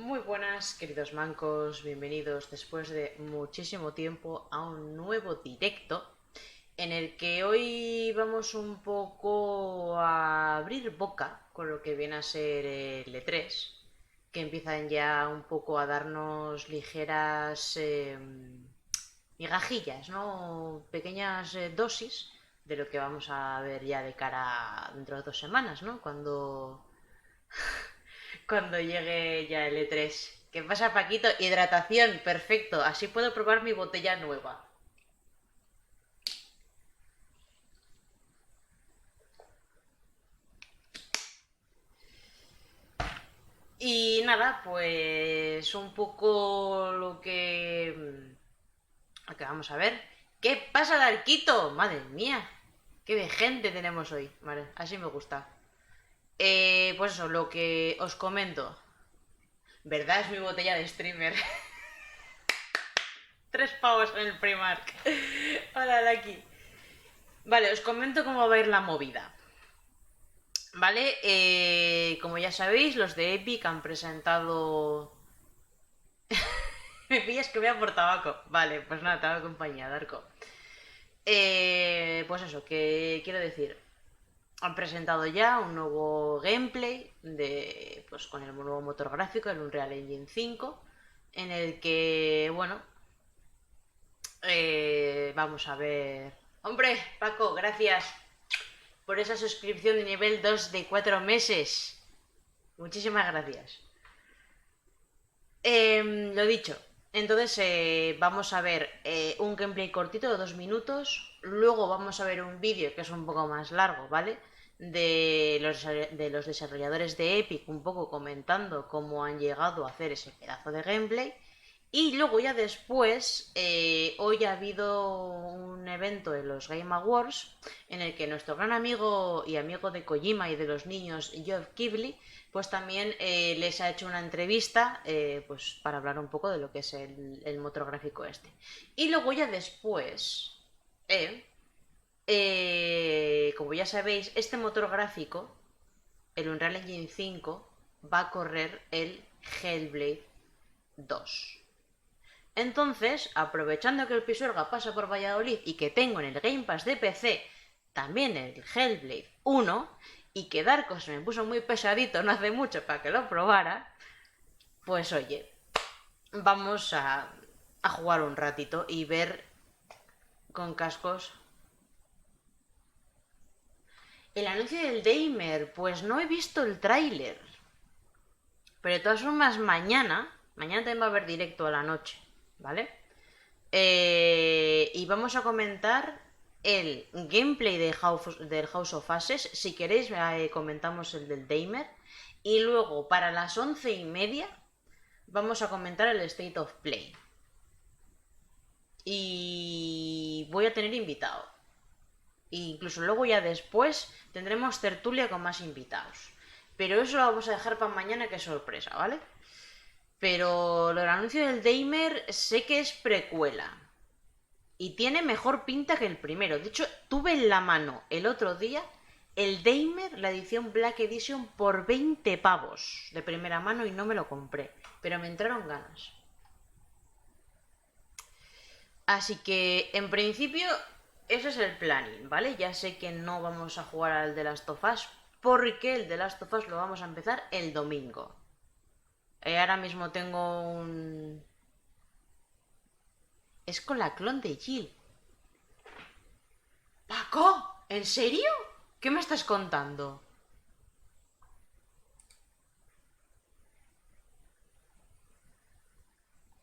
Muy buenas, queridos mancos, bienvenidos después de muchísimo tiempo a un nuevo directo en el que hoy vamos un poco a abrir boca con lo que viene a ser el E3, que empiezan ya un poco a darnos ligeras migajillas, ¿no? Pequeñas dosis de lo que vamos a ver ya de cara dentro de 2 semanas, ¿no? Cuando llegue ya el E3. ¿Qué pasa, Paquito? Hidratación, perfecto. Así puedo probar mi botella nueva. Y nada, pues un poco lo que vamos a ver. ¿Qué pasa, Darquito? Madre mía, qué de gente tenemos hoy. Vale, así me gusta. Pues eso, lo que os comento. ¿Verdad? Es mi botella de streamer. 3 pavos en el Primark. Hola, Lucky. Vale, os comento cómo va a ir la movida. Vale, como ya sabéis, los de Epic han presentado... Me pillas que voy a por tabaco. Vale, pues nada, te hago compañía, Darko. Pues eso, que quiero decir, han presentado ya un nuevo gameplay pues con el nuevo motor gráfico, el Unreal Engine 5, en el que, bueno, vamos a ver... Hombre, Paco, gracias por esa suscripción de nivel 2 de 4 meses. Muchísimas gracias. Lo dicho, entonces vamos a ver un gameplay cortito de 2 minutos, luego vamos a ver un vídeo que es un poco más largo, ¿vale? De los desarrolladores de Epic, un poco comentando cómo han llegado a hacer ese pedazo de gameplay. Y luego ya después, hoy ha habido un evento en los Game Awards en el que nuestro gran amigo y amigo de Kojima y de los niños, Geoff Keighley, pues también les ha hecho una entrevista pues para hablar un poco de lo que es el motor gráfico este. Y luego ya después, como ya sabéis, este motor gráfico, el Unreal Engine 5, va a correr el Hellblade 2. Entonces, aprovechando que el Pisuerga pasa por Valladolid y que tengo en el Game Pass de PC también el Hellblade 1 y que Darko se me puso muy pesadito no hace mucho para que lo probara, pues oye, vamos a jugar un ratito y ver con cascos. El anuncio del Damer, pues no he visto el tráiler. Pero de todas formas, mañana también va a haber directo a la noche, ¿vale? Y vamos a comentar el gameplay del House of Ashes. Si queréis, comentamos el del Damer. Y luego, para las 11:30, vamos a comentar el State of Play. Y voy a tener invitado. E incluso luego ya después tendremos tertulia con más invitados. Pero eso lo vamos a dejar para mañana, que es sorpresa, ¿vale? Pero lo del anuncio del Damer sé que es precuela. Y tiene mejor pinta que el primero. De hecho, tuve en la mano el otro día el Damer, la edición Black Edition, por 20 pavos de primera mano y no me lo compré. Pero me entraron ganas. Así que, en principio, ese es el planning, ¿vale? Ya sé que no vamos a jugar al The Last of Us porque el The Last of Us lo vamos a empezar el domingo. Ahora mismo tengo un... Es con la clon de Jill. Paco, ¿en serio? ¿Qué me estás contando?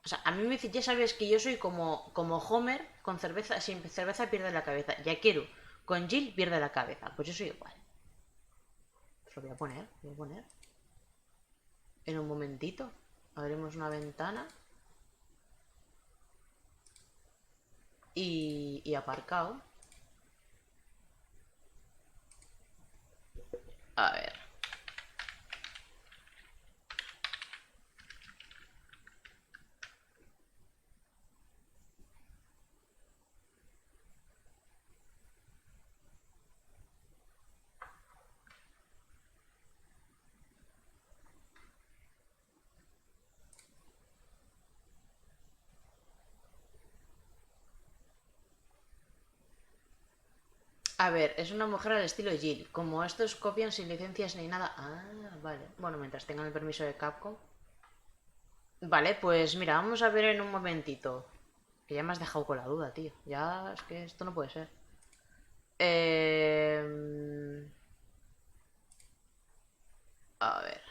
O sea, a mí me dice, ya sabes que yo soy como Homer con cerveza, sin cerveza pierde la cabeza. Yakeru, con Jill pierde la cabeza. Pues yo soy igual. Pues lo voy a poner. En un momentito. Abrimos una ventana. Y aparcado. A ver. A ver, es una mujer al estilo Jill. Como estos copian sin licencias ni nada. Ah, vale. Bueno, mientras tengan el permiso de Capcom. Vale, pues mira, vamos a ver en un momentito. Que ya me has dejado con la duda, tío. Ya es que esto no puede ser. Eh... A ver.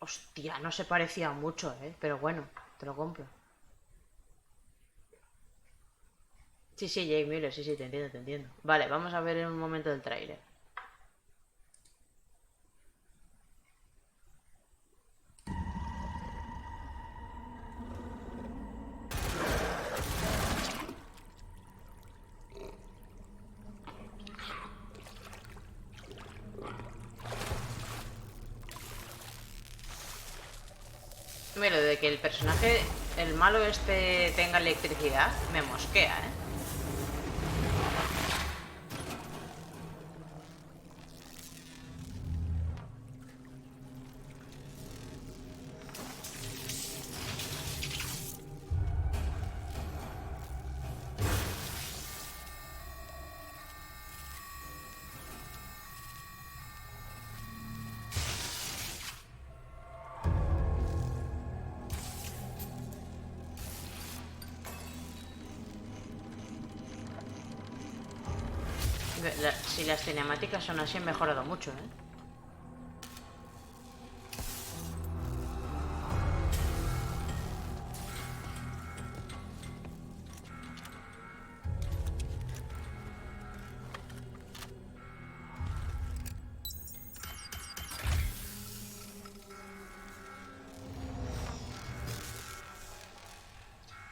Hostia, no se parecía mucho, ¿eh? Pero bueno, te lo compro. Sí, sí, Jake Miller, sí, sí, te entiendo, te entiendo. Vale, vamos a ver en un momento del tráiler. Mira, de que el personaje, el malo este, tenga electricidad, me mosquea, ¿eh? Si las cinemáticas son así, han mejorado mucho, ¿eh?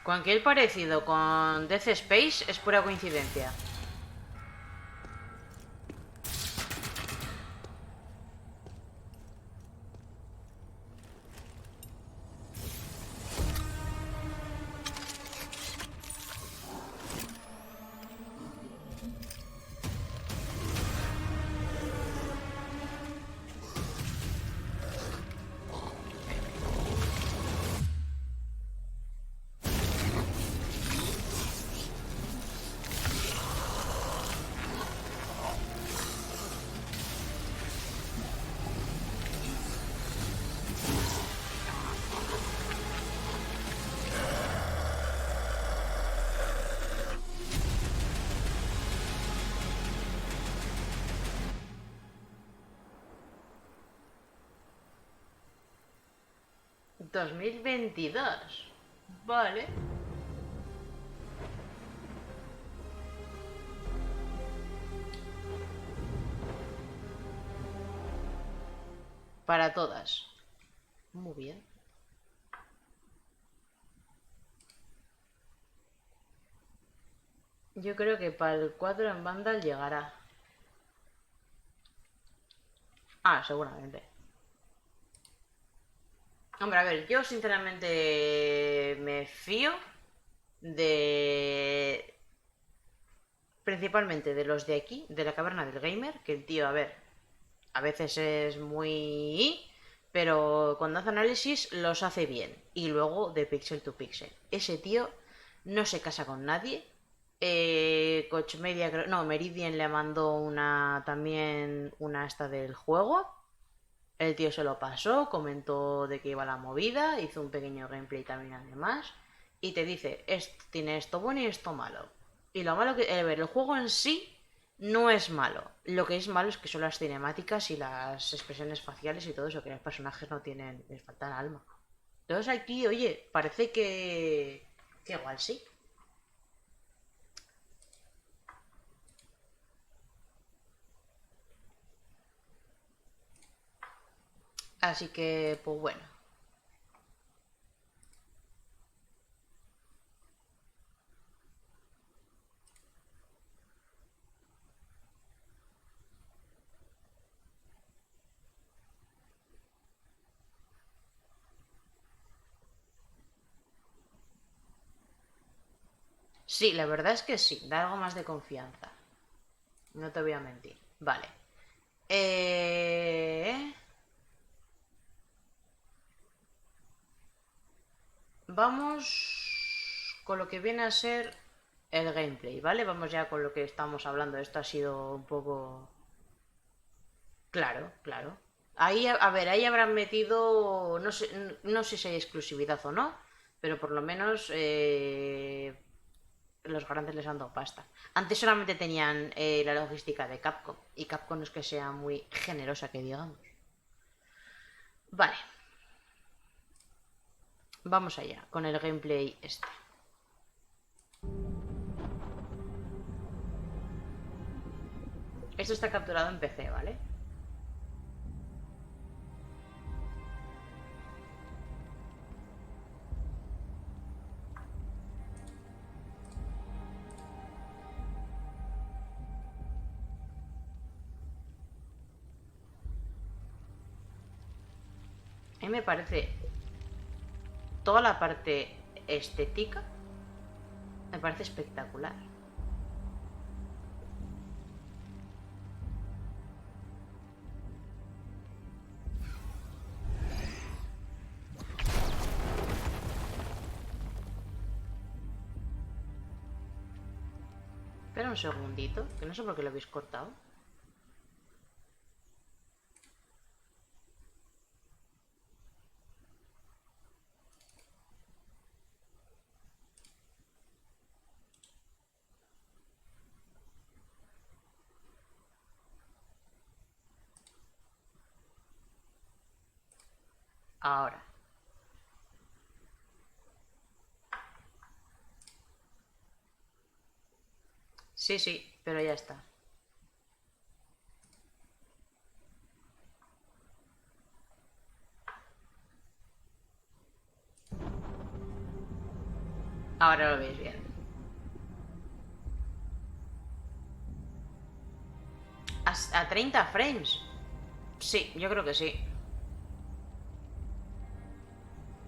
Cualquier parecido con Death Space es pura coincidencia. ¿2022? Vale. Para todas. Muy bien. Yo creo que para el 4 en Vandal llegará. Ah, seguramente. Hombre, a ver, yo sinceramente me fío de... Principalmente de los de aquí, de la caverna del gamer, que el tío, a ver, a veces es muy... Pero cuando hace análisis los hace bien. Y luego de pixel to pixel. Ese tío no se casa con nadie. Coach Media, no, Meridian le mandó una también una esta del juego. El tío se lo pasó, comentó de qué iba la movida, hizo un pequeño gameplay también además. Y te dice, esto tiene esto bueno y esto malo. Y lo malo que... A ver, el juego en sí no es malo. Lo que es malo es que son las cinemáticas y las expresiones faciales y todo eso, que los personajes no tienen, les faltan alma. Entonces aquí, oye, parece que igual sí. Así que, pues bueno. Sí, la verdad es que sí, da algo más de confianza. No te voy a mentir. Vale. Eh... Vamos con lo que viene a ser el gameplay, ¿vale? Vamos ya con lo que estamos hablando. Esto ha sido un poco... Claro, claro. Ahí, a ver, ahí habrán metido, no sé si hay exclusividad o no, pero por lo menos los grandes les han dado pasta. Antes solamente tenían la logística de Capcom, y Capcom no es que sea muy generosa, que digamos. Vale, vamos allá con el gameplay este. Esto está capturado en PC, ¿vale? A mí me parece toda la parte estética, me parece espectacular. Espera un segundito, que no sé por qué lo habéis cortado. Ahora. Sí, sí, pero ya está. Ahora lo veis bien. ¿A 30 frames? Sí, yo creo que sí.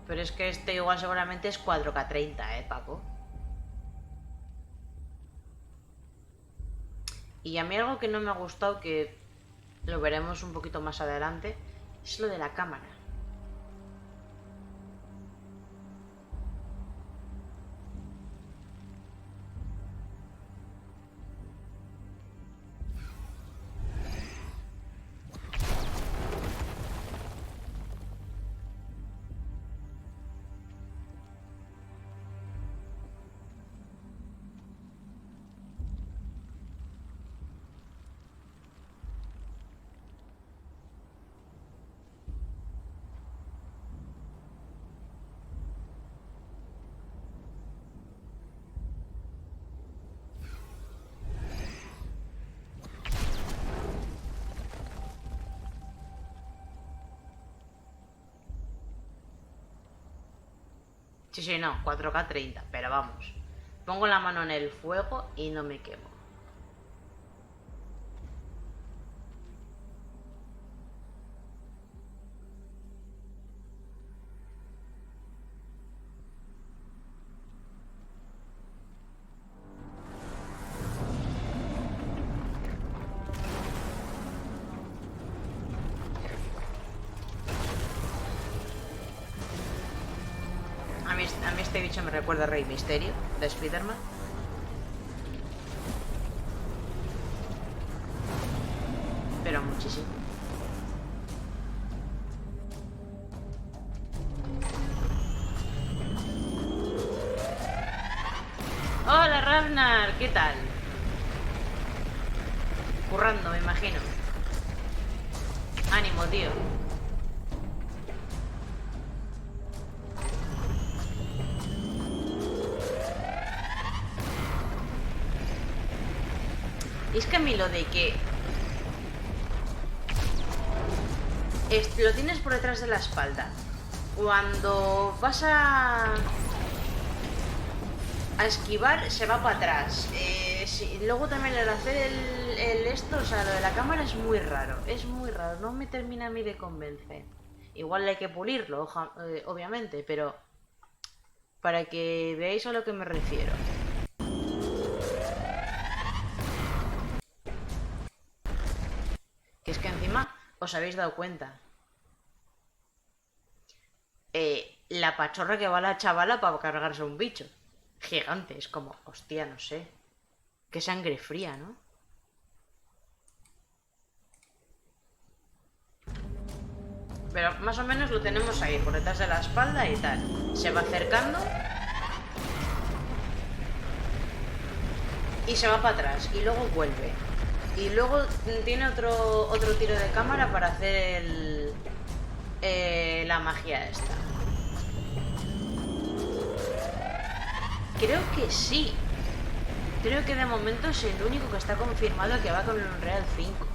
Pero es que este igual seguramente es 4K 30, Paco. Y a mí algo que no me ha gustado, que lo veremos un poquito más adelante, es lo de la cámara. Sí, sí, no, 4K 30, pero vamos. Pongo la mano en el fuego y no me quemo. A mí este bicho me recuerda a Rey Misterio, de Spider-Man. Pero muchísimo. Hola Ragnar, ¿qué tal? Currando, me imagino. Ánimo, tío. Y es que a mí lo de que lo tienes por detrás de la espalda, cuando vas a esquivar se va para atrás. Sí, luego también el hacer esto, o sea, lo de la cámara es muy raro. Es muy raro, no me termina a mí de convencer. Igual hay que pulirlo, obviamente, pero para que veáis a lo que me refiero. Que es que encima os habéis dado cuenta. La pachorra que va la chavala para cargarse a un bicho. Gigante, es como, hostia, no sé. Qué sangre fría, ¿no? Pero más o menos lo tenemos ahí, por detrás de la espalda y tal. Se va acercando. Y se va para atrás. Y luego vuelve. Y luego tiene otro tiro de cámara para hacer la magia esta. Creo que sí. Creo que de momento es el único que está confirmado que va con el Unreal 5.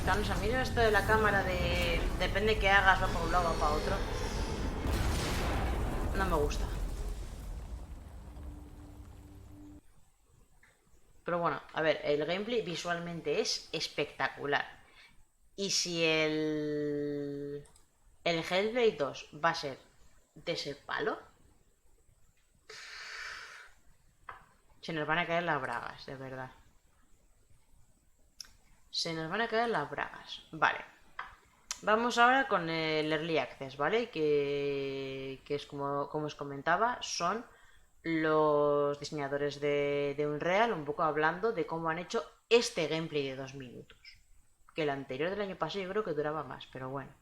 Claro, a mí esto de la cámara de... Depende qué hagas, va para un lado o para otro. No me gusta. Pero bueno, a ver, el gameplay visualmente es espectacular. Y si el Hellblade 2 va a ser de ese palo, se nos van a caer las bragas, de verdad. Se nos van a caer las bragas. Vale. Vamos ahora con el Early Access, ¿vale? Que es como os comentaba, son los diseñadores de Unreal, un poco hablando de cómo han hecho este gameplay de 2 minutos. Que el anterior del año pasado yo creo que duraba más, pero bueno.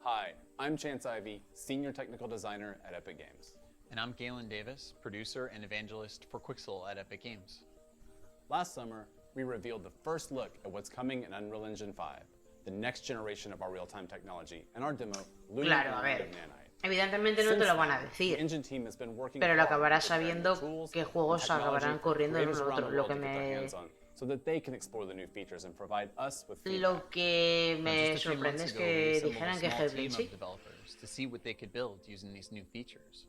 Hi, I'm Chance Ivy, Senior Technical Designer at Epic Games. And I'm Galen Davis, producer and evangelist for Quixel at Epic Games. Last summer, we revealed the first look at what's coming in Unreal Engine 5, the next generation of our real-time technology, and our demo, Claro, a ver. Evidentemente no te lo van a decir, pero lo acabarás sabiendo qué juegos acabarán corriendo en uno u otro. Lo que me sorprende es que dijeran que Hellblade sí. To see what they could build using these new features.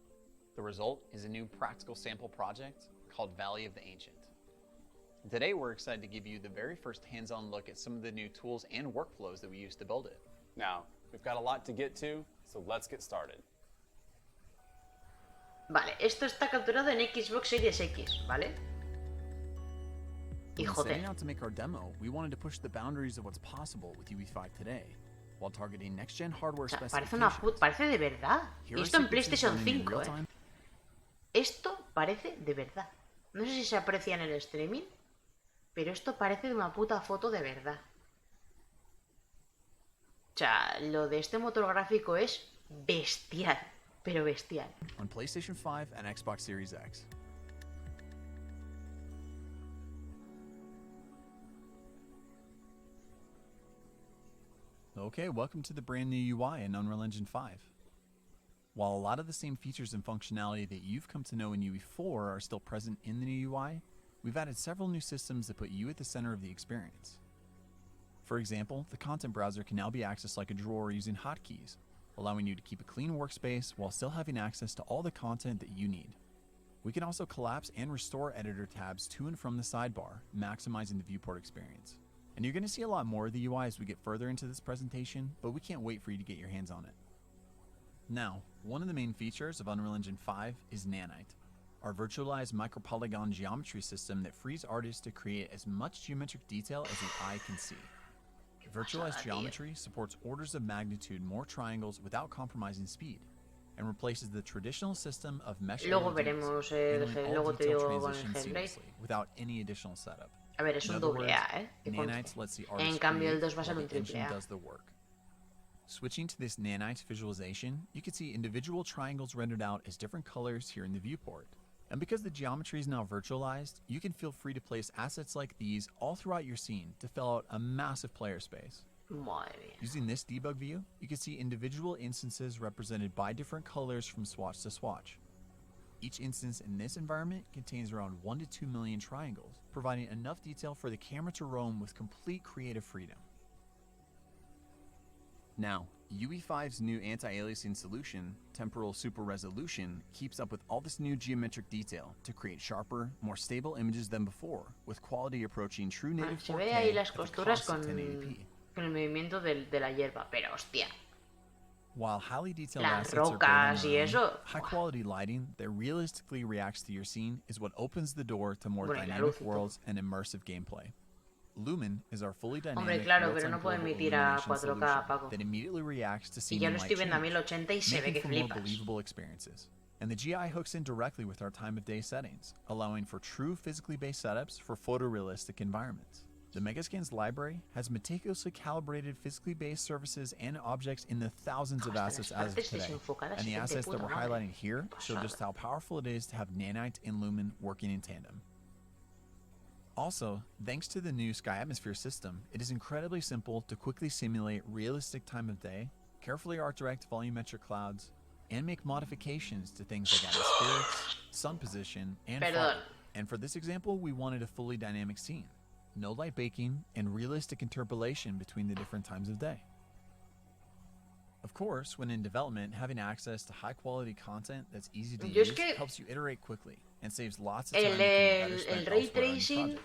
The result is a new practical sample project called Valley of the Ancient. Today we're excited to give you the very first hands-on look at some of the new tools and workflows that we use to build it. Now, we've got a lot to get to, so let's get started. Vale, esto está capturado en Xbox Series X, ¿vale? Y joder. Setting out to make our demo, we wanted to push the boundaries of what's possible with UE5 today, while targeting next-gen hardware specifications. Parece de verdad. Y esto en PlayStation 5, Esto parece de verdad. No sé si se aprecia en el streaming, pero esto parece de una puta foto de verdad. O sea, lo de este motor gráfico es bestial, pero bestial. On PlayStation 5 and Xbox Series X. Okay, welcome to the brand new UI in Unreal Engine 5. While a lot of the same features and functionality that you've come to know in UE4 are still present in the new UI, we've added several new systems that put you at the center of the experience. For example, the content browser can now be accessed like a drawer using hotkeys, allowing you to keep a clean workspace while still having access to all the content that you need. We can also collapse and restore editor tabs to and from the sidebar, maximizing the viewport experience. And you're going to see a lot more of the UI as we get further into this presentation, but we can't wait for you to get your hands on it. Now, one of the main features of Unreal Engine 5 is Nanite, our virtualized micropolygon geometry system that frees artists to create as much geometric detail as the eye can see. Virtualized geometry supports orders of magnitude more triangles without compromising speed, and replaces the traditional system of mesh luego veremos luego te digo con el Hellblade without any additional setup. A ver, es un doble A, En cambio el 2 va a ser un triple A. Switching to this nanite visualization, you can see individual triangles rendered out as different colors here in the viewport. And because the geometry is now virtualized, you can feel free to place assets like these all throughout your scene to fill out a massive player space. Using this debug view, you can see individual instances represented by different colors from swatch to swatch. Each instance in this environment contains around 1 to 2 million triangles, providing enough detail for the camera to roam with complete creative freedom. Now, UE5's new anti-aliasing solution, Temporal Super Resolution, keeps up with all this new geometric detail to create sharper, more stable images than before, with quality approaching true native Se 4K ve ahí las at the costuras cost of 1080p. con el movimiento de la hierba, pero hostia. While highly detailed Las assets are great rocas on y their own, eso. high-quality lighting that realistically reacts to your scene is what opens the door to more Bueno, y la dynamic luz y todo. worlds and immersive gameplay. Lumen is our fully Hombre, dynamic claro, pero real-time no puedo global emitir a illumination 4K, solution Paco. that immediately reacts to Y scene ya and lo light estoy viendo a change, 1080 y se ve making que for more flipas. believable experiences. And the GI hooks in directly with our time of day settings, allowing for true physically based setups for photorealistic environments. The Megascans library has meticulously calibrated physically based services and objects in the thousands of Hasta assets las as of partes today. desenfocadas And the se ven de assets that puta we're madre. highlighting here show Pasada. just how powerful it is to have Nanite and Lumen working in tandem. Also, thanks to the new Sky Atmosphere system, it is incredibly simple to quickly simulate realistic time of day, carefully art direct volumetric clouds, and make modifications to things like atmospherics, sun position, and fog. Perdón. And for this example, we wanted a fully dynamic scene. No light baking, and realistic interpolation between the different times of day. Of course, when in development, having access to high-quality content that's easy to Yo es use que helps you iterate quickly and saves lots of time El, that can be better el spent ray elsewhere on your tracing, project.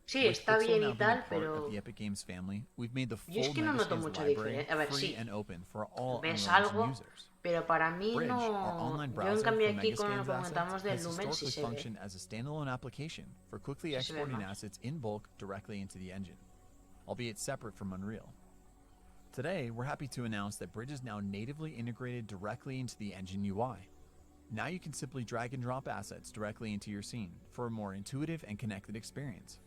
sí, With está Pixel bien now y being tal, a part pero of the Epic Games family, we've made the yo es full que no noto Megascans mucha library diferencia. A ver, free sí, and open for all ves Unreal Engine algo, users. pero para mí Bridge, our no. online Yo en browser cambio for aquí con lo Megascans que comentamos assets del has Lumen sí historically se ve. functioned as a standalone application for quickly Sí se ve exporting más. assets in bulk directly into the engine, albeit separate from Unreal. Today, we're happy to announce that Bridge is now natively integrated directly into the engine UI. Now you can simply drag and drop assets directly into your scene for a more intuitive and connected experience.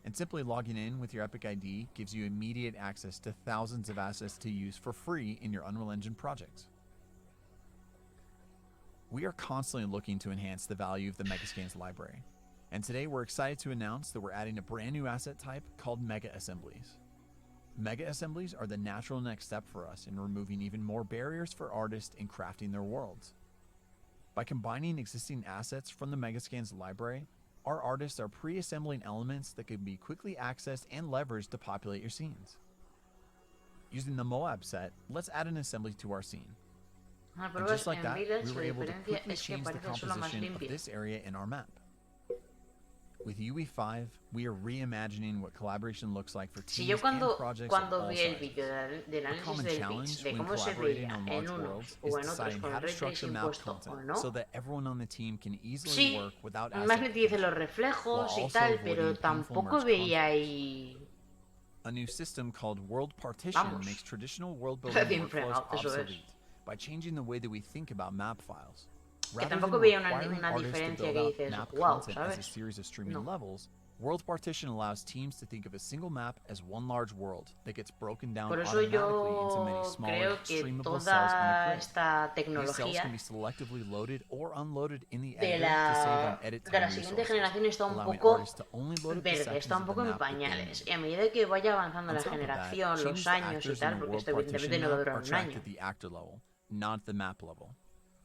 And simply logging in with your Epic ID gives you immediate access to thousands of assets to use for free in your Unreal Engine projects. We are constantly looking to enhance the value of the Megascans library. And today we're excited to announce that we're adding a brand new asset type called Mega Assemblies. Mega Assemblies are the natural next step for us in removing even more barriers for artists in crafting their worlds. By combining existing assets from the Megascans library, our artists are pre-assembling elements that can be quickly accessed and leveraged to populate your scenes. Using the Moab set, let's add an assembly to our scene. Ah, And pero just ves, like en that, Village we la were able to diferencia quickly es que change the parece solo más composition of limpio. this area in our map. With UE5, we are reimagining what collaboration looks like for Si yo teams and cuando, projects of cuando all vi el sizes. vídeo del A análisis common del challenge pitch, de when cómo se collaborating veía on en large unos worlds o is en otros deciding con how el to ray structure tracing map puesto o content no. so that everyone on the team can easily Sí, work without más asset me dice los potential, reflejos while y also tal, pero avoiding painful tampoco merge veía conflicts. ahí. A new system called World Partition Vamos. makes traditional world building Bien workflows fregado, eso es. obsolete by changing the way that we think about map files. Que Rather tampoco than veía requiring una artists to diferencia build que out dices, map wow, content as a ¿sabes? series of streaming No. levels, World Partition allows teams to think of a single map as one large world that gets broken down Por eso automatically into many yo smaller, creo que streamable cells on the toda grid. esta These cells tecnología can be selectively loaded or unloaded in the de editor to save on la, edit de time la siguiente resources, generación está un allowing poco artists to only load up the verde, sections está un of the poco en map that they pañales. need. Y a medida que vaya avanzando On la top of that, generación, los changes to años y actors in tal, the porque world esto evidentemente partition no va a map durar are un tracked año. at the actor level, not the map level.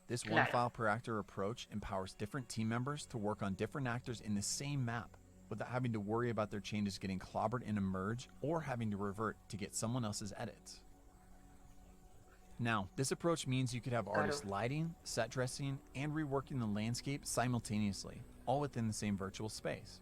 This one Claro. file per actor approach empowers different team members to work on different actors in the same map without having to worry about their changes getting clobbered in a merge or having to revert to get someone else's edits. Now, this approach means you could have artists lighting, set dressing, and reworking the landscape simultaneously, all within the same virtual space.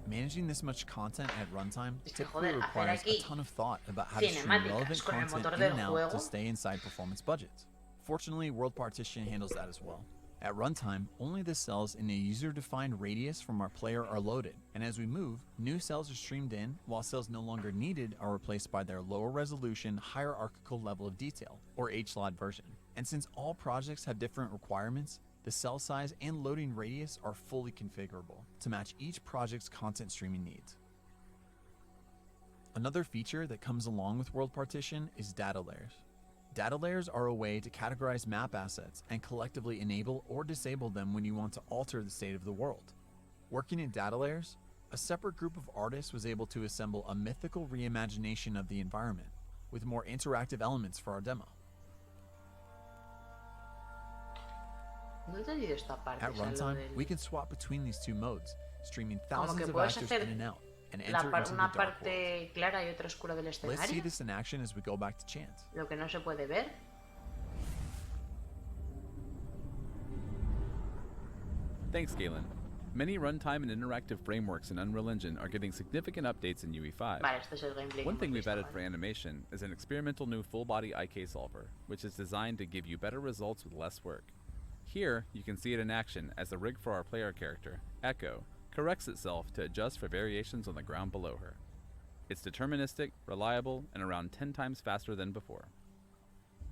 Managing this much content at runtime typically joder, hacer requires a aquí ton of thought about how to stream cinemáticas relevant con el content motor in del and out juego. to stay inside performance budgets. Fortunately, World Partition handles that as well. At runtime, only the cells in a user-defined radius from our player are loaded, and as we move, new cells are streamed in, while cells no longer needed are replaced by their lower resolution, hierarchical level of detail, or HLOD version. And since all projects have different requirements, the cell size and loading radius are fully configurable to match each project's content streaming needs. Another feature that comes along with World Partition is data layers. Data layers are a way to categorize map assets and collectively enable or disable them when you want to alter the state of the world. Working in data layers, a separate group of artists was able to assemble a mythical reimagination of the environment with more interactive elements for our demo. No he entendido esta parte. At o sea, lo runtime, del- we can swap between these two modes, streaming Como thousands que of puedes actors hacer in and out, and enter into the una dark world. parte clara y otra oscura del Let's see escenario. this in action as we go back to Chant. Lo que no se puede ver. Thanks, Galen. Many runtime and interactive frameworks in Unreal Engine are getting significant updates in UE5. Vale, este es el gameplay. One que thing hemos we've visto, added vale. for animation is an experimental new full-body IK solver, which is designed to give you better results with less work. Here, you can see it in action as the rig for our player character, Echo, corrects itself to adjust for variations on the ground below her. It's deterministic, reliable, and around 10 times faster than before.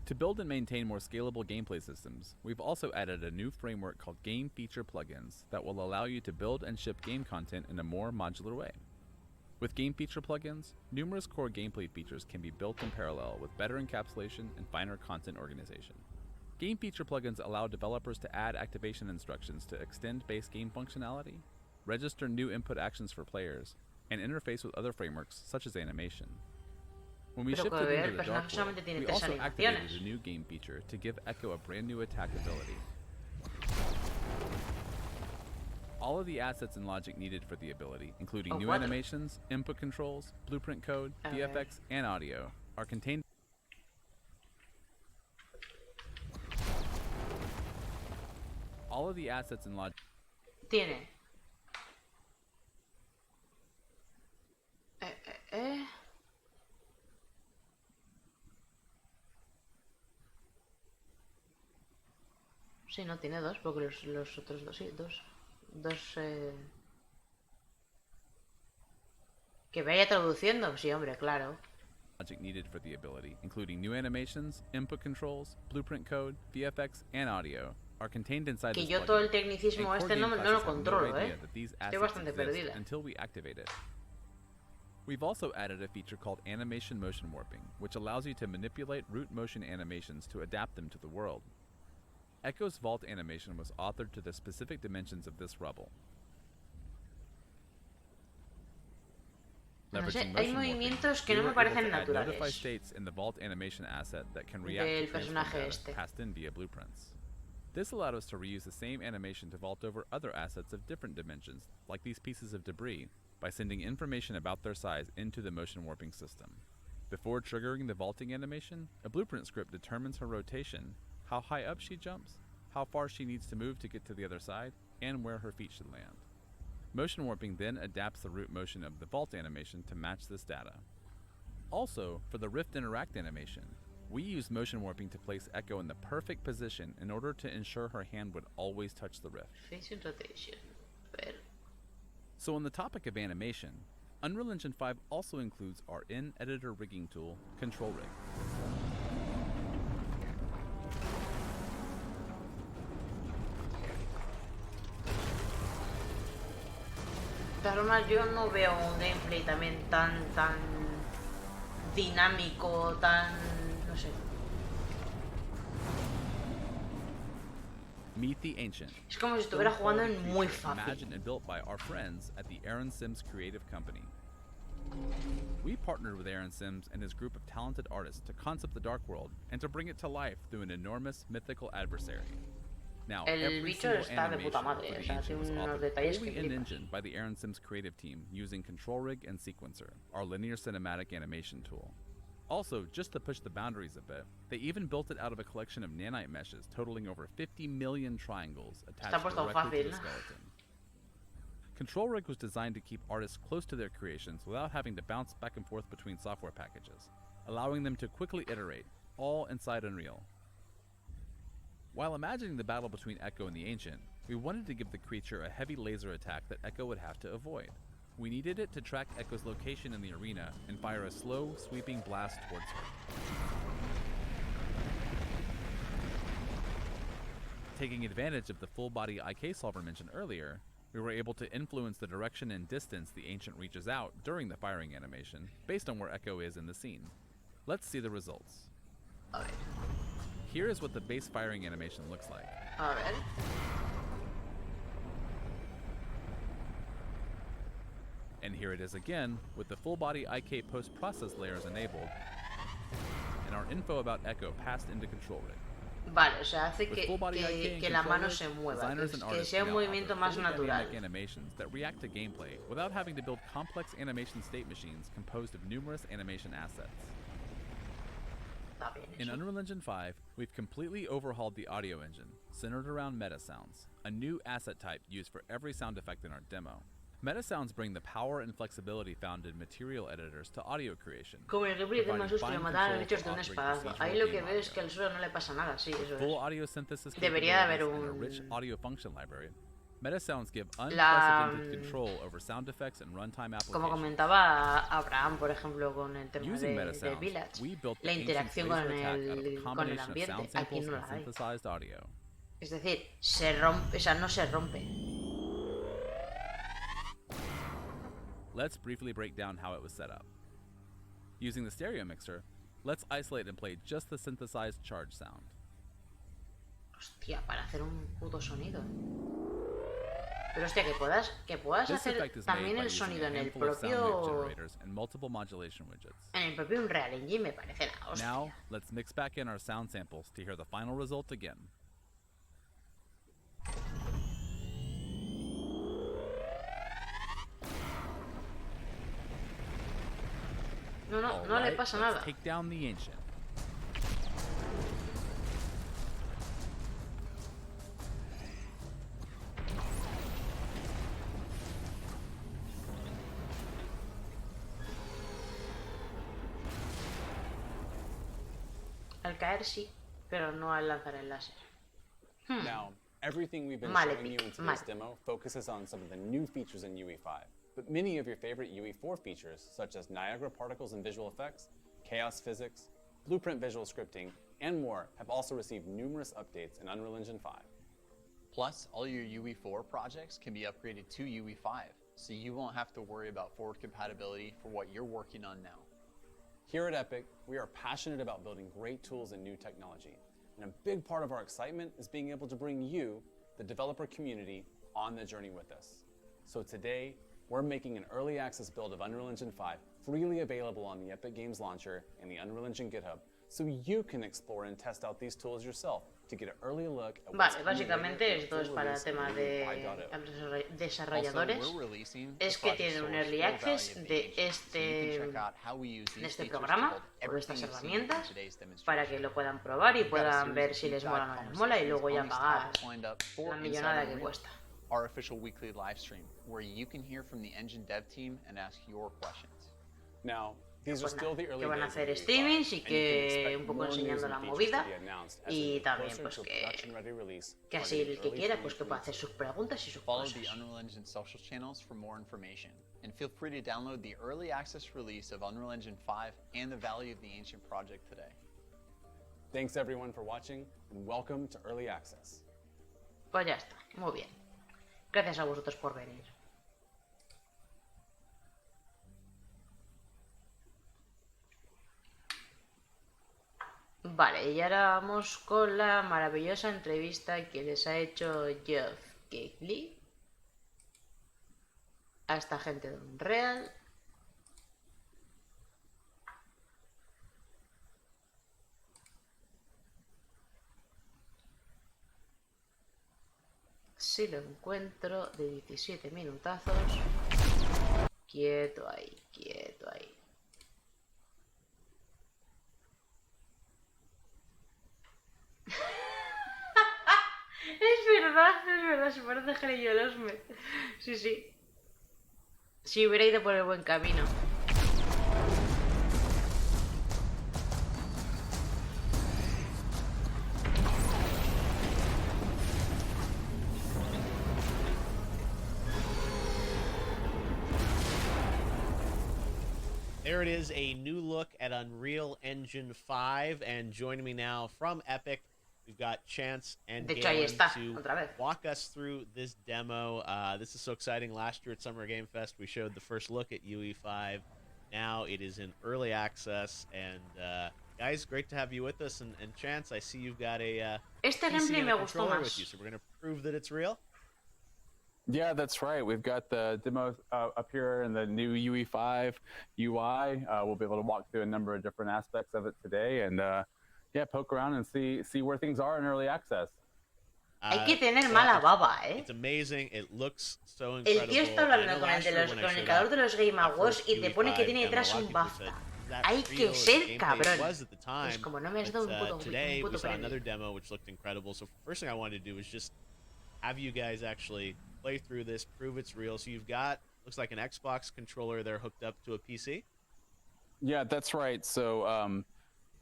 To build and maintain more scalable gameplay systems, we've also added a new framework called Game Feature Plugins that will allow you to build and ship game content in a more modular way. With Game Feature Plugins, numerous core gameplay features can be built in parallel with better encapsulation and finer content organization. Game Feature Plugins allow developers to add activation instructions to extend base game functionality, register new input actions for players, and interface with other frameworks such as animation. When we Pero shifted que el into the dark personaje world, solamente tiene we tres also activated animaciones. a new game feature to give Echo a brand new attack ability. All of the assets and logic needed for the ability, including Oh, new what? animations, input controls, blueprint code, Okay. VFX, and audio, are contained. All of the assets and logic. Tiene. Eh. Sí, no, tiene dos, porque los otros dos, sí, dos. Que vaya traduciendo, sí, hombre, claro. Logic needed for the ability, including new animations, input controls, blueprint code, VFX, and audio, are contained inside Que this yo plugin, todo el tecnicismo and core este no, game no classes lo have controlo, no idea that these Estoy assets bastante exist perdida. until we activate it. We've also added a feature called Animation Motion Warping, which allows you to manipulate root motion animations to adapt them to the world. Echo's vault animation was authored to the specific dimensions of this rubble. No sé, Leveraging hay motion warping, movimientos que we no me were able parecen to add notify naturales states in the vault animation asset that can react del to transform personaje data este. passed in via blueprints. This allowed us to reuse the same animation to vault over other assets of different dimensions, like these pieces of debris, by sending information about their size into the motion warping system. Before triggering the vaulting animation, a blueprint script determines her rotation, how high up she jumps, how far she needs to move to get to the other side, and where her feet should land. Motion warping then adapts the root motion of the vault animation to match this data. Also, for the Rift Interact animation, we used motion warping to place Echo in the perfect position in order to ensure her hand would always touch the rift. Face rotation. A ver. So on the topic of animation, Unreal Engine 5 also includes our in-editor rigging tool, Control Rig. De todas formas, yo no veo un gameplay también tan dinámico, tan... no sé. Meet the Ancient. Es como si estuviera Build jugando quality en muy creature fácil. Imagined and built by our friends at the Aaron Sims Creative Company. We partnered with Aaron Sims and his group of talented artists to concept the Dark World and to bring it to life through an enormous mythical adversary. Now, El every bicho single está de animation puta for madre, the o sea, Ancient was tiene unos authored detalles wholly que in flipas. engine by the Aaron Sims creative team using Control Rig and Sequencer, our linear cinematic animation tool. Also, just to push the boundaries a bit, they even built it out of a collection of nanite meshes totaling over 50 million triangles attached puesto directly to fácil. the skeleton. Control Rig was designed to keep artists close to their creations without having to bounce back and forth between software packages, allowing them to quickly iterate, all inside Unreal. While imagining the battle between Echo and the Ancient, we wanted to give the creature a heavy laser attack that Echo would have to avoid. We needed it to track Echo's location in the arena and fire a slow, sweeping blast towards her. Taking advantage of the full-body IK solver mentioned earlier, we were able to influence the direction and distance the Ancient reaches out during the firing animation, based on where Echo is in the scene. Let's see the results. A ver. Here is what the base firing animation looks like. A ver. And here it is again, with the full-body IK post-process layers enabled, and our info about Echo passed into Control Rig. Vale, o sea, hace With full body IK and que la mano controllers, se mueva, designers and que artists sea un now movimiento offer más fully natural. dynamic animations that react to gameplay without having to build complex animation state machines composed of numerous animation assets. Está bien In eso. Unreal Engine 5, we've completely overhauled the audio engine, centered around meta sounds, a new asset type used for every sound effect in our demo. Meta sounds bring the power and flexibility found in material editors to audio creation. Como el gameplay de providing Masus que le fine mataban a control bichos for de un authoring espadazo. procedural Ahí lo que game veo es que audio. al suelo no le pasa nada, sí, eso Full es. audio synthesis Debería haber capabilities and a rich audio function library, meta sounds give La- unprecedented control over sound effects and runtime Como applications. comentaba Abraham, por ejemplo, con el tema Using meta de sounds, Village, we built the la ancient interacción laser attack out of a con el combination of ambiente, sound aquí samples no and la hay. synthesized audio. Es decir, se rompe, o sea, no se rompe. Let's briefly break down how it was set up. Using the stereo mixer, let's isolate and play just the synthesized charge sound. Hostia, para hacer un puto sonido. Pero hostia, que puedas This hacer effect is también made by el using sonido a en el handful of sound wave propio generators and multiple modulation widgets. Unreal Engine me parece la hostia. Now, let's mix back in our sound samples to hear the final result again. No le Alright, pasa let's nada. take down the ancient. Al caer sí, pero no al lanzar el láser. Now, everything we've been Maléfico, showing you in today's demo focuses on some of the new features in UE5, but many of your favorite UE4 features, such as Niagara particles and visual effects, chaos physics, blueprint visual scripting, and more, have also received numerous updates in Unreal Engine 5. Plus, all your UE4 projects can be upgraded to UE5, so you won't have to worry about forward compatibility for what you're working on now. Here at Epic, we are passionate about building great tools and new technology, and a big part of our excitement is being able to bring you, the developer community, on the journey with us. So today, we're making an early access build of Unreal Engine 5 freely available on the Epic Games Launcher and the Unreal Engine GitHub, so you can explore and test out these tools yourself to get an early look at what's Vale, coming básicamente later in esto es full para release tema in de 5.0. desarrolladores. Also, we're releasing the Es que project tienen un source early for access Value of the de Ancient, so you can check out how we use these este features to programa build o estas everything you've seen in herramientas today's para que demonstration. lo puedan probar y We've got a puedan series ver of si les deep mola o dive no les mola y luego ya conversations on these pagar topics lined up for la Inside millonada que Unreal, cuesta. our official weekly live stream, where you can hear from the engine dev team and ask your questions. Now, these are Pues still nada, the early que van a days hacer of UE5, streamings y and you can que expect un poco more news enseñando and la features movida to be announced as we y move también closer pues to a production-ready release que así targeting el que early quiera pues que pueda hacer 2022. sus preguntas y sus Follow cosas. the Unreal Engine social channels for more information, and feel free to download the early access release of Unreal Engine 5 and the Value of the Ancient project today. Thanks everyone for watching, and welcome to Early Access. Pues ya está, muy bien. Gracias a vosotros por venir. Vale, y ahora vamos con la maravillosa entrevista que les ha hecho Geoff Keighley a esta gente de Unreal. Si lo encuentro, de 17 minutazos. Quieto ahí, quieto ahí. Es verdad, se parece a Harry Osment. Sí, sí. Si hubiera ido por el buen camino. There it is, a new look at Unreal Engine 5, and joining me now from Epic, we've got Chance and De hecho, ahí Galen está, to otra vez. walk us through this demo. This is so exciting. Last year at Summer Game Fest, we showed the first look at UE5. Now it is in early access, and guys, great to have you with us. And Chance, I see you've got a Este PC gameplay and me a gustó controller más. with you, so we're going to prove that it's real. Yeah, that's right. We've got the demo up here in the new UE5 UI. We'll be able to walk through a number of different aspects of it today. And yeah, poke around and see where things are in early access. Hay que tener mala baba, ¿eh? It's amazing. It looks so El incredible. tío está And I hablando know con el last de year los when I showed comunicador off de los Game that Awards first y te pone que UE5 tiene demo, a detrás lot of un people said, BAFTA. "Is that Hay real? que Is it ser gameplay?" It cabrón. was at the time. Pues como no me has dado un But, puto, today un we puto saw premio. another demo which looked incredible. So first thing I wanted to do was just have you guys actually play through this, prove it's real. So you've got, looks like an Xbox controller there hooked up to a PC. Yeah, that's right. So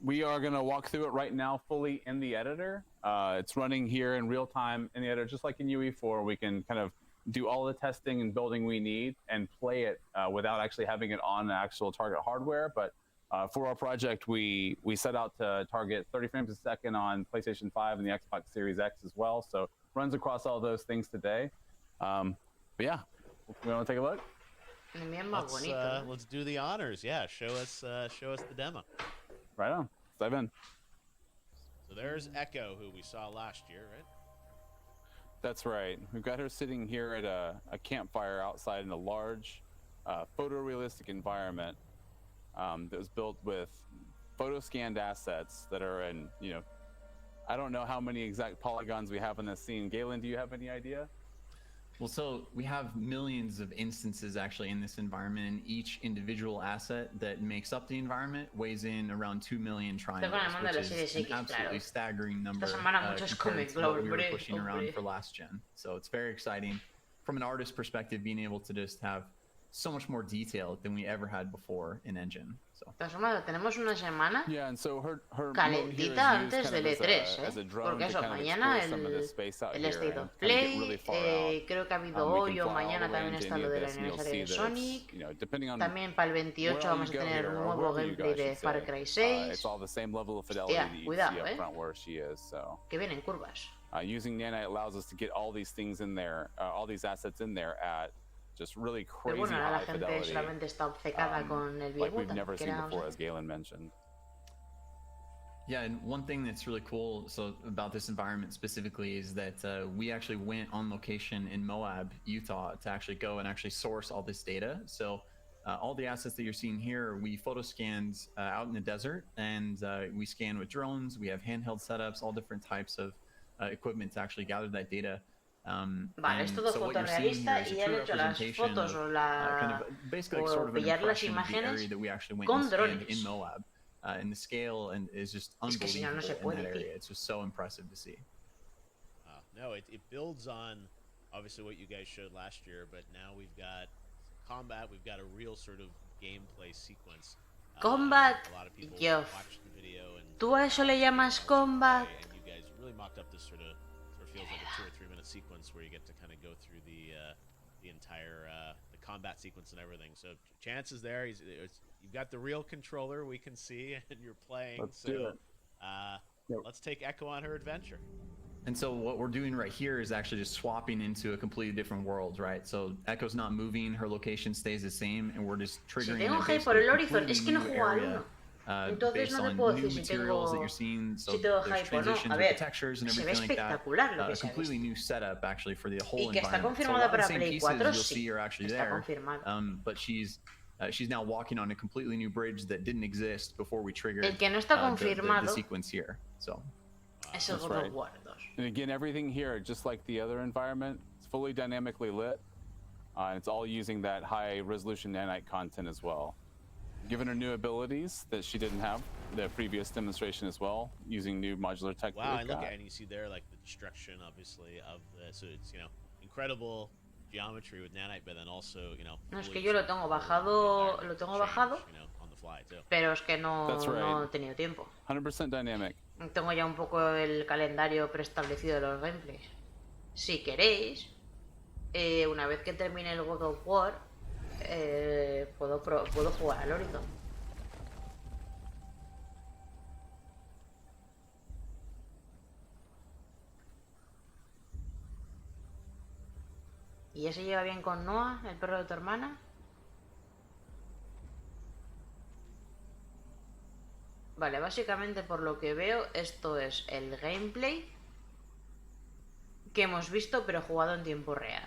we are going to walk through it right now fully in the editor. It's running here in real time in the editor, just like in UE4. We can kind of do all the testing and building we need and play it without actually having it on the actual target hardware. But for our project, we set out to target 30 frames a second on PlayStation 5 and the Xbox Series X as well. So runs across all those things today. But yeah, we want to take a look? El mío es más bonito. Let's do the honors. Yeah, show us the demo. Right on. Let's dive in. So there's Echo, who we saw last year, right? That's right. We've got her sitting here at a campfire outside in a large photorealistic environment that was built with photo-scanned assets that are in, I don't know how many exact polygons we have in this scene. Galen, do you have any idea? Well, so we have millions of instances actually in this environment, and each individual asset that makes up the environment weighs in around 2 million triangles, Estoy which Series is an X, absolutely claro. staggering number Esta semana muchos compared cómics, to what we were hombre, pushing around hombre. for last gen. So it's very exciting. From an artist perspective, being able to just have so much more detail than we ever had before in Engine. So. De todas formas, tenemos una semana Yeah, and so her calentita antes del E3, ¿eh? Porque eso, mañana el State of Play, creo que ha habido hoy o mañana también está lo del aniversario de Sonic. También para el 28 vamos a tener un nuevo gameplay de Far Cry 6. Hostia, cuidado, que vienen curvas. Using Nanite allows us to get all these things in there, all these assets in there at just really Pero crazy bueno, ahora la high gente fidelity, solamente está obcecada con el like we've Biemuta, never que seen era, before, as Galen mentioned. Yeah, and one thing that's really cool about this environment specifically is that we actually went on location in Moab, Utah, to actually go and actually source all this data. So all the assets that you're seeing here, we photo scanned out in the desert, and we scan with drones. We have handheld setups, all different types of equipment to actually gather that data. Vale, es todo fotorrealista y han hecho las fotos o pillar las imágenes con drones. In Moab, and the scale and is just Es que si no, no se unbelievable in puede, that area. tío. It's just so impressive to see. No, it builds on obviously what you guys showed last year, but now we've got combat. We've got a real sort of gameplay sequence. Combat, A lot of people Geoff. watched the video and ¿Tú a eso le llamas combat? and you guys really mocked up this sort of feels like a 2 or 3 minute sequence where you get to kind of go through the entire the combat sequence and everything. So chances there, you've got the real controller we can see, and you're playing. Let's do it. Let's take Echo on her adventure. And so what we're doing right here is actually just swapping into a completely different world, right? So Echo's not moving, her location stays the same, and we're just Si triggering tengo a hype por el Horizon, es que no juego al 1. Entonces based no te on puedo new decir si materials that tengo, you're seeing, so si tengo there's hype o no. transitions A with ver, the textures and se ve everything like that. espectacular lo A que se ha completely visto. new setup actually for the whole Y que está environment. So a confirmada lot of para the same Play pieces 4, you'll sí. see are actually Está there, confirmado. but she's now walking on a completely new bridge that didn't exist before we triggered El que no está the confirmado sequence here. So. es el That's God right. of War 2. And again, everything here, just like the other environment, it's fully dynamically lit. It's all using that high resolution nanite content as well. Given her new abilities that she didn't have the previous demonstration as well, using new modular tech. Wow, and look at, and you see there like the destruction, obviously, of the, so it's incredible geometry with nanite, but then also No, es que yo lo tengo bajado, on the fly too. pero es que no, That's right. no he tenido tiempo. 100% dynamic. Tengo ya un poco el calendario preestablecido de los gameplays. Si queréis, una vez que termine el God of War, puedo jugar al Horizon. ¿Y ya se lleva bien con Noah, el perro de tu hermana? Vale, básicamente por lo que veo, esto es el gameplay que hemos visto pero jugado en tiempo real.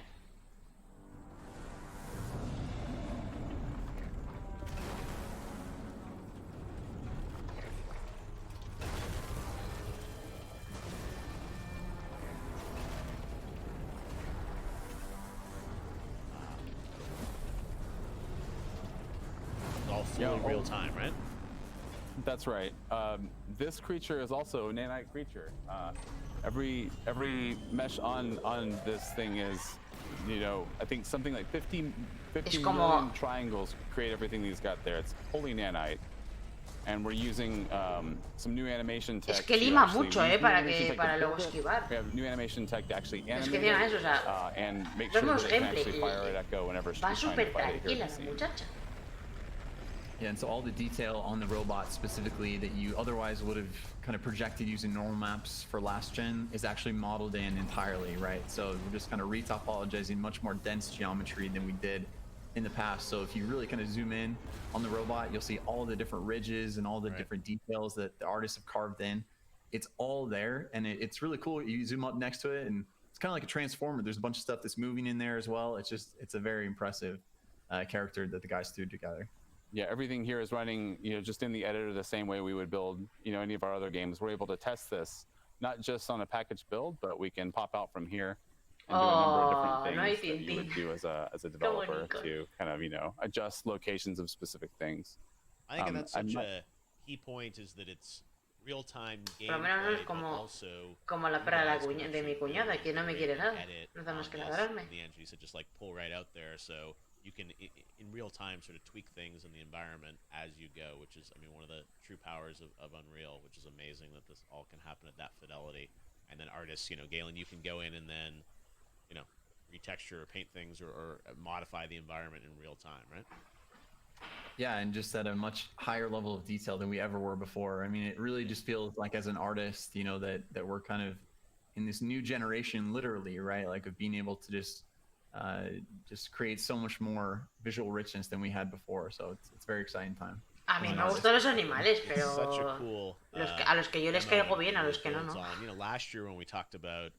fully real time, right? That's right. This creature is also a nanite creature. Every mesh on this thing is, I think something like 50 Es como- million triangles create everything he's got there. It's wholly nanite. And we're using some new animation tech. Es que to lima actually mucho, use new para animation tech to luego build it. esquivar. We have new animation tech to actually Es animate que encima it, eso, o sea, and make sure vemos that it can gameplay actually fire at Echo whenever she's va trying súper to fight it here tranquila at la the scene. muchacha. Yeah, and so all the detail on the robot specifically that you otherwise would have kind of projected using normal maps for last gen is actually modeled in entirely, right? So we're just kind of retopologizing much more dense geometry than we did in the past. So if you really kind of zoom in on the robot, you'll see all the different ridges and all the different details that the artists have carved in. It's all there, and it's really cool. You zoom up next to it, and it's kind of like a transformer. There's a bunch of stuff that's moving in there as well. It's a very impressive character that the guys threw together. Yeah, everything here is running, just in the editor the same way we would build, any of our other games. We're able to test this, not just on a package build, but we can pop out from here and do a number of different no hay things that you would tintín. do as a developer bonito. to kind of, adjust locations of specific things. I think that's I'm such not- a key point is that it's real-time Por lo menos no gameplay, es but como, also como la you perra guys de, can de mi actually cuñada, build que no me and quiere nada. edit No hace más que on ladrarme. this in the engine. You said just like pull right out there, so you can in real time sort of tweak things in the environment as you go, which is, I mean, one of the true powers of Unreal, which is amazing that this all can happen at that fidelity. And then artists, Galen, you can go in and then, retexture or paint things or modify the environment in real time, right? Yeah, and just at a much higher level of detail than we ever were before. I mean, it really just feels like as an artist, that we're kind of in this new generation, literally, right? Like of being able to just create so much more visual richness than we had before. So it's a very exciting time. A mí me gustan los animales, It's pero such a cool. a los que yo les demo caigo bien, a and los que no, builds no. on. Last year when we talked about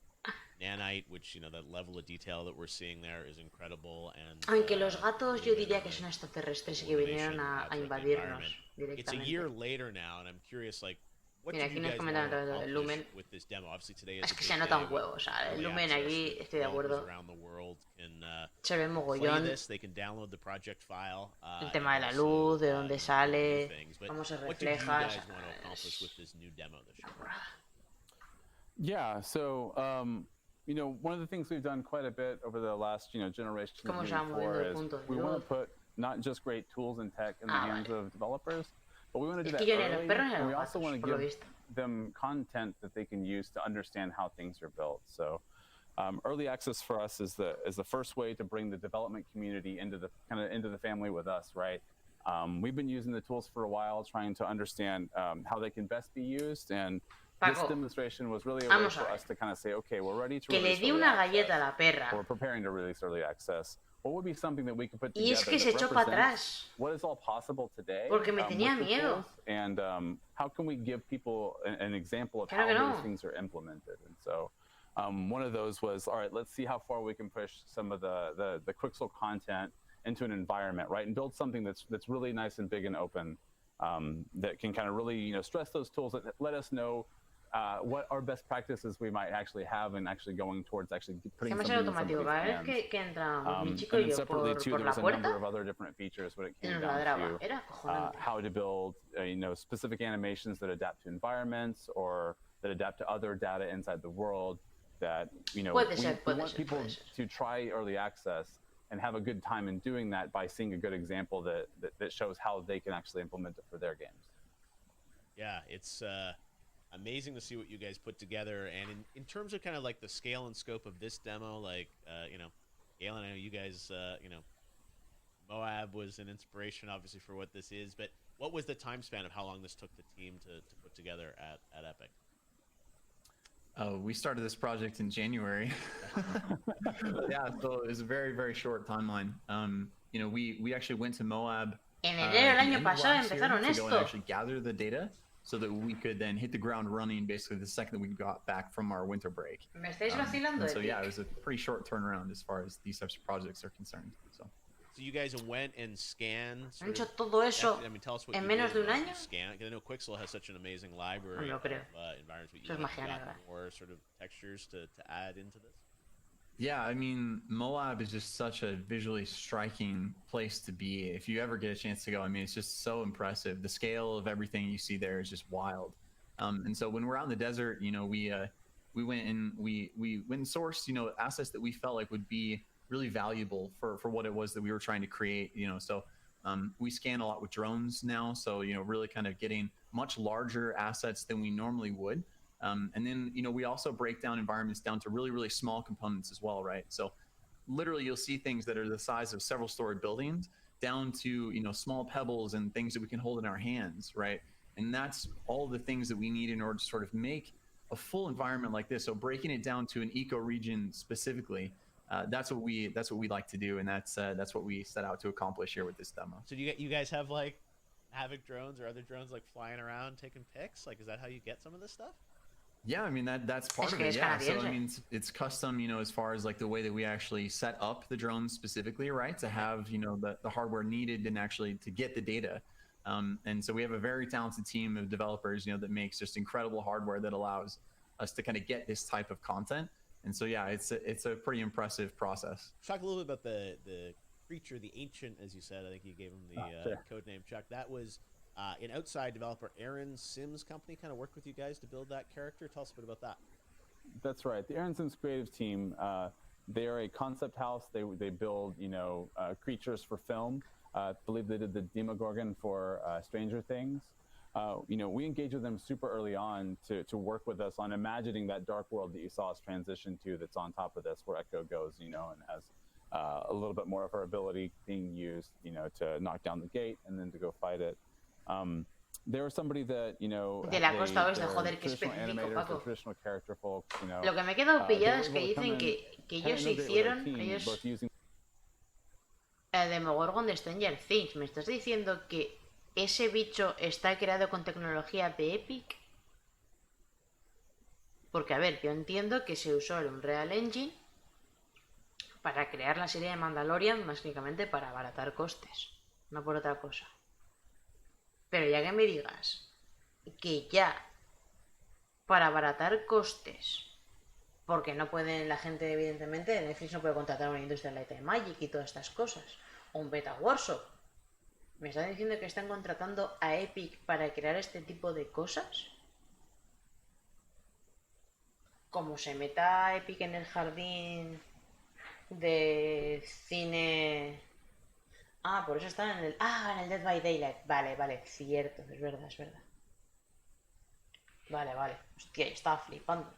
nanite, which that level of detail that we're seeing there is incredible, and Aunque los gatos yo diría que son extraterrestres y que vinieron a invadirnos It's a year directamente. later now, and I'm curious, like, what Mira, did aquí you nos guys comentan want to a través del accomplish Lumen. with this demo? Obviously today is Es a que big se nota day un huevo, with o sea, el early Lumen access aquí that estoy de developers acuerdo. around the world can Se ve play mogollón. this. They can download the project file. El tema de and la also, luz, de dónde new sale, things. But cómo se what did you refleja. guys want to accomplish with this new demo this year? Yeah, so one of the things we've done quite a bit over the last generation Cómo of se va Unity moviendo 4 el is punto de we want luz. to put not just great tools and tech in the Ah, hands vale. of developers, but we want to do Es that que yo ni a los early, perros ni a and we los also gatos, want to por lo give visto. them content that they can use to understand how things are built. So early access for us is the first way to bring the development community into the family with us, right? We've been using the tools for a while, trying to understand how they can best be used, and this Paco, demonstration was really a way vamos a for ver. us to kind of say, okay, we're ready to Que le release di early una access, galleta a la perra or we're preparing to release early access. What would be something that we could put y together es que se that echó para represents atrás. what is all possible today Porque me tenía with the miedo. tools, and how can we give people an example of Claro how que no. those things are implemented? And so one of those was, all right, let's see how far we can push some of the Quixel content into an environment, right, and build something that's really nice and big and open, that can kind of really stress those tools that let us know what our best practices we might actually have, and actually going towards actually putting Se me something hace in automático. somebody's Cada vez hands. que entramos mi And chico y then yo separately too, por there la was a number puerta of other different features when it y came nos down ladraba. to Era acojonante. how to build specific animations that adapt to environments or that adapt to other data inside the world. That Puede ser, we puede want ser, people puede ser. to try early access and have a good time in doing that by seeing a good example that shows how they can actually implement it for their games. Yeah, it's amazing to see what you guys put together. And in terms of kind of like the scale and scope of this demo, like, Galen, I know you guys, Moab was an inspiration, obviously, for what this is. But what was the time span of how long this took the team to put together at Epic? We started this project in January. Yeah, so it was a very, very short timeline. We actually went to Moab En enero del the año end of pasado last year empezaron to go and esto. actually gather the data so that we could then hit the ground running basically the second that we got back from our winter break. Me estáis vacilando, And so yeah, it Epic. was a pretty short turnaround as far as these types of projects are concerned. So You guys went and scanned. Han sort hecho of- todo eso I mean, tell us what en you menos did de un when you año. Scan, because I know Quixel has such an amazing library No lo creo. of environments. But Eso es you magia got negra. more sort of textures to add into this. Yeah, I mean, Moab is just such a visually striking place to be. If you ever get a chance to go, I mean, it's just so impressive. The scale of everything you see there is just wild. And so when we're out in the desert, you know, we went and we went and sourced, you know, assets that we felt like would be really valuable for what it was that we were trying to create. You know, so we scan a lot with drones now, so you know, really kind of getting much larger assets than we normally would. And then, you know, we also break down environments down to really, really small components as well, right? So literally you'll see things that are the size of several story buildings down to, you know, small pebbles and things that we can hold in our hands, right? And that's all the things that we need in order to sort of make a full environment like this. So breaking it down to an eco region specifically, that's what we like to do, and that's what we set out to accomplish here with this demo. So do you guys have like Havoc drones or other drones like flying around taking pics? Like, is that how you get some of this stuff? Yeah, I mean that's part Es of que it. es Yeah, so I canadiense. mean it's custom, you know, as far as like the way that we actually set up the drones specifically, right? To have, you know, the hardware needed and actually to get the data. And so we have a very talented team of developers, you know, that makes just incredible hardware that allows us to kind of get this type of content. And so yeah, it's a pretty impressive process. Talk a little bit about the creature, the ancient, as you said. I think you gave him the sure. code name, Chuck. That was an outside developer, Aaron Sims Company, kind of worked with you guys to build that character. Tell us a bit about that. That's right. The Aaron Sims creative team, they are a concept house. They build, you know, creatures for film. I believe they did the Demogorgon for Stranger Things. You know, we engaged with them super early on to work with us on imagining that dark world that you saw us transition to that's on top of this, where Echo goes, you know, and has a little bit more of her ability being used, you know, to knock down the gate and then to go fight it. There was somebody that, you know, De la Costa Oeste, they're joder, qué traditional específico, animators, Paco. they're traditional character folks, you know. Lo que me he quedado They pillada were es que able to come dicen in, que kind of ellos integrate with our hicieron team, ellos both using el Demogorgon de Stranger Things. ¿Me estás diciendo que ese bicho está creado con tecnología de Epic? Porque, a ver, yo entiendo que se usó el Unreal Engine para crear la serie de Mandalorian, básicamente para abaratar costes, no por otra cosa. Pero ya que me digas que ya, para abaratar costes, porque no pueden, la gente, evidentemente, Netflix no puede contratar a una industria Light and Magic y todas estas cosas, o un Beta Workshop. ¿Me están diciendo que están contratando a Epic para crear este tipo de cosas? Como se meta Epic en el jardín de cine... Ah, por eso están en el... Ah, en el Dead by Daylight. Vale, vale, cierto, es verdad, es verdad. Vale, vale. Hostia, yo estaba flipando.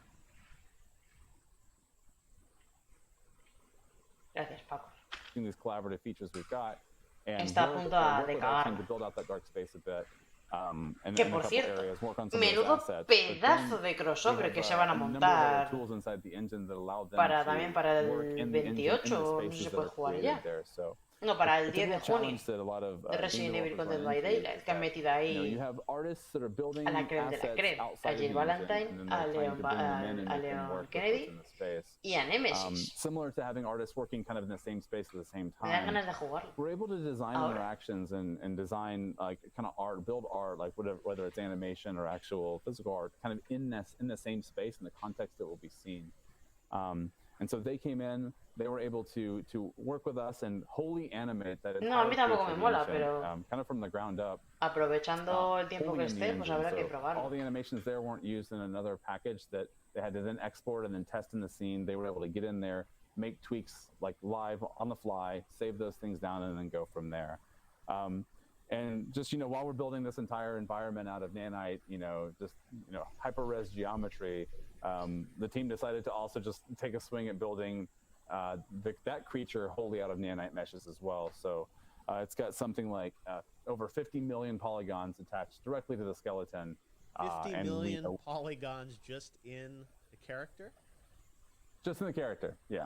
Gracias, Paco. these collaborative features we've got. And Está a work- punto work de with our team cagarla. to build out that dark space a bit. And Que in a por couple cierto, areas, work on some of those menudo assets. But then pedazo de crossover we que have, se van a a number of montar other tools inside the engine that allow them para to también para el work in the engine, in the 28, no sé si spaces se that puede are jugar created ya. there. So No, para el it's a 10 de real junio challenge that a lot of de game Resident Evil con developers Dead run by into Daylight, is que han that, metido ahí you have artists that are building a la creme de la assets creme, a outside of Jill the Valentine, engine, and then a they're trying Leon, to bring them in and a make them Leon work with what's Kennedy in the space. y a Nemesis. Similar to having artists working kind of in the same space at the same Me dan time. ganas de jugarlo. We're able to design Ahora. interactions and design like kind of art, build art, like whether it's animation or actual physical art, kind of in the same space in the context that will be seen. And so they came in, they were able to work with us and wholly animate that No, a entire mí tampoco creature me mola, engine, pero kind of from the ground up. aprovechando el tiempo Wholly que in the esté, pues engine. habrá que So all probarlo. the animations there weren't used in another package that they had to then export and then test in the scene. They were able to get in there, make tweaks like live on the fly, save those things down, and then go from there. And just, while we're building this entire environment out of nanite, hyper-res geometry, the team decided to also just take a swing at building that creature wholly out of nanite meshes as well. So it's got something like over 50 million polygons attached directly to the skeleton. 50 and million polygons just in the character? Just in the character, yeah.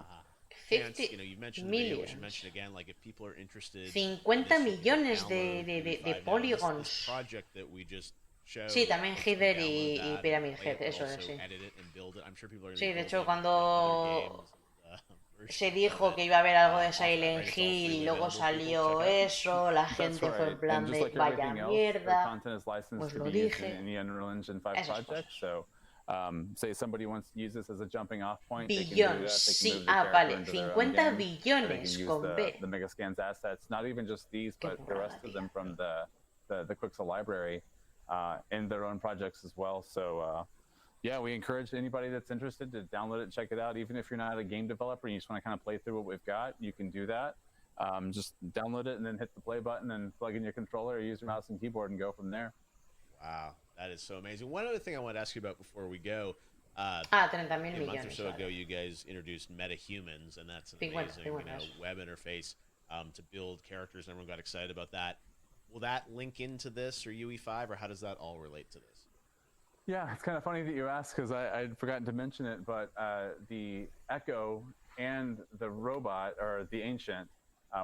And, 50 you mentioned the video, we should millions. mention again, like if people are interested. 50 in millones download de UE5 now, polygons. This project that we just showed, Sí, también lets you Heather download y that and Pyramid play it, Head, but eso also es, sí. edit it and build it. I'm sure people are gonna Sí, be de hecho, building cuando other games and, se dijo que iba a haber algo de off that, right? Silent It's all Hill y freely luego available. People salió check out. eso, la That's gente fue en right. plan And just de like vaya everything else, the mierda. content is licensed Pues to lo be used dije. in any Unreal Engine 5 Esas project. cosas. So Say somebody wants to use this as a jumping off point, they can do that. Billions, They can sí. move the Ah, character vale. into their own 50 game, or they can billones use con B. the Megascans assets, not even just these, Qué but the burrada, rest of tío. them from the Quixel library in their own projects as well. So yeah, we encourage anybody that's interested to download it, check it out. Even if you're not a game developer and you just want to kind of play through what we've got, you can do that. Just download it and then hit the play button and plug in your controller or use your mouse and keyboard and go from there. Wow, that is so amazing. One other thing I want to ask you about before we go. 30.000 A month or millones. so ago, Vale. you guys introduced MetaHumans, and that's an 50, amazing 50. web interface to build characters, and everyone got excited about that. Will that link into this or UE5, or how does that all relate to this? Yeah, it's kind of funny that you asked because I'd forgotten to mention it, but the Echo and the robot, or the Ancient,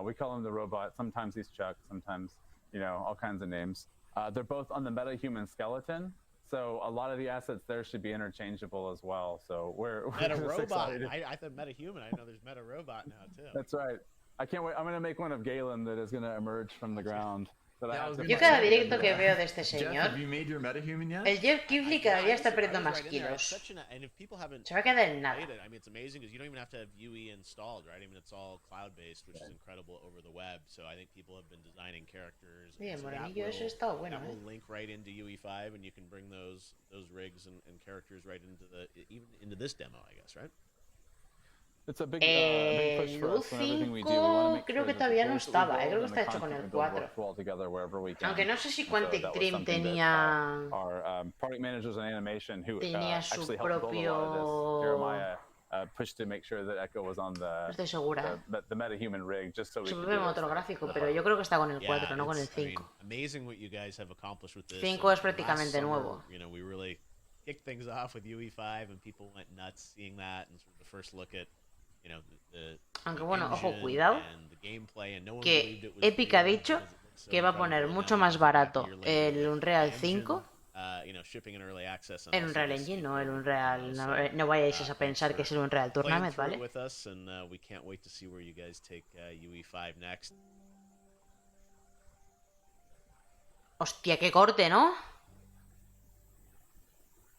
we call him the robot. Sometimes he's Chuck, sometimes, all kinds of names. They're both on the MetaHuman skeleton. So a lot of the assets there should be interchangeable as well. So we're Meta just robot. excited. I thought MetaHuman. I know there's Meta robot now too. That's right. I can't wait. I'm going to make one of Galen that is going to emerge from the ground. Yo cada directo que veo de este Jeff, señor, have you made your metahuman yet? el Jeff Keighley cada día está perdiendo I was más right in there. It's kilos. such and if people haven't Se va a quedar en nada. played it, I mean, it's amazing because you don't even have to have UE installed, right? I mean, it's all cloud-based, which is incredible over the web. So I think people have been designing characters. Oye, and el so that morenillo ese will- está bueno, That will link right into UE5, and you can bring those rigs and characters right into even into this demo, I guess, right? It's a big push for us in everything we do. We want to make creo sure que that todavía the no tools that we estaba, build creo que and está the hecho con content el we build 4. work well together wherever we can. Aunque no sé si And so Quantic that was Dream something that, tenía our product managers and animation who tenía su actually helped build a lot of this. propio... Jeremiah pushed to make sure that Echo was on No estoy segura. the MetaHuman rig just so we Su could propio do motor those gráfico, things. pero yo creo que está con el Yeah, 4, no con el it's- I mean, 5. amazing what you guys have accomplished with this. 5 And es prácticamente last summer, nuevo. We really kicked things off with UE5, and people went nuts seeing that, and sort of the first look at, the Aunque bueno, ojo, engine cuidado, and the gameplay, and no one que believed it was Epic ha real dicho because it looked so que va a poner incredible. mucho Now más it's back a barato year later el with Unreal the 5. engine, shipping in early access and El also Unreal this Engine, no el improved Unreal. demo. No, So, no vayáis a thanks pensar que es for el Unreal playing Tournament, through it ¿vale? with us, and we can't wait to see where you guys take UE5 next. Hostia, qué corte, ¿no?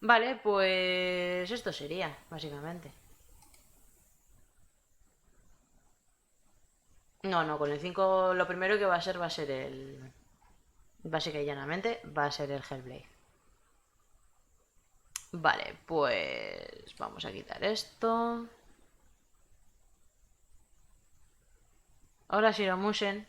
Vale, pues esto sería, básicamente. No, con el 5 lo primero que va a ser el... Básica y llanamente, va a ser el Hellblade. Vale, pues vamos a quitar esto. Hola, Shiromusen.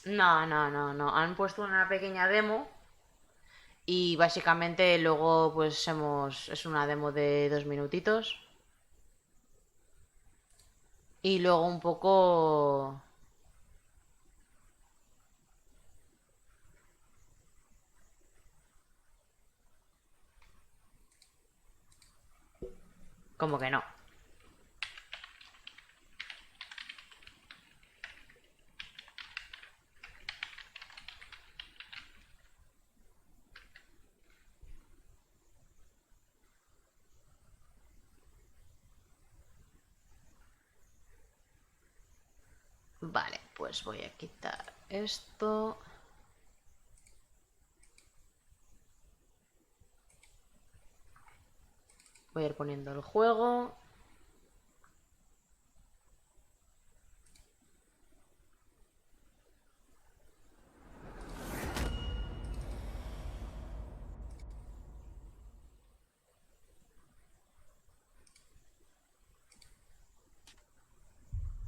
No. Han puesto una pequeña demo y básicamente luego pues es una demo de 2 minutitos. Y luego un poco... Como que no. Vale, pues voy a quitar esto. Voy a ir poniendo el juego.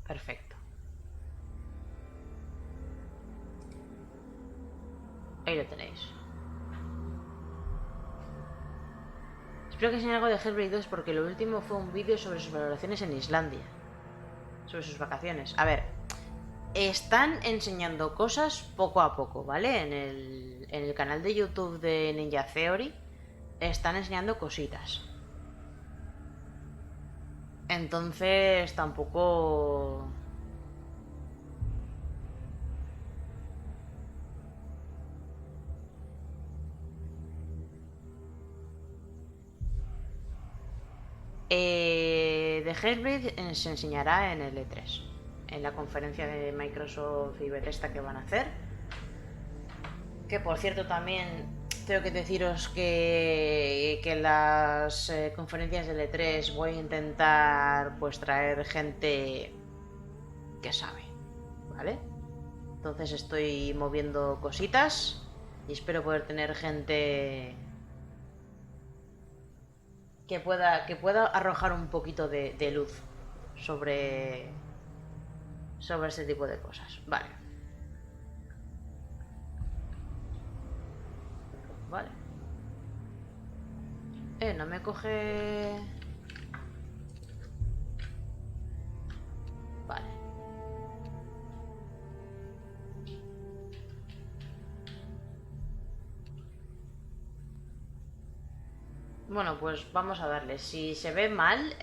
Perfecto. Ahí lo tenéis. Espero que enseñe algo de Hellblade 2 porque lo último fue un vídeo sobre sus valoraciones en Islandia. Sobre sus vacaciones. A ver, Están enseñando cosas poco a poco, ¿vale? En el canal de YouTube de Ninja Theory están enseñando cositas. Entonces tampoco... de Hellblade se enseñará en el E3, en la conferencia de Microsoft y Bethesda que van a hacer. Que por cierto también tengo que deciros que en las conferencias del E3 voy a intentar pues traer gente que sabe, ¿vale? Entonces estoy moviendo cositas y espero poder tener gente que pueda arrojar un poquito de luz sobre, sobre este tipo de cosas. Vale. Vale. No me coge... Vale. Bueno, pues vamos a darle. Si se ve mal,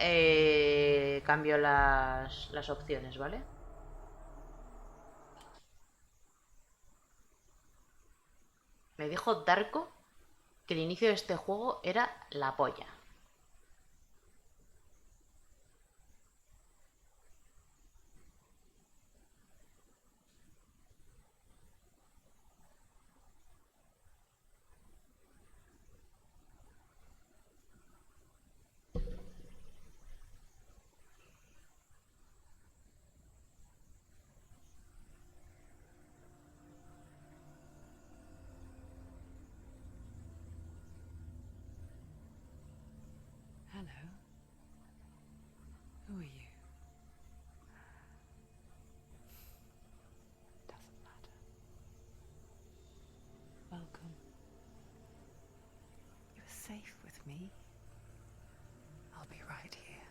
cambio las opciones, ¿vale? Me dijo Darko que el inicio de este juego era la polla. Hello. Who are you? Doesn't matter. Welcome. You're safe with me. I'll be right here,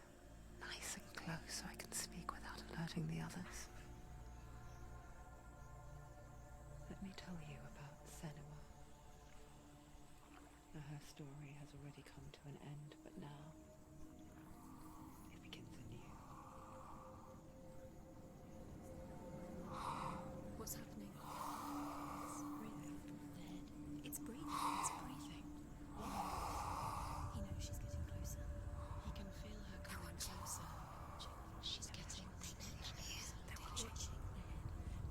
nice and close so I can speak without alerting the others. Let me tell you about Senua. Her story has already come to an end, but now it begins anew. What's happening? It's breathing. Dead. It's breathing. It's breathing. He knows she's getting closer. He can feel her coming closer. She's getting closer. They're watching.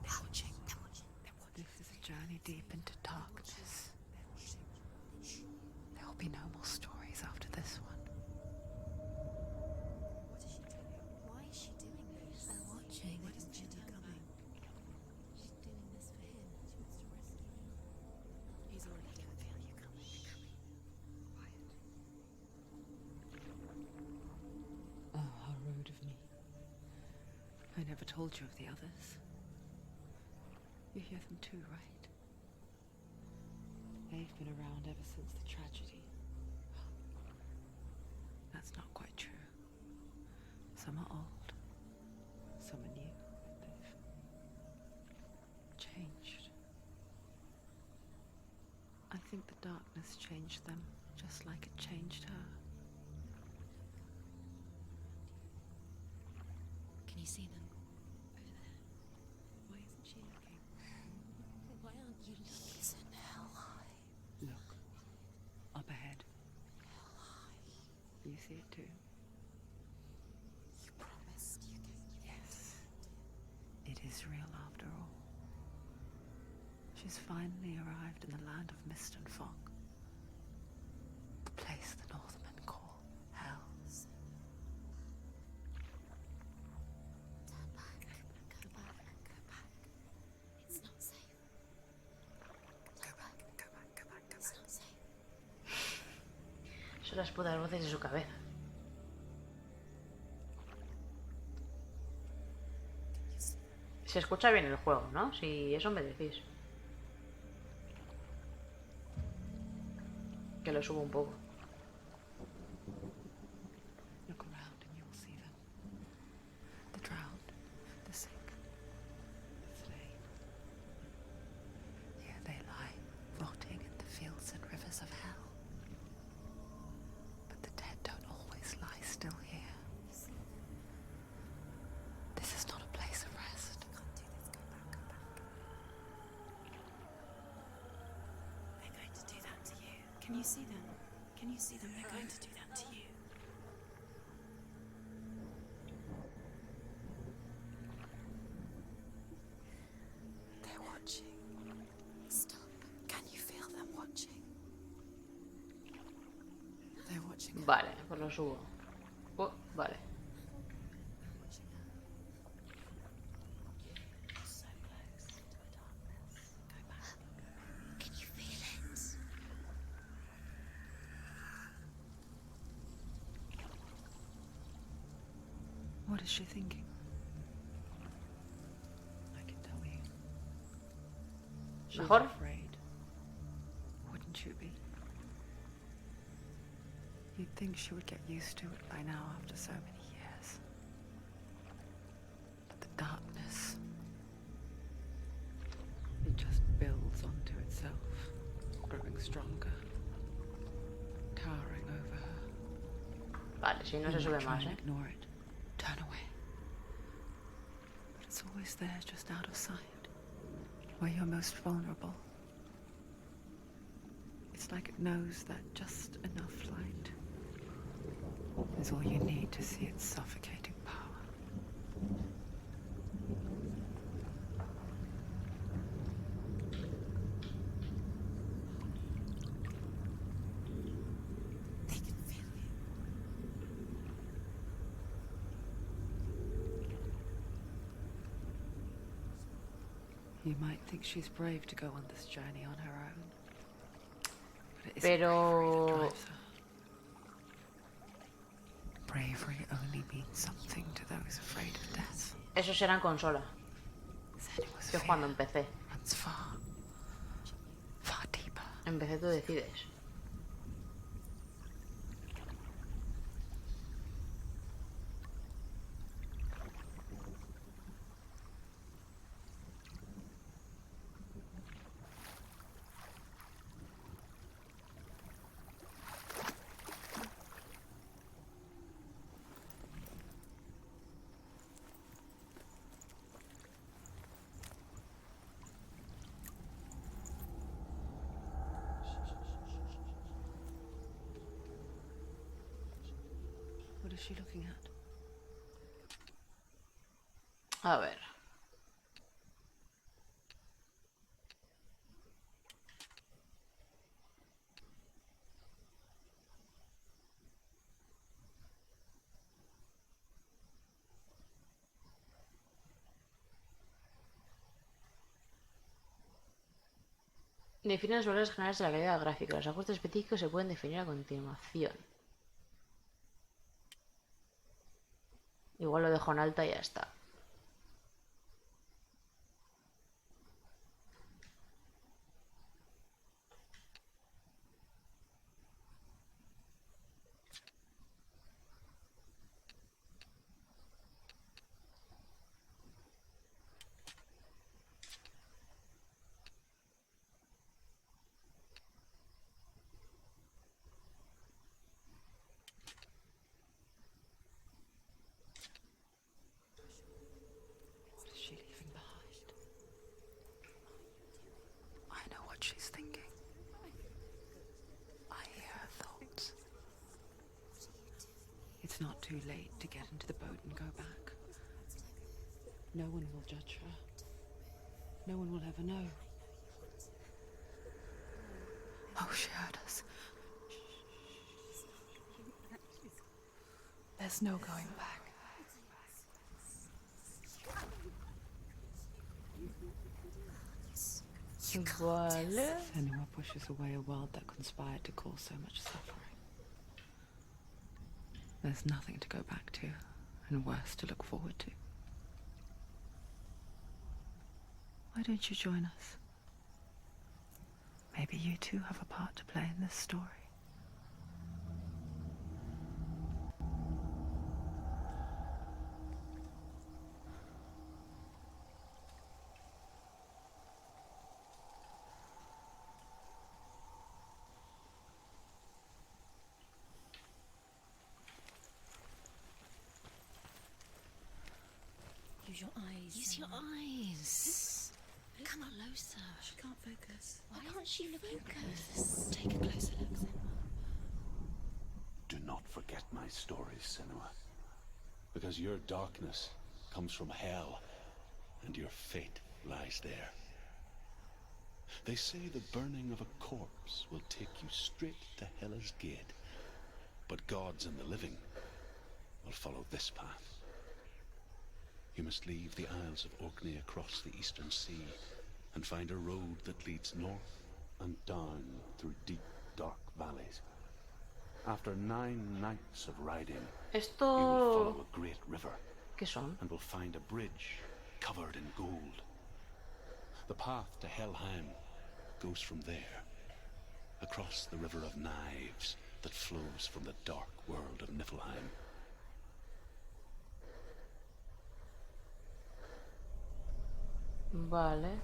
They're watching. They're watching. They're watching. This is a journey deep into darkness. There will be no more stories after this one. What is she doing? Why is she doing this? They're watching. Why doesn't she turn back? She's doing this for him. She wants to rescue him. He's already dead. Feel you coming. Quiet. Oh, how rude of me. I never told you of the others. You hear them too, right? They've been around ever since the tragedy. That's not quite true. Some are old, some are new. They've changed. I think the darkness changed them, just like it changed her. Can you see them? Over there. Why isn't she looking? Why aren't you looking? He's in hell high. Look, up ahead. Hell high. You see it too? You promised you could. Yes. It is real after all. She's finally arrived in the land of mist and fog. The place the Northmen call hell. Turn back. Go back. Go back. It's not safe. Go back. Go back. Go back. Go back. It's not safe. Son las putas voces de su cabeza. Se escucha bien el juego, ¿no? Si eso me decís. Que lo subo un poco. Look around and you'll see them. The drowned, the sick, Can you see them? Can you see them? They're going to do that to you. They're watching. Stop. Can you feel them watching? They're watching her. Vale, pues lo subo. Oh, vale. Watching her. So close to the darkness. Go back. Can you feel it? What is she thinking? I can tell you. She's Mejor. afraid. Wouldn't you be? You'd think she would get used to it by now after so many years. But the darkness, it just builds onto itself, growing stronger, towering over her. Vale, si no se You sube might try más, and ¿eh? ignore it, turn away. But it's always there, just out of sight, where you're most vulnerable. It's like it knows that just enough light is all you need to see its suffocating power. They can feel you. You might think she's brave to go on this journey on her own. But it isn't Pero- bravery that drives her. Bravery only means something to those afraid of death. Eso será en consola. Senua's Yo fear cuando empecé. runs far, far deeper. En PC tú decides. What is she looking at? A ver. Define los valores generales de la calidad gráfica. Los ajustes específicos se pueden definir a continuación. Igual lo dejo en alta y ya está. What is she leaving behind? I know what she's thinking. I hear her thoughts. It's not too late to get into the boat and go back. No one will judge her. No one will ever know. Oh, she heard us. There's no going back. Vale. Senua pushes away a world that conspired to cause so much suffering. There's nothing to go back to, and worse to look forward to. Why don't you join us? Maybe you too have a part to play in this story. Use your eyes. Use your eyes. Come closer. She can't focus. Why can't she focus? Take a closer look. Senua, because your darkness comes from hell, and your fate lies there. They say the burning of a corpse will take you straight to Hela's gate, but gods and the living will follow this path. You must leave the Isles of Orkney across the eastern sea and find a road that leads north and down through deep, dark valleys. After 9 nights of riding, you will follow a great river. ¿Qué son? And will find a bridge covered in gold. The path to Helheim goes from there, across the river of knives that flows from the dark world of Niflheim. Vale.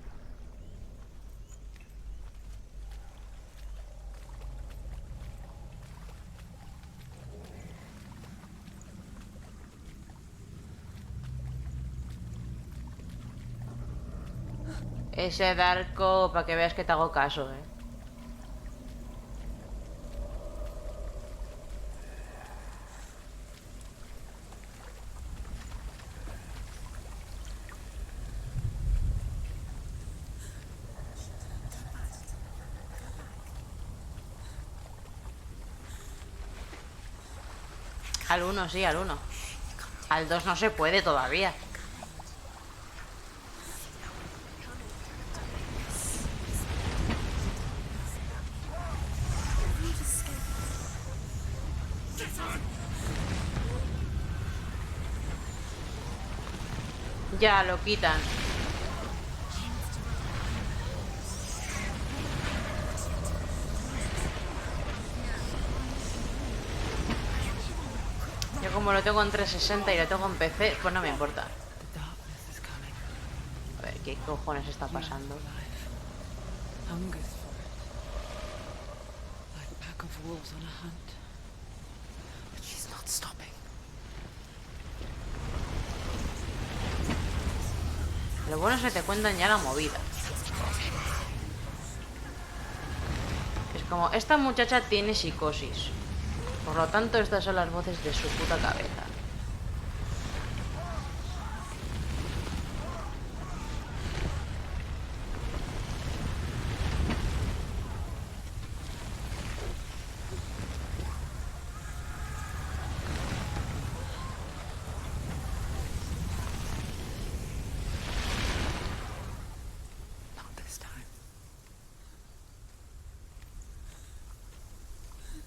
Ese Darko, para que veas que te hago caso, Al 1, sí, al 1. Al 2 no se puede todavía. Ya, lo quitan. Yo como lo tengo en 360 y lo tengo en PC, pues no me importa. A ver, ¿qué cojones está pasando? Lo bueno es que te cuentan ya la movida. Es como, esta muchacha tiene psicosis. Por lo tanto, estas son las voces de su puta cabeza.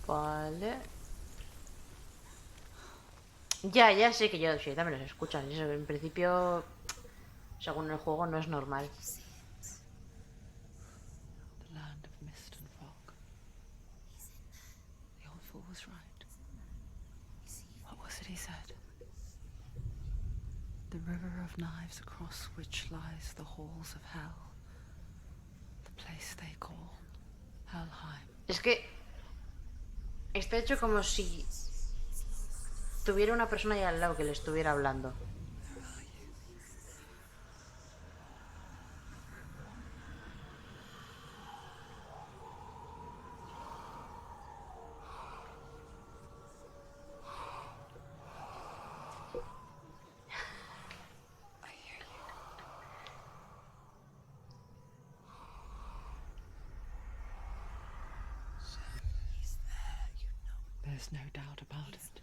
Vale. Ya sé que yo sí, también los escuchan. Eso en principio, según el juego, no es normal. The land of mist and fog. The old fool was right. What was it he said? The river of knives across which lies the halls of hell. The place they call Helheim. Es que está hecho como si tuviera una persona ahí al lado que le estuviera hablando. There's no doubt about it.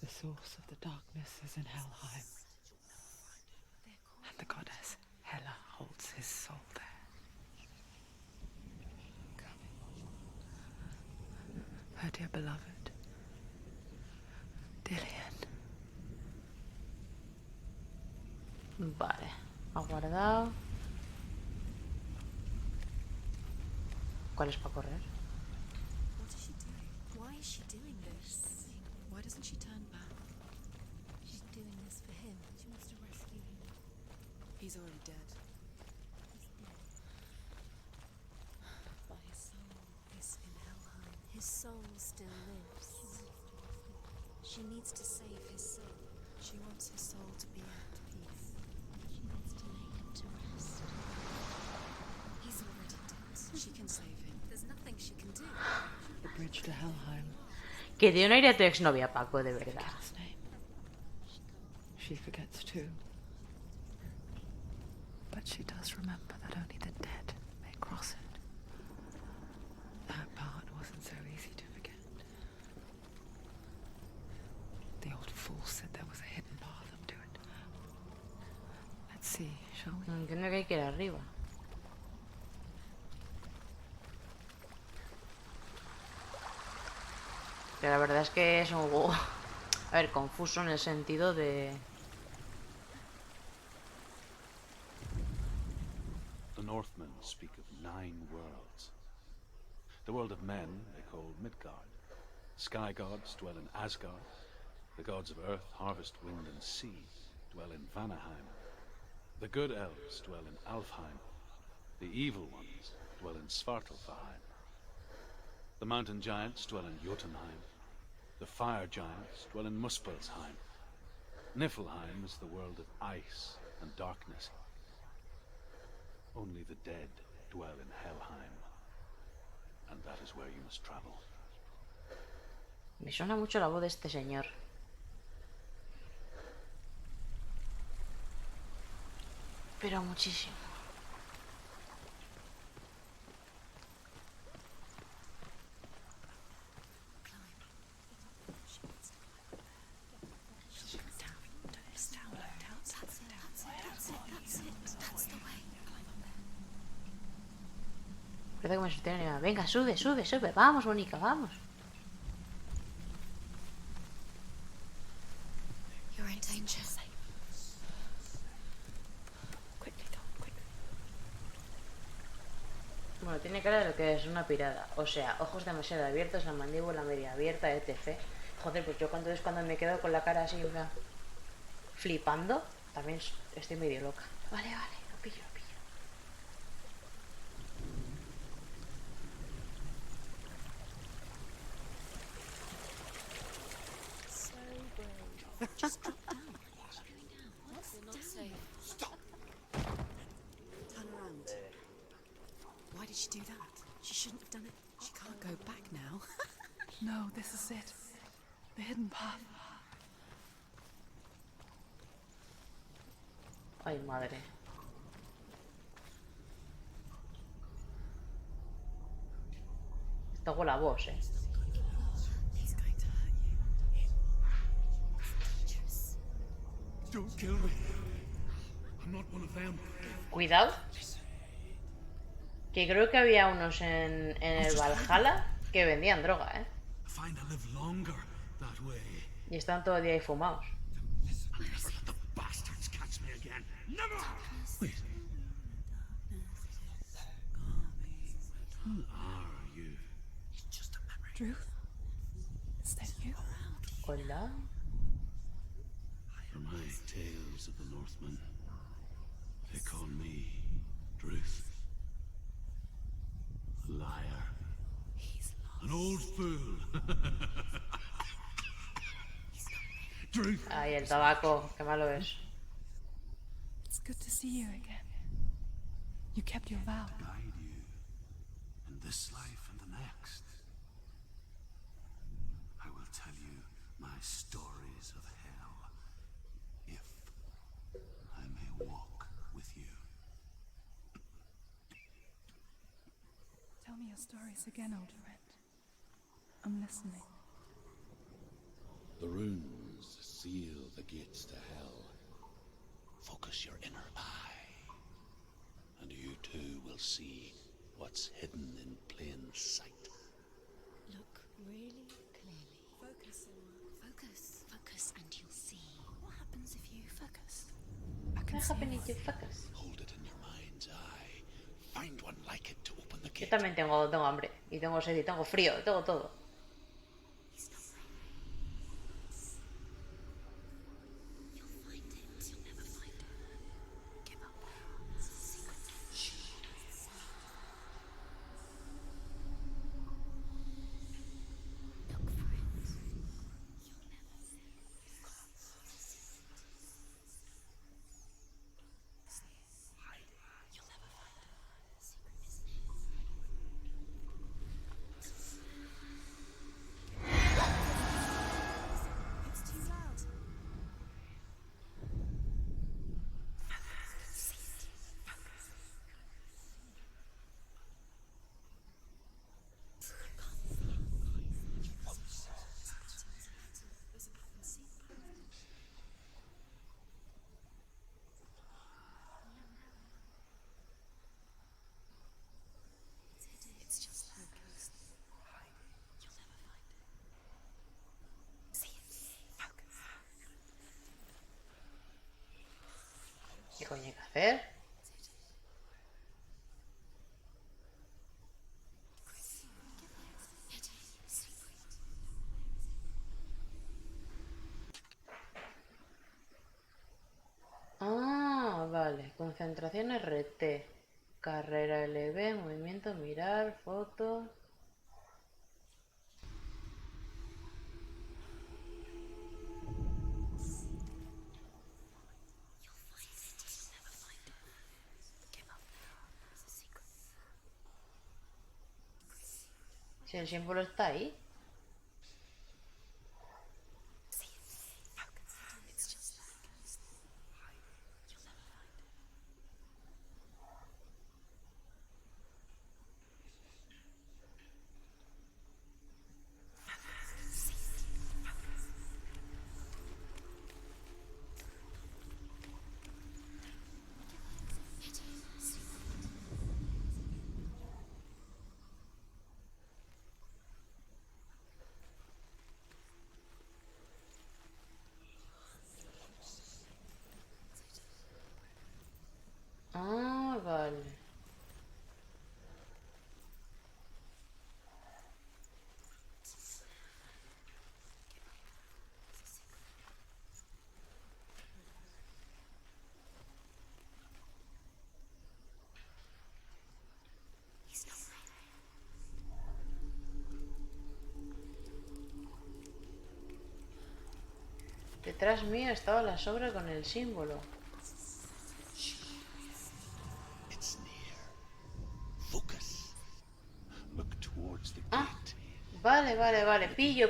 The source of the darkness is in Helheim. And the goddess Hela holds his soul there. Her dear beloved, Dillian. Vale, ha guardado. ¿Cuál es para correr? What is she doing? Why is she doing this? Why doesn't she turn back? She's doing this for him. She wants to rescue him. He's already dead. But his soul is in Helheim. His soul still lives. She needs to save his soul. She wants his soul to be at peace. She needs to lay him to rest. He's already dead. She can save him. There's nothing she can do. The bridge to Helheim. Que dio un aire a tu exnovia, Paco, de verdad. Girl's name. She forgets too. But she does remember that only the dead may cross it. That part wasn't so easy to forget. The old fool said there was a hidden path up to it. Let's see, shall we? Entiendo que hay que ir arriba. Pero la verdad es que es un juego, a ver, confuso en el sentido de... The Northmen speak of 9 worlds. The world of men they call Midgard. Sky gods dwell in Asgard. The gods of earth, harvest, wind, and sea dwell in Vanaheim. The good elves dwell in Alfheim. The evil ones dwell in Svartalfheim. The mountain giants dwell in Jotunheim. The fire giants dwell in Muspelheim. Niflheim is the world of ice and darkness. Only the dead dwell in Helheim. And that is where you must travel. Me suena mucho la voz de este señor. Pero muchísimo. Parece que me sostiene nada. Venga, sube, sube, sube. Vamos, Mónica, vamos. You're in danger. Bueno, tiene cara de lo que es una pirada. O sea, ojos demasiado abiertos, la mandíbula media abierta, etc. Joder, pues yo cuando me quedo con la cara así, o sea, flipando, también estoy medio loca. Vale, vale, lo pillo, lo pillo. So brave. Just drop down. What's going down? What? You're not safe. Stop! Turn around. Why did she do that? She shouldn't have done it. She can't go back now. No, this is it. The hidden path. Ay, madre. Toco la voz, He's going to hurt you. It's dangerous. Don't kill me. I'm not one of them. Cuidado. Que creo que había unos en el Valhalla que vendían droga, I find I live longer that way. Y están todo el día ahí fumados. I'll never let the bastards catch me again. Never! Wait. Who are you? It's just a memory. Druth? Is that you? Hola. For my tales of the Northmen, they call me Druth. A liar. An old fool. Druth. Ay, el tabaco, qué malo es. It's good to see you again. You kept your vow. Guide you in this life and the next. I will tell you my stories of hell, if I may walk with you. Tell me your stories again, old friend. I'm listening. The runes seal the gates to hell. Focus your inner eye, and you too will see what's hidden in plain sight. Look really clearly. Focus, Senua. Focus. Focus and you'll see. What happens if you focus? I can What see happened it. if you focus? Hold it in your mind's eye. Find one like it to open the Yo gate. también tengo hambre, y tengo sed, y tengo frío, tengo todo. He's not You'll find it. You'll never find it. Give up. It's a secret. Shh. Look for it. You'll never see it. You've got a secret. You'll never find it. Secret, isn't it? hacer? Ah, vale. Concentración RT. Carrera LB, movimiento, mirar, foto. Si el símbolo está ahí. Ah, vale. Detrás mío estaba la sombra con el símbolo. It's near. Focus. Look towards the Ah, gate. vale, vale, vale. Pillo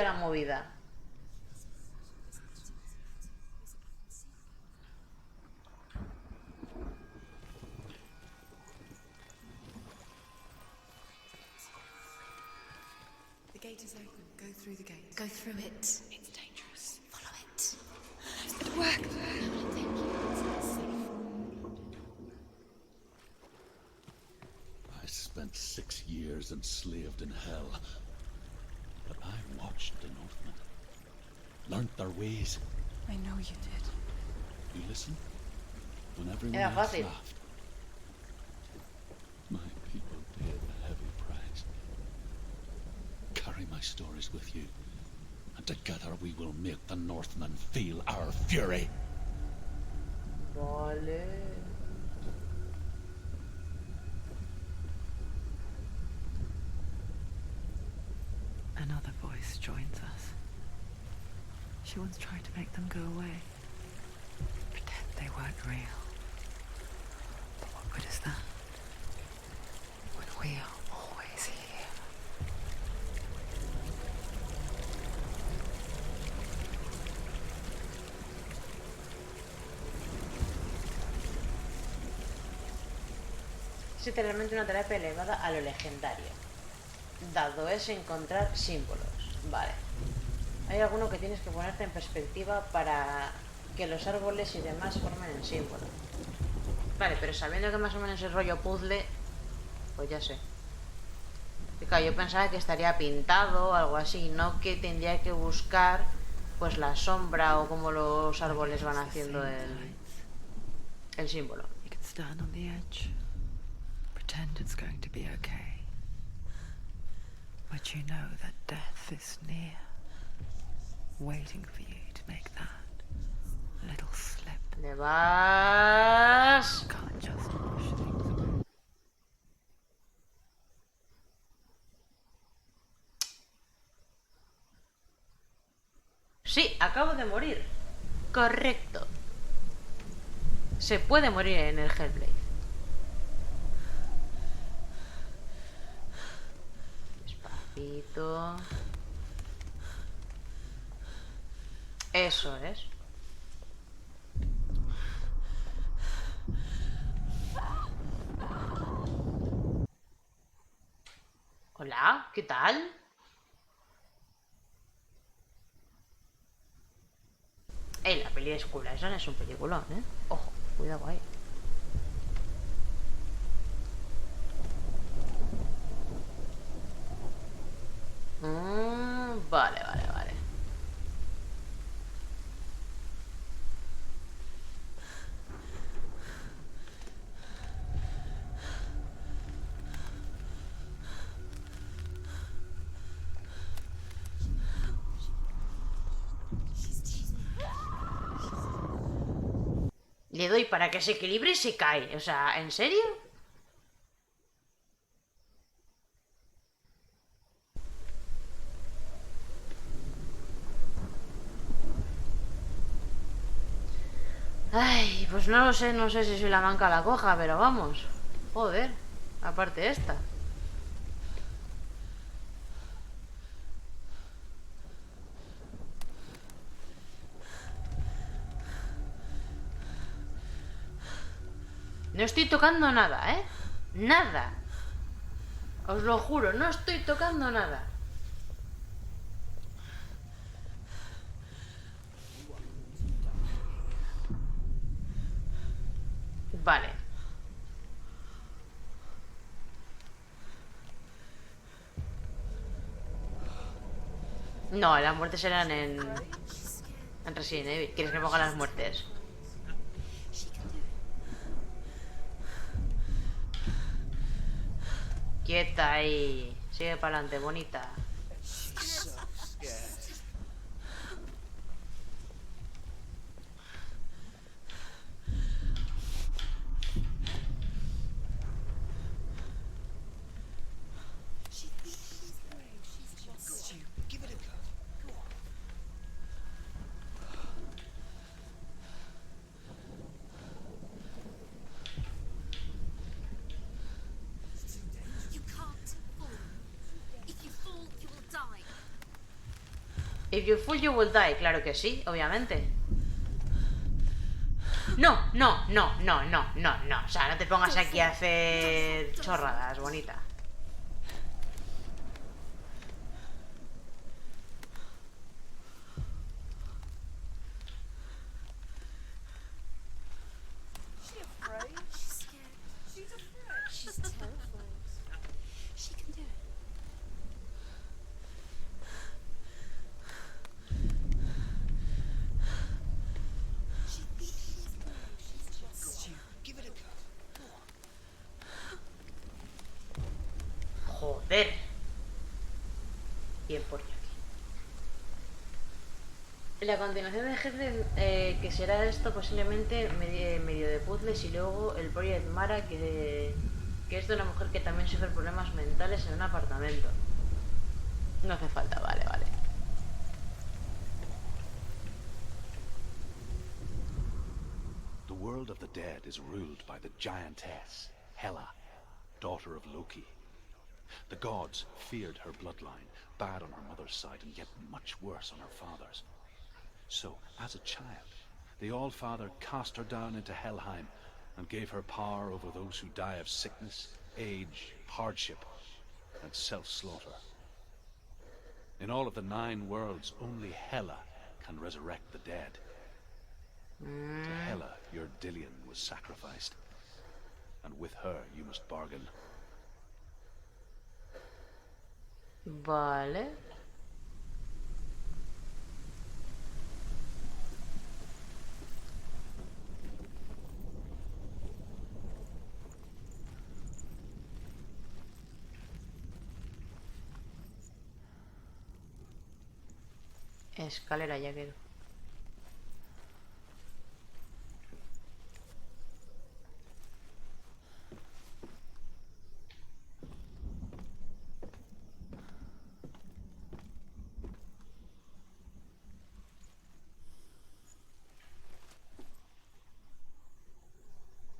la movida. The gate is open. Go through the gate. Go through it. It's dangerous. Follow it. It worked. Thank you. I spent 6 years enslaved in hell. But I watched the Northmen. Learned their ways. I know you did. You listen? When everyone Era else fácil. laughed. My people paid a heavy price. Carry my stories with you. And together we will make the Northmen feel our fury. Vale. Another voice joins us. She once tried to make them go away. Pretend they weren't real. But what good is that? When we are always here. Es literalmente una terapia elevada a lo legendario. Dado es encontrar símbolos. Vale. Hay alguno que tienes que ponerte en perspectiva para que los árboles y demás formen el símbolo. Vale, pero sabiendo que más o menos es rollo puzzle, pues ya sé. Y claro, yo pensaba que estaría pintado o algo así, no que tendría que buscar pues la sombra o cómo los árboles van haciendo el símbolo. You can stand on the edge. Pretend it's going to be okay. But you know that death is near. Waiting for you to make that little slip. ¿Dónde vas? You can't just push things away. Sí, acabo de morir. Correcto. Se puede morir en el Hellblade. Despacito. Eso es. Hola, ¿qué tal? La peli de Skull Island es un peliculón, ¿eh? Ojo, cuidado ahí. Vale, vale, vale. Le doy para que se equilibre y se cae. O sea, ¿en serio? Ay, pues no lo sé, no sé si soy la manca la coja, pero vamos. Joder, aparte esta. No estoy tocando nada, ¿eh? Nada. Os lo juro, no estoy tocando nada. Vale. No, las muertes eran en Resident Evil. ¿Quieres que ponga las muertes? Quieta ahí. Sigue para adelante, bonita. You can't fall. If you fall, you will die. If you fool, you will die. Claro que sí, obviamente. No, no, no, no, no, no, no. O sea, no te pongas aquí a hacer chorradas, bonita. She's scared. She's afraid. She's terrified. She can do it. Joder. Bien por aquí. La continuación de Hellblade, que será esto posiblemente medio de puzzles, y luego el Project Mara, que es de una mujer que también sufre problemas mentales en un apartamento. No hace falta, vale, vale. The world of the dead is ruled by the giantess, Hela, daughter of Loki. The gods feared her bloodline, bad on her mother's side and yet much worse on her father's. So, as a child, the All-Father cast her down into Helheim and gave her power over those who die of sickness, age, hardship, and self-slaughter. In all of the 9 worlds, only Hela can resurrect the dead. To Hela, your Dillion was sacrificed, and with her you must bargain. Vale. Escalera ya quiero.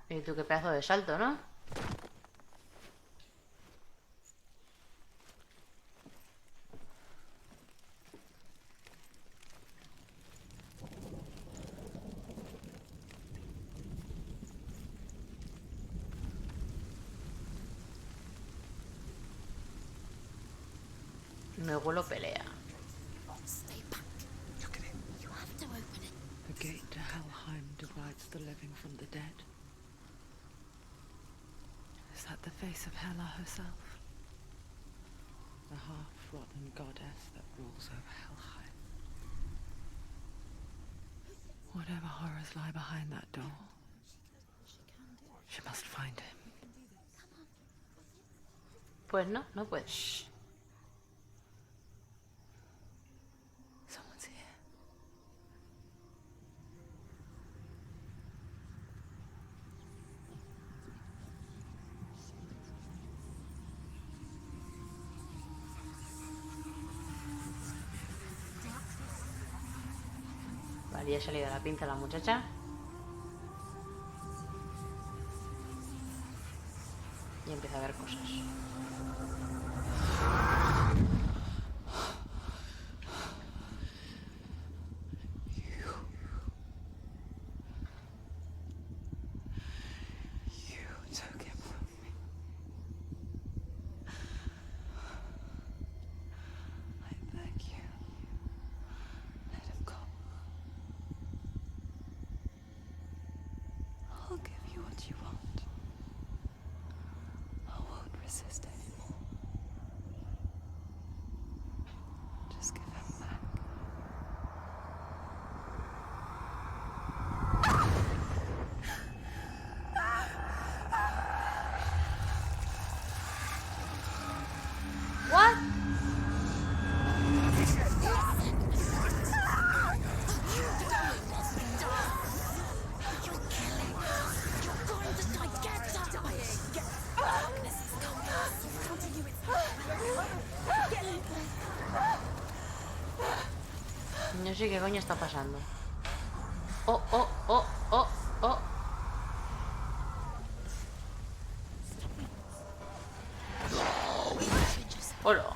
Y tú qué pedazo de salto, ¿no? Me huelo pelea. Stay back. Look at it. You have to open it. The gate to Helheim divides the living from the dead. Is that the face of Hela herself? The half-rotten goddess that rules over Helheim. Whatever horrors lie behind that door, she must find him. Pues no, no puedes. Someone's here. Vale, ya ha salido la pinza la muchacha. Y empieza a ver cosas. I'll give you what you want. I won't resist anymore. Just give him back. What? No sé qué coño está pasando. Oh, oh, oh, oh, oh. Hola.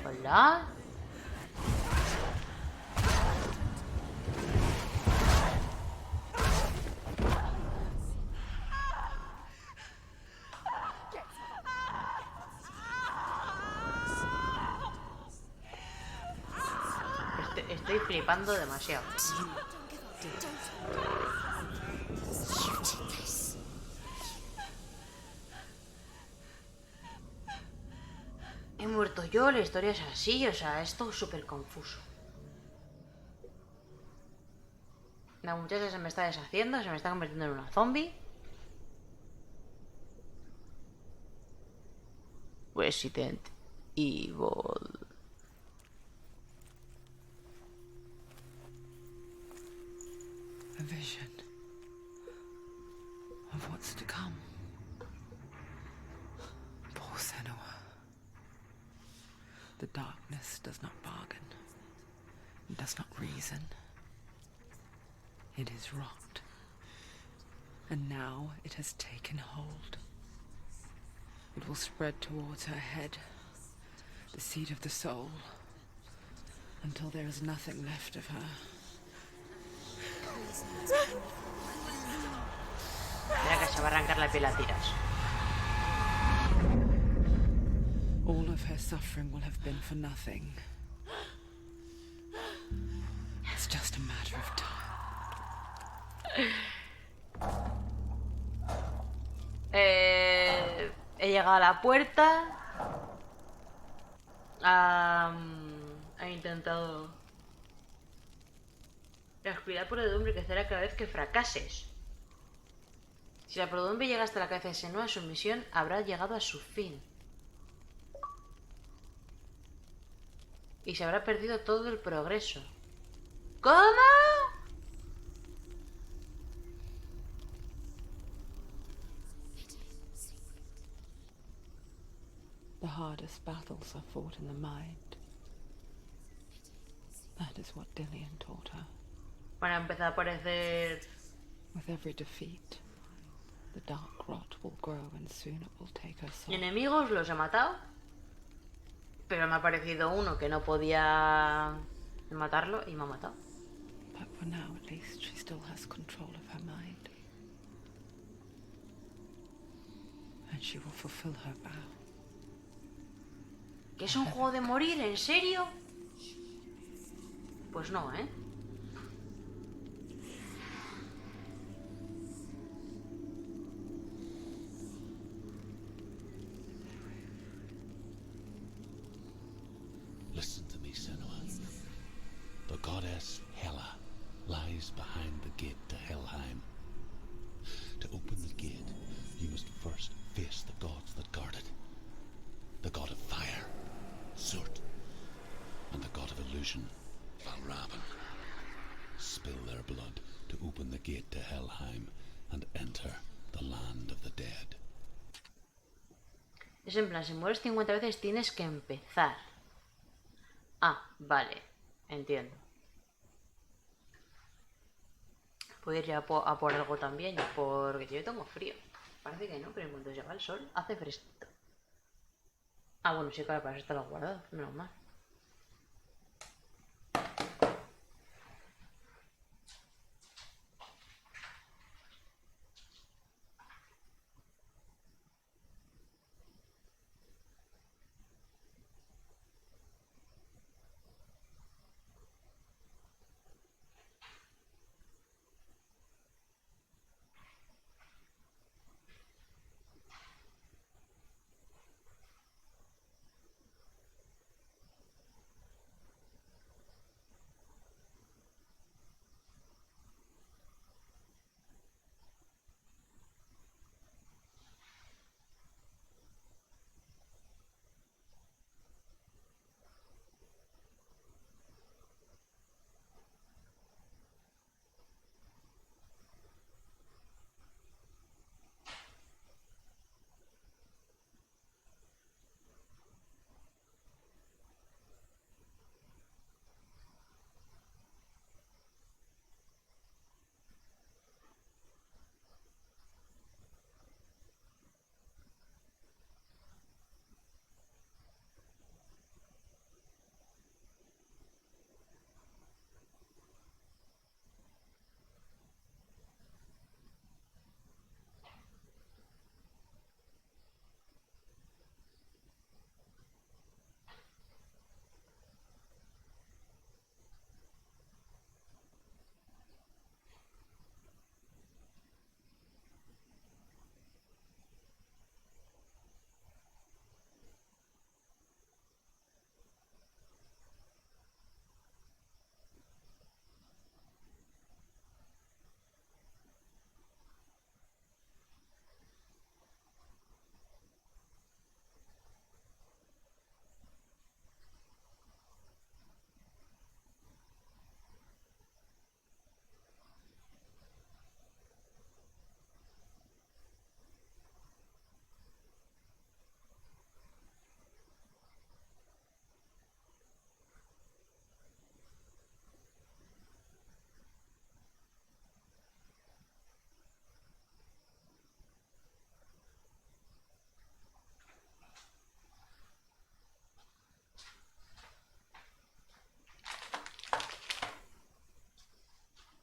Hola. Estoy flipando demasiado. He muerto yo, la historia es así, o sea, es todo súper confuso. La muchacha se me está deshaciendo, se me está convirtiendo en una zombie. Resident Evil. A vision of what's to come. Poor Senua. The darkness does not bargain. It does not reason. It is rot. And now it has taken hold. It will spread towards her head, the seat of the soul, until there is nothing left of her. Mira que se va a arrancar la piel a tiras. All of her suffering will have been for nothing. It's just a matter of time. He llegado a la puerta. He intentado respirar podredumbre que crecerá cada vez que fracases. Si la podredumbre llega hasta la cabeza de Senua, su misión habrá llegado a su fin. Y se habrá perdido todo el progreso. ¿Cómo? The hardest battles are fought in the mind. That is what Dillian taught her. Bueno, empieza a aparecer... With every defeat, the dark rot will grow and soon it will take her soul. Enemigos los he matado. Pero me ha aparecido uno que no podía matarlo y me ha matado. But for now, at least, she still has control of her mind. And she will fulfill her vow. ¿Que es un juego de morir? ¿En serio? Pues no, ¿eh? Listen. me, Senua. The goddess Hela lies behind the gate to Helheim. To open the gate, you must first face the gods that guard it. The god of fire, Surt, and the god of illusion, Valravan. Spill their blood to open the gate to Helheim and enter the land of the dead. Es en plan, si mueres 50 veces tienes que empezar. Ah, vale. Entiendo. Puedo ir ya a por algo también, porque yo tengo frío. Parece que no, pero en cuanto llega el sol hace fresquito. Ah, bueno, sí, claro, para eso está lo guardado, menos mal.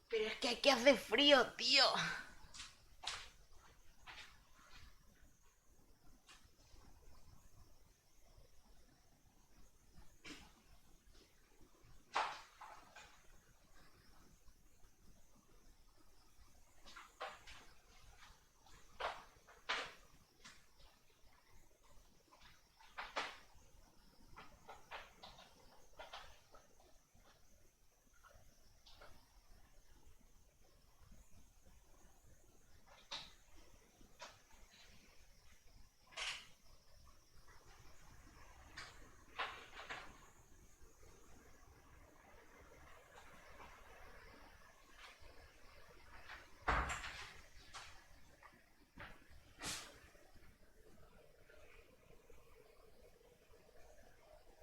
Pero es que aquí hace frío, tío.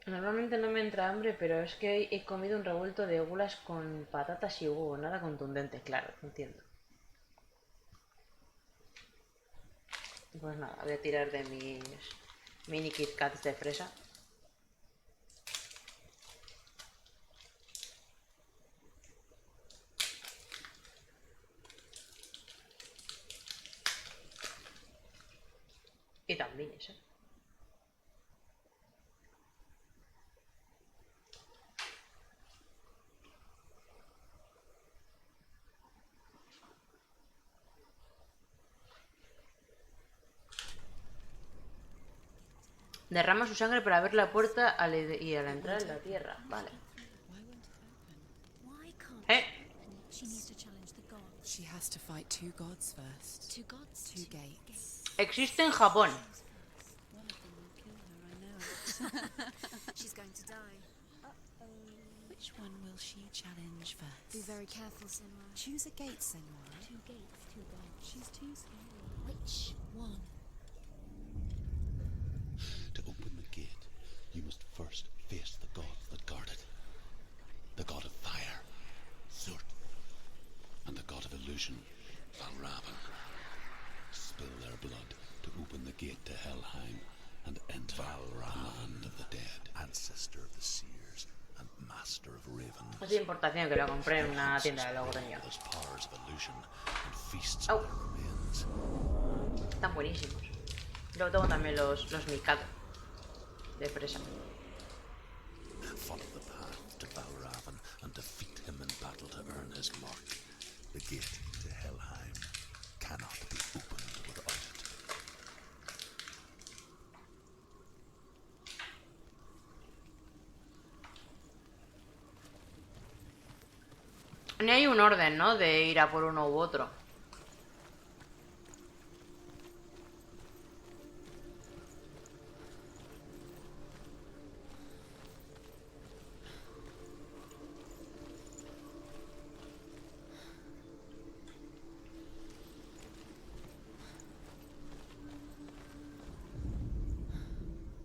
Normalmente no me entra hambre, pero es que hoy he comido un revuelto de gulas con patatas y huevo, nada contundente, claro, entiendo. Pues nada, voy a tirar de mis mini Kit Kats de fresa. Y también eso. Derrama su sangre para abrir la puerta y a la entrada en la tierra. Vale. Why won't it open? Why can't Eh. she needs to challenge the gods? She has to fight 2 gods first. 2 gods? 2 gates. Existe en Japón. One of them will kill her, I know. She's going to die. Uh-oh. Which one will she challenge first? Be very careful, Senua. Choose a gate, Senua. 2 gates, 2 gods. She's too scary. Which one? To open the gate, you must first face the gods that guard it. The god of fire, Zurt, and the god of illusion, Valravan. Spill their blood to open the gate to Helheim and enter the land of the dead. Ancestor of the seers and master of ravens. Es de importación que lo compré en una tienda de Logroño. There's powers of illusion and feasts Oh. on their remains. Están buenísimos. Luego tengo también los Mikado de fresa. Follow the path to Valravan and defeat him in battle to earn his mark. The gate to Helheim cannot be opened without it. Ni hay un orden, ¿no? De ir a por uno u otro.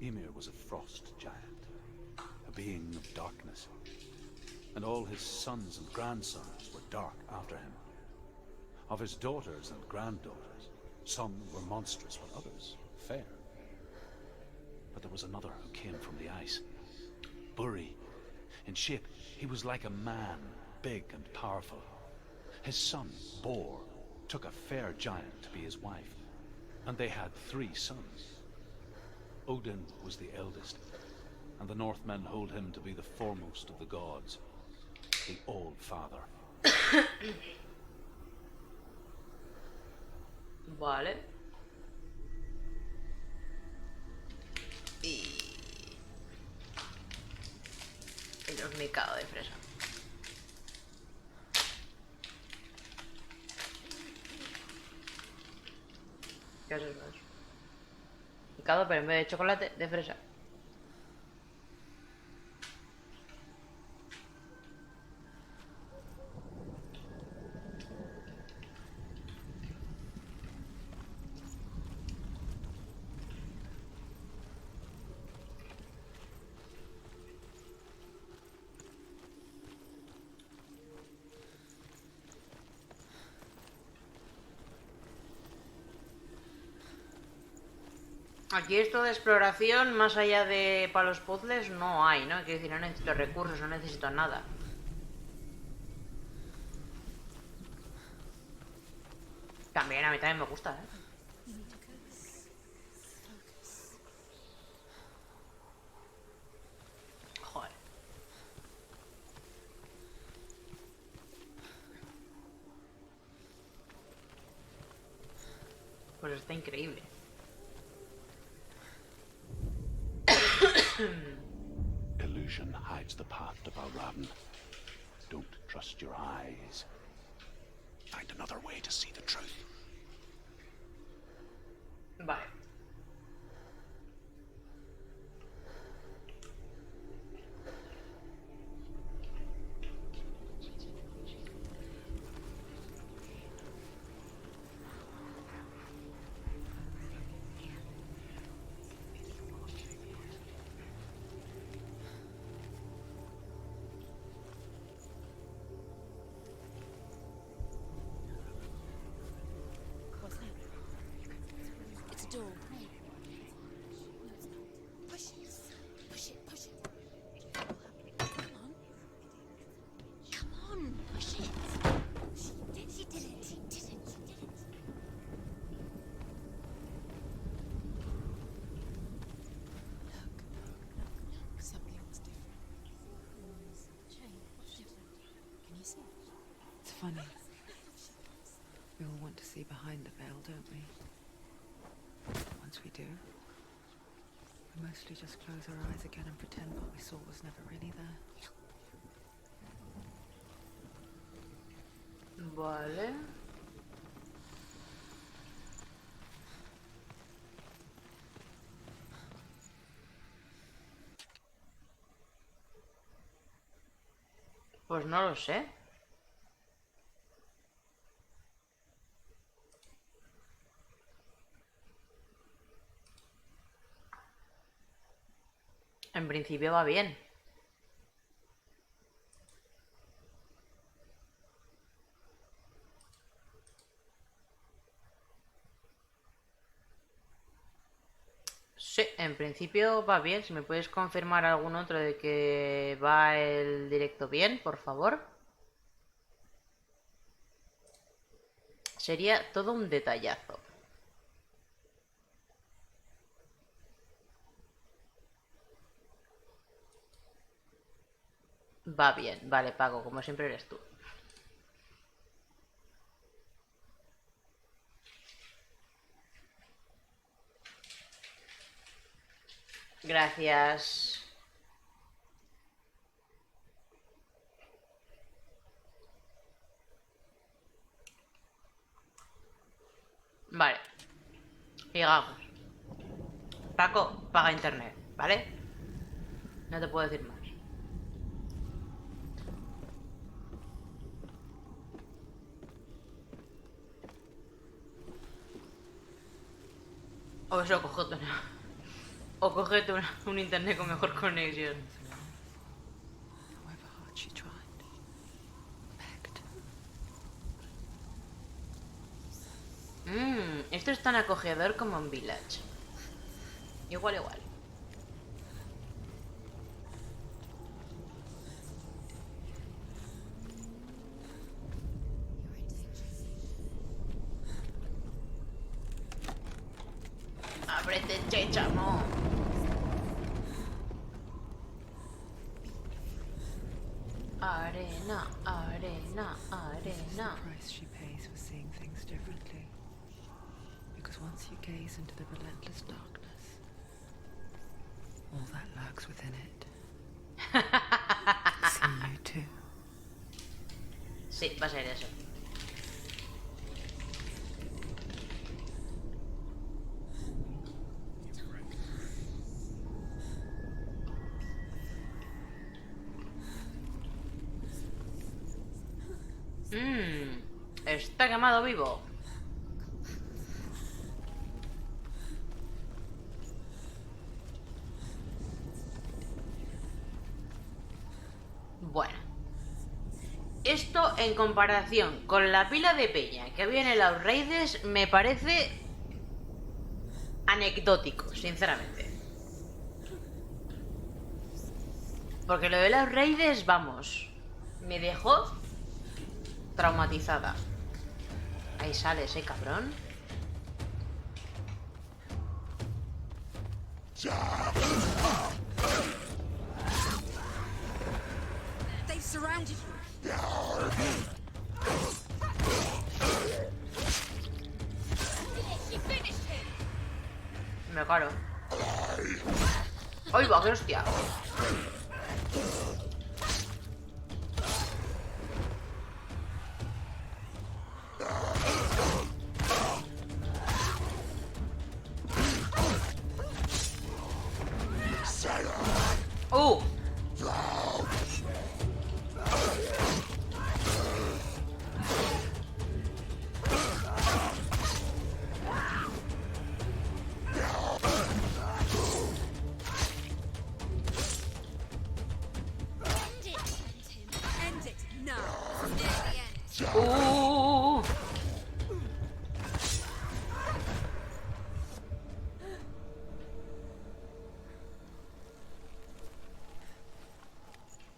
Ymir was a frost giant, a being of darkness, and all his sons and grandsons were dark after him. Of his daughters and granddaughters, some were monstrous, but others fair. But there was another who came from the ice. Buri. In shape, he was like a man, big and powerful. His son, Bor, took a fair giant to be his wife, and they had 3 sons. Odin was the eldest, and the Northmen hold him to be the foremost of the gods, the All-Father. Vale. Y los Mikado de fresa. ¿Qué es eso? Mikado, pero en vez de chocolate, de fresa. Aquí esto de exploración, más allá de para los puzzles, no hay, ¿no? Quiero decir, no necesito recursos, no necesito nada. También, a mí también me gusta, ¿eh? Joder. Pues está increíble. Illusion hides the path to Valravan. Don't trust your eyes. Find another way to see the truth. Vale. What's that? It's a door. No, it's not. Push it. Push it. Push it. Come on. Come on. Push it. She did it. She did it. She did it. Look. Something was different. Jane, what's different? Can you see? It's funny. We all want to see behind the veil, don't we? Once we do, we mostly just close our eyes again and pretend what we saw was never really there. Vale. Pues no lo sé. En principio va bien. Sí, en principio va bien. Si me puedes confirmar algún otro de que va el directo bien, por favor. Sería todo un detallazo. Va bien, vale, Paco, como siempre eres tú. Gracias. Vale. Sigamos. Paco, paga internet, ¿vale? No te puedo decir más. O eso, cógete una... O cógete un internet con mejor conexión. However hard she tried, begged. Esto es tan acogedor como en Village. Igual, igual. Ábrete, chéchamo. Arena, arena, This is the arena. price she pays for seeing things differently. Because once you gaze into the relentless darkness, all that lurks within it. See you too. Sí, va a ser eso. Está quemado vivo. Bueno. Esto en comparación con la pila de peña que había en el Outrageous me parece anecdótico, sinceramente. Porque lo del Outrageous, vamos, me dejó traumatizada. Ahí sale ese cabrón. They've surrounded you. She finished him. Me caro. ¡Ay, va, qué hostia! ¡Uh! End it now. Near the end.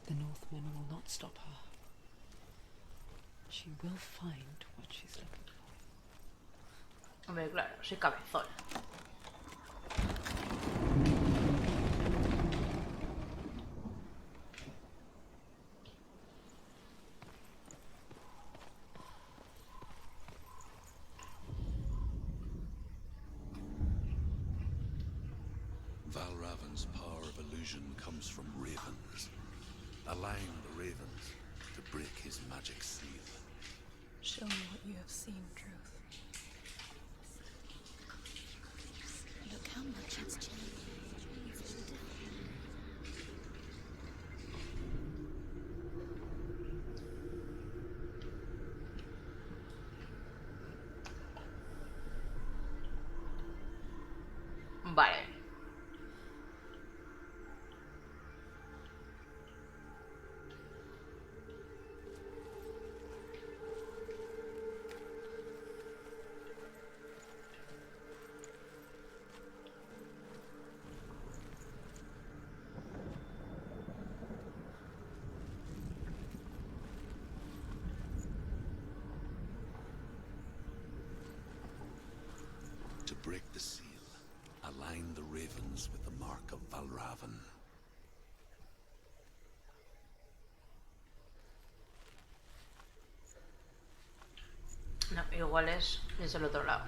The Northmen will not stop her. She will find what she's looking for. Hombre, claro, soy cabezón. Valravan's power of illusion comes from ravens. Align the ravens to break his magic seal. Show me what you have seen, Truth. Look how much it's changed. Vale. To break the seal, align the ravens with the mark of Valravan. No, igual es el otro lado.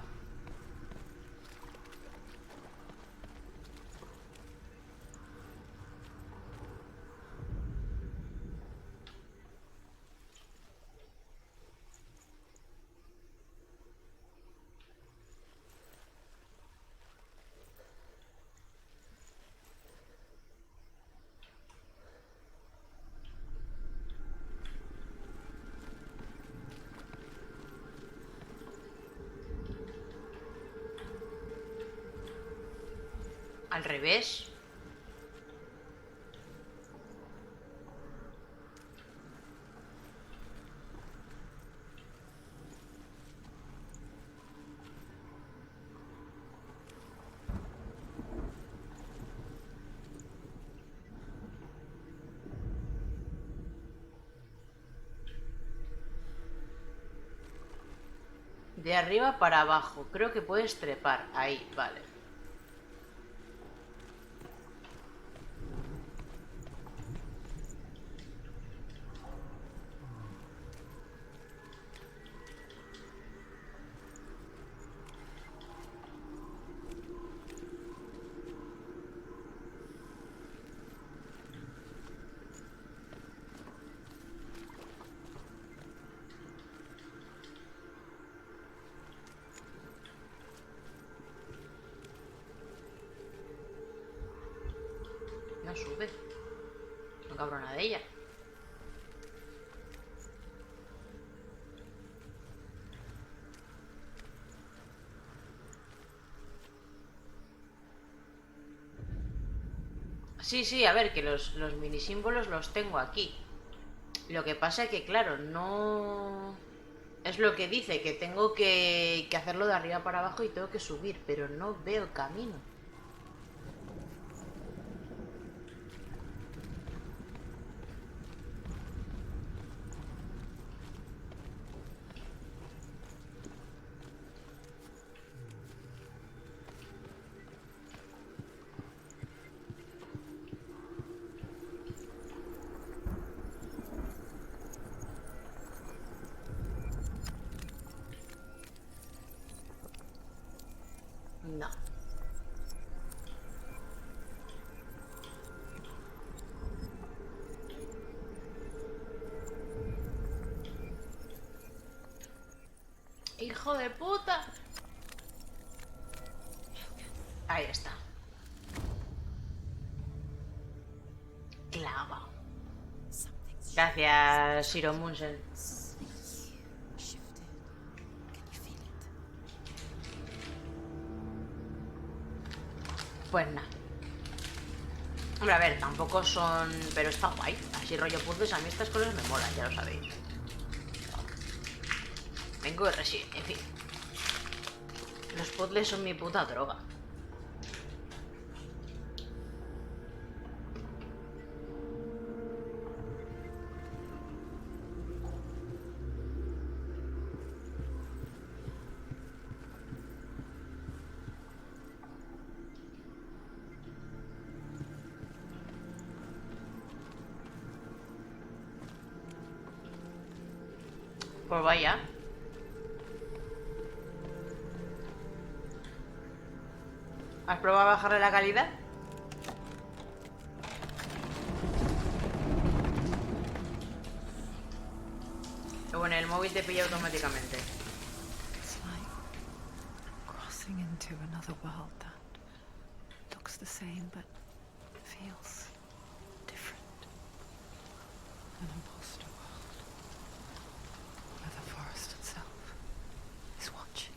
Al revés. De arriba para abajo. Creo que puedes trepar. Ahí, vale. No sube. No cabrona de ella. Sí, sí, a ver, que los mini símbolos los tengo aquí. Lo que pasa es que, claro, no... Es lo que dice, que tengo que hacerlo de arriba para abajo y tengo que subir, pero no veo camino. No. ¡Hijo de puta! Ahí está. Clava. Gracias, Shiro Munsen. Shifted. Can you feel it? Pues nada. Hombre, a ver, tampoco son... Pero está guay. Así rollo puzzles, a mí estas cosas me molan, ya lo sabéis. Vengo de Resident, en fin. Los puzzles son mi puta droga. Pues vaya. ¿Has probado a bajarle la calidad? con el móvil te pilla automáticamente. It's like crossing into another world that looks the same but feels different. An imposter world where the forest itself is watching.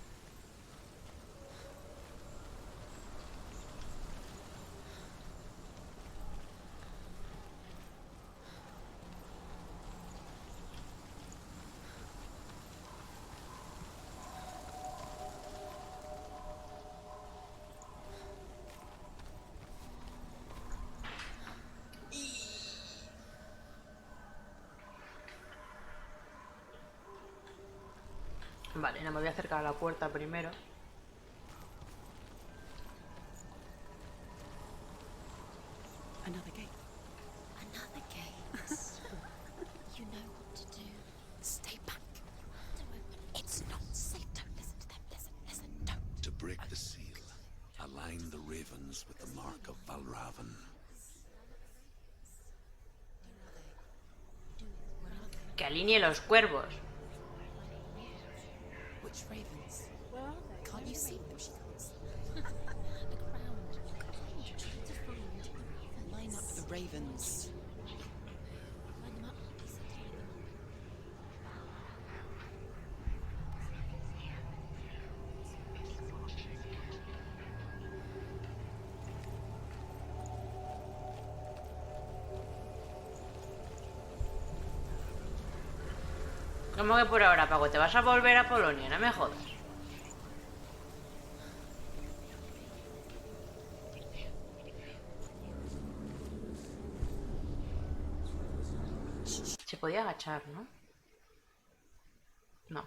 Vale, no me voy a acercar a la puerta primero. Another gate. Another gate. You know what to do. Stay back. Don't open it. It's not safe. Don't listen to them. Listen, don't. To break the seal, align the ravens with the mark of Valravan. Que alinee los cuervos. Which ravens? Where are they? Can't you see them? Look around. Trying to find. Line up the ravens. Line them up. He said line them up. ¿Cómo que por ahora, Paco? ¿Te vas a volver a Polonia? No me jodas. Se podía agachar, ¿no? No.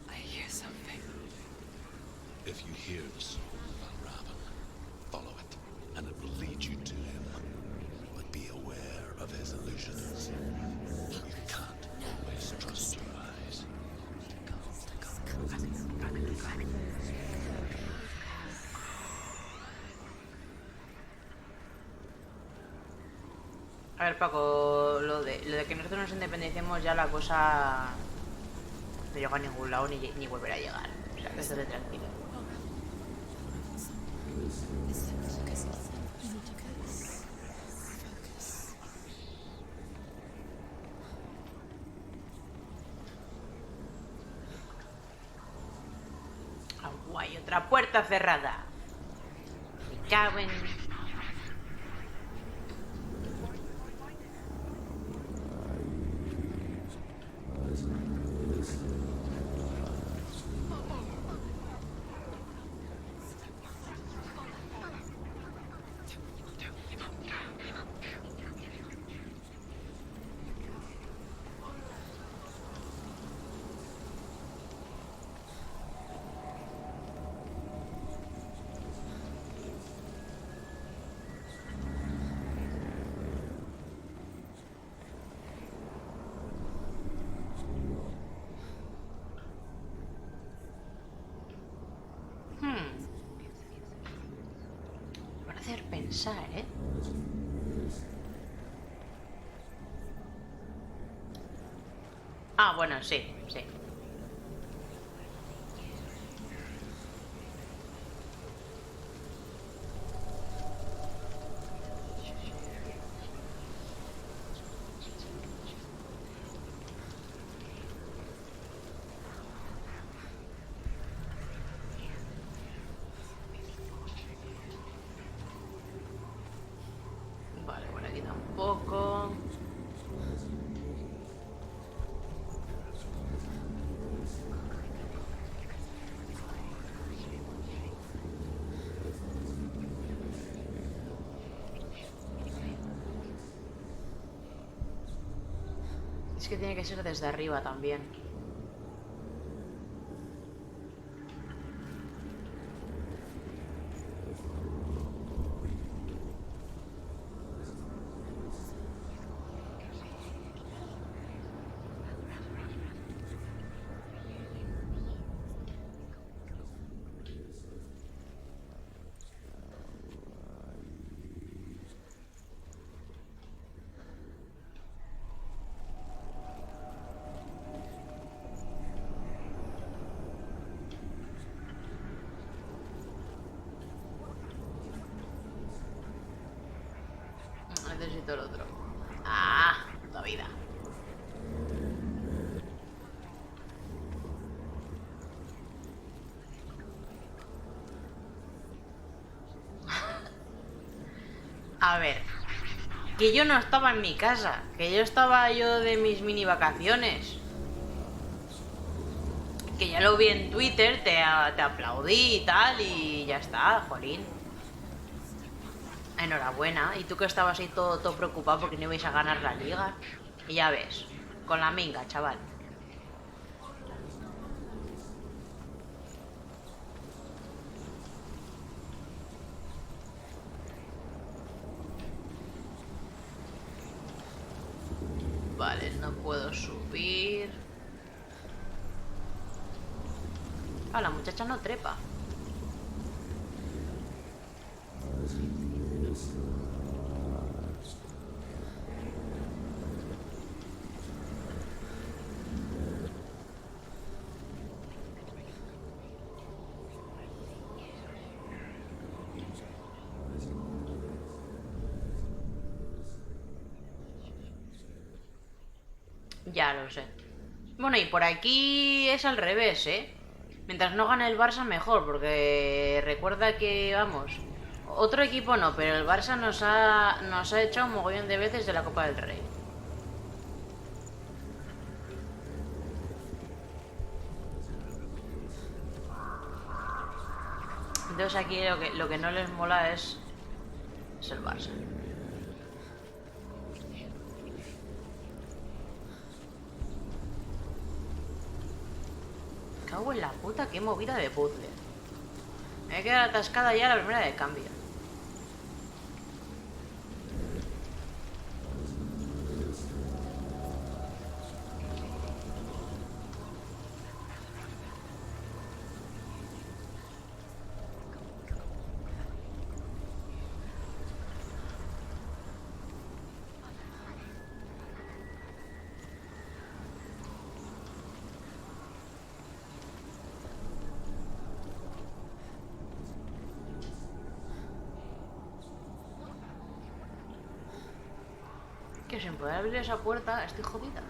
I hear something. If you hear the soul of Valravan, follow it, and it will lead you to him. But be aware of his illusions. You can't always trust your eyes. A ver, Paco, lo de que nosotros nos independicemos ya la cosa no llega a ningún lado ni volverá a llegar. O sea, que estate tranquilo. Ah, guay, otra puerta cerrada. Me cago en... Para hacer pensar, ¿eh? Ah, bueno, sí, sí. Vale, por aquí tampoco. Es que tiene que ser desde arriba también. necesito el otro. ¡Ah! Puta vida. A ver, que yo no estaba en mi casa, que yo estaba de mis mini vacaciones. Que ya lo vi en Twitter, te aplaudí y tal, y ya está, jolín. Enhorabuena. Y tú que estabas ahí todo preocupado porque no ibais a ganar la liga. Y ya ves, con la minga, chaval. Vale, no puedo subir. Ah, la muchacha no trepa. Ya lo sé. Bueno, y por aquí es al revés, ¿eh? Mientras no gane el Barça, mejor, porque recuerda que, vamos, otro equipo no, pero el Barça nos ha echado un mogollón de veces de la Copa del Rey. Entonces aquí lo que no les mola es el Barça. Cago en la puta, qué movida de puzzle. Me he quedado atascada ya la primera de cambio. Que sin poder abrir esa puerta estoy jodida.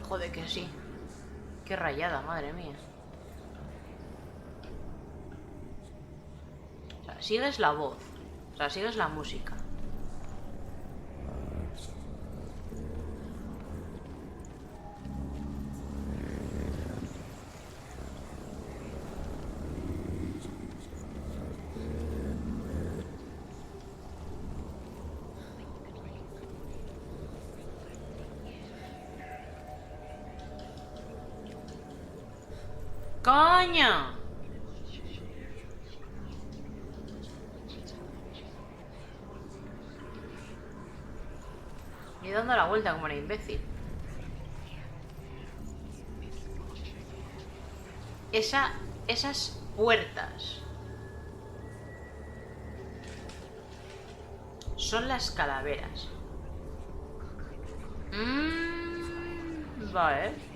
Joder, que sí. Qué rayada, madre mía. O sea, sigues la voz. O sea, sigues la música. ¡Coño! Y dando la vuelta como un imbécil. Esas puertas son las calaveras. Vale.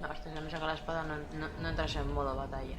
No, hasta que no saca la espada no entras en modo batalla.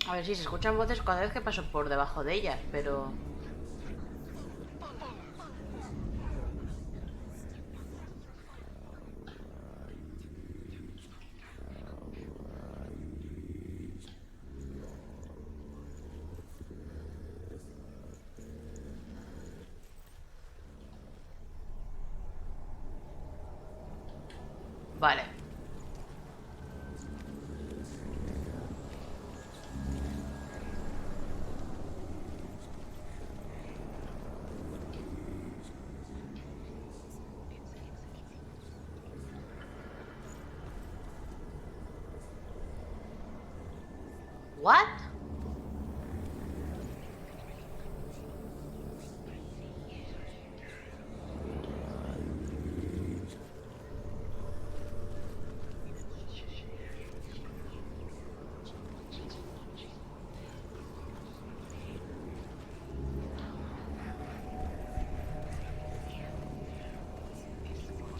A ver, sí, se escuchan voces cada vez que paso por debajo de ellas, pero... Vale. What?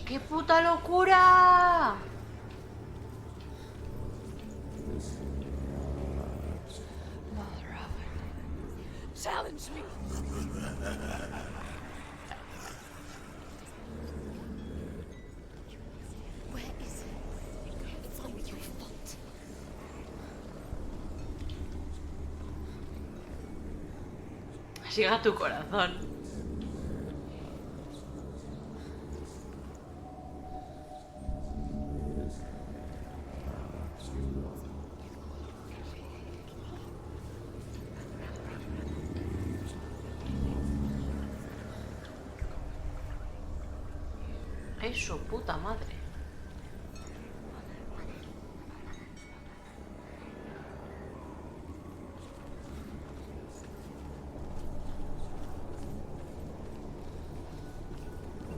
¡Qué puta locura! Challenge me. Where is it? It's all your fault. Siga tu corazón. ¡Ay, su puta madre!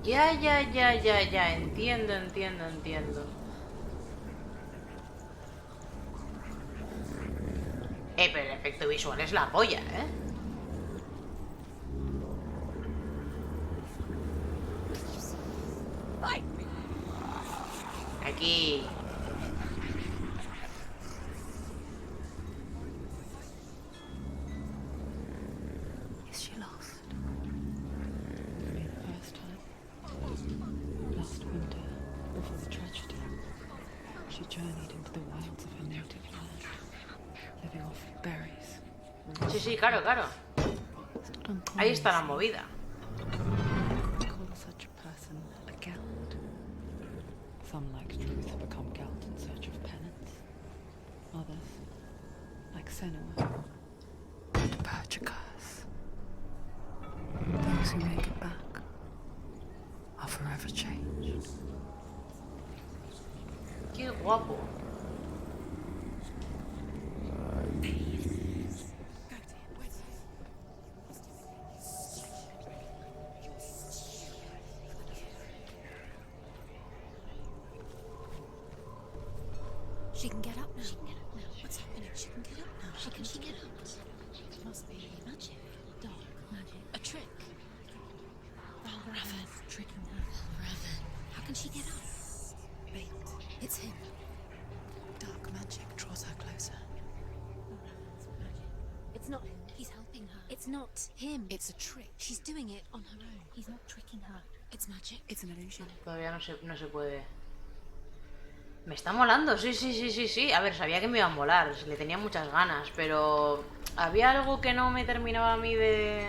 Ya. Entiendo. Pero el efecto visual es la polla, ¿eh? Aquí. Is she lost? For the first time. Last winter, before the tragedy, she journeyed into the wilds of her native land, living off berries. Sí, claro. It's not uncommon Ahí está la to movida. call such a person a Gelt. Some, like Truth, become Gelt in search of penance. Others, like Senua, purge a curse. Those who make it back are forever changed. Qué guapo. She can get up now. What's happening? She can get up now. How can she get up? It must be magic. Dark magic. A trick. Raven. Tricking her. Raven. How can she get up? Wait. It's him. Dark magic draws her closer. It's not him. He's helping her. It's not him. It's a trick. She's doing it on her own. He's not tricking her. It's magic. It's an illusion. Todavía no se puede. Me está molando, sí. A ver, sabía que me iba a molar, le tenía muchas ganas, pero había algo que no me terminaba a mí de...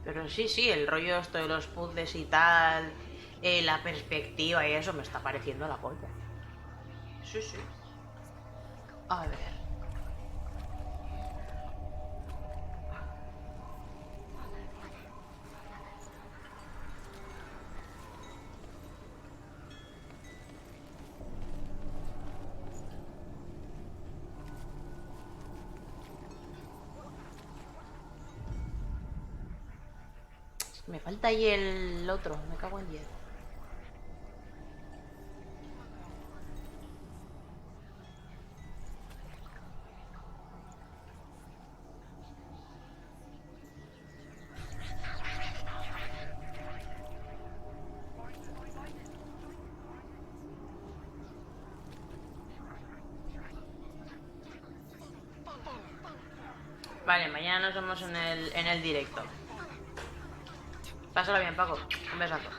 Pero sí, el rollo esto de los puzzles y tal, la perspectiva y eso me está pareciendo la polla. Sí. A ver. Me falta ahí el otro, me cago en 10. Vale, mañana nos vemos en el directo. Pásalo bien, Paco. Un besazo.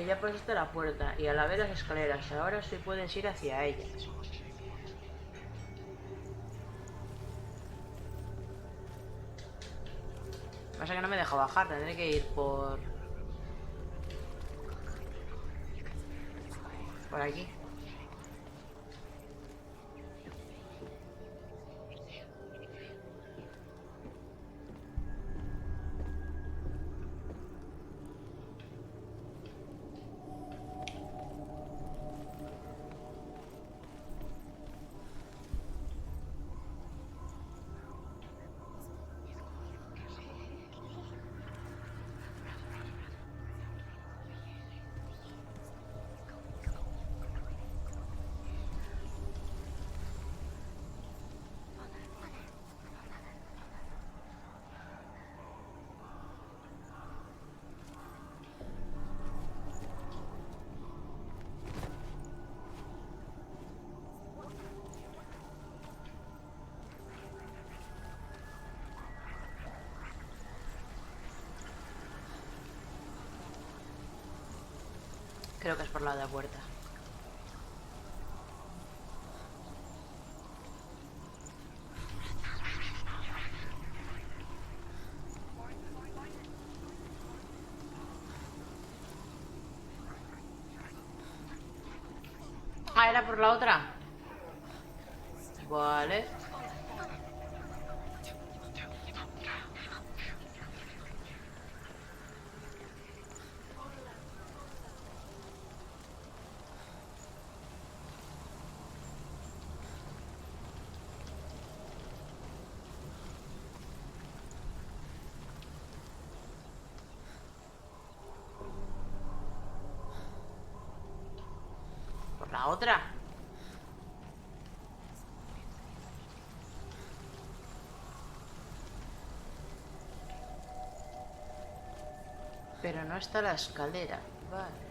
Ya pasaste la puerta y a la vez las escaleras. Ahora sí puedes ir hacia ellas. Pasa que no me deja bajar, tendré que ir por aquí. Creo que es por la de la puerta. Ah, era por la otra. Vale. Por la otra. Pero no está la escalera. Vale.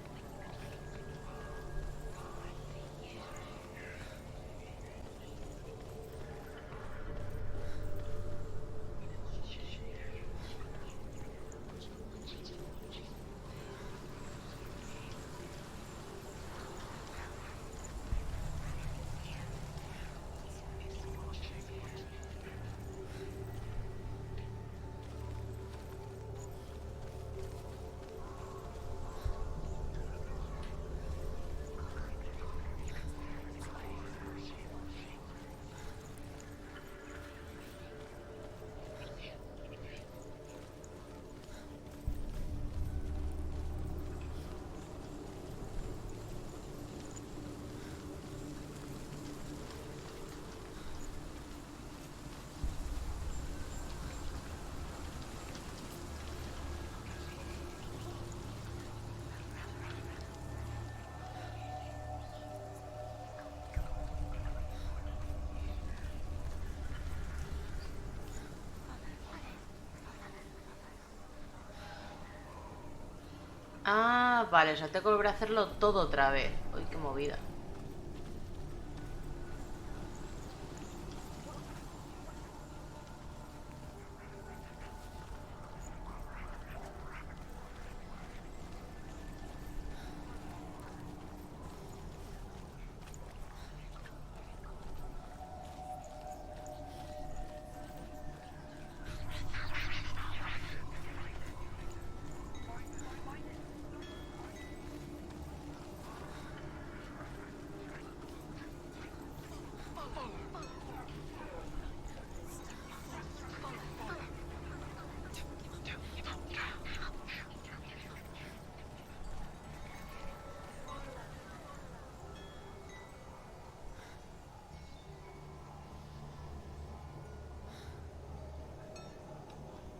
Ah, vale, o sea, tengo que volver a hacerlo todo otra vez. Uy, qué movida.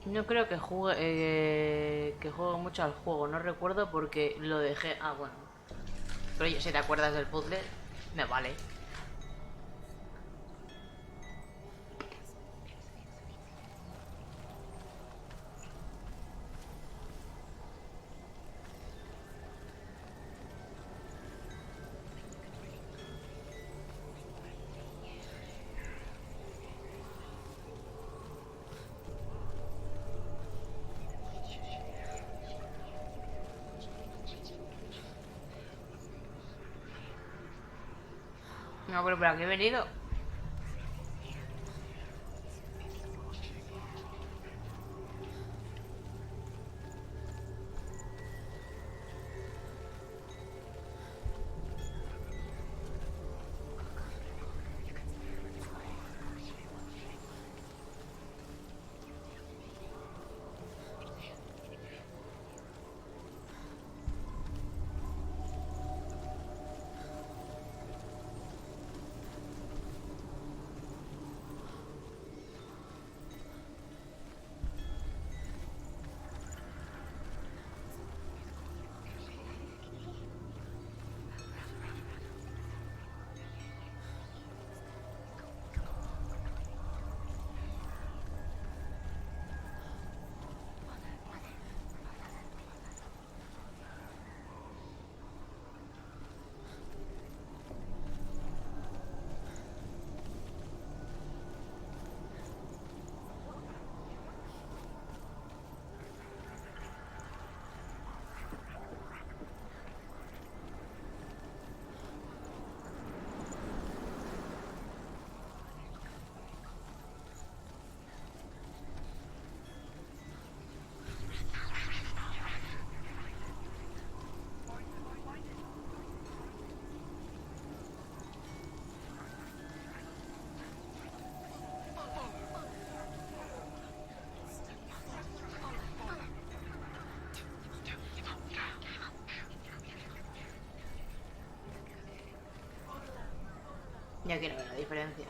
No creo que juegue mucho al juego, no recuerdo porque lo dejé. Ah, bueno. Pero oye, si te acuerdas del puzzle, me vale. No, pero ¿para qué he venido? Ya quiero ver la diferencia.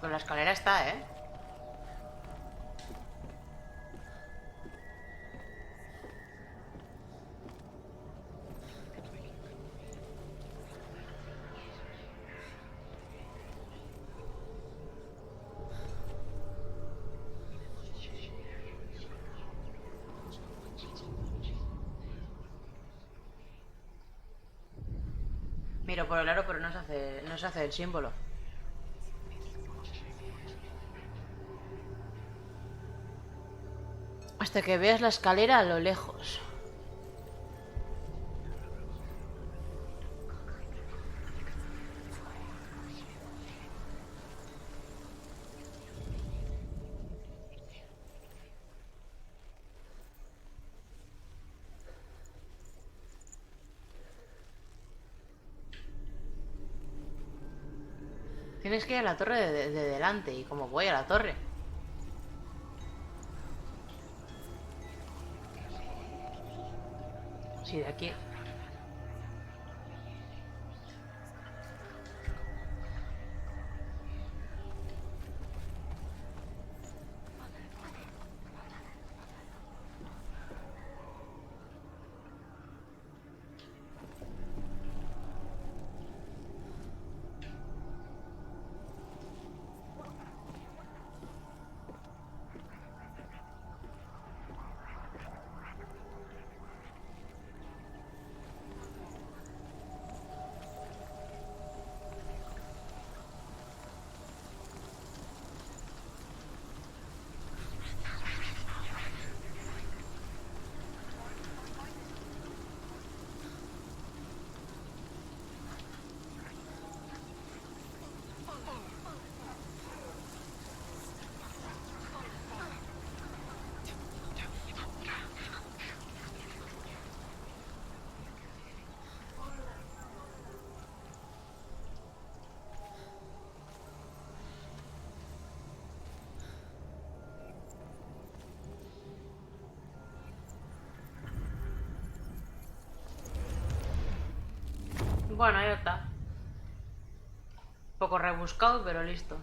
Pero la escalera está, ¿eh? Miro por el aro, pero no se hace el símbolo. Hasta que veas la escalera a lo lejos. Tienes que ir a la torre de delante. ¿Y cómo voy a la torre? Sí, de aquí. Bueno, ya está. Un poco rebuscado, pero listo.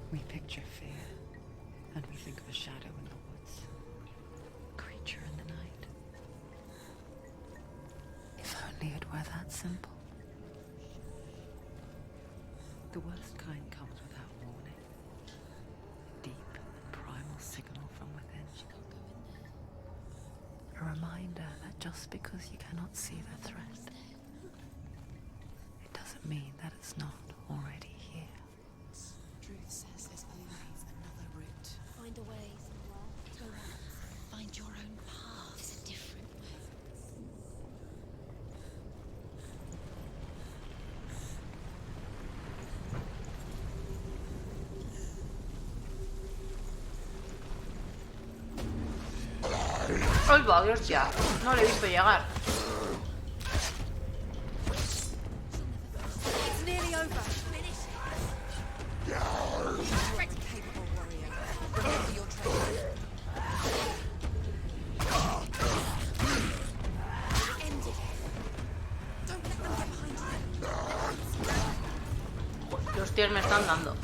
We picture fear, and we think of a shadow in the woods, a creature in the night. If only it were that simple. The worst kind comes without warning. A deep and primal signal from within. A reminder that just because you cannot see the threat, it doesn't mean that it's not already here. Truth says there's always another route. Find a way, Senua. Go out. Find your own path. There's a different way. ¡Ay, va, hostia! No le he visto llegar. It's nearly over. Finish it. Correct, capable warrior. Remember your training. End it. Don't let them get behind you. ¿Qué hostias me están dando?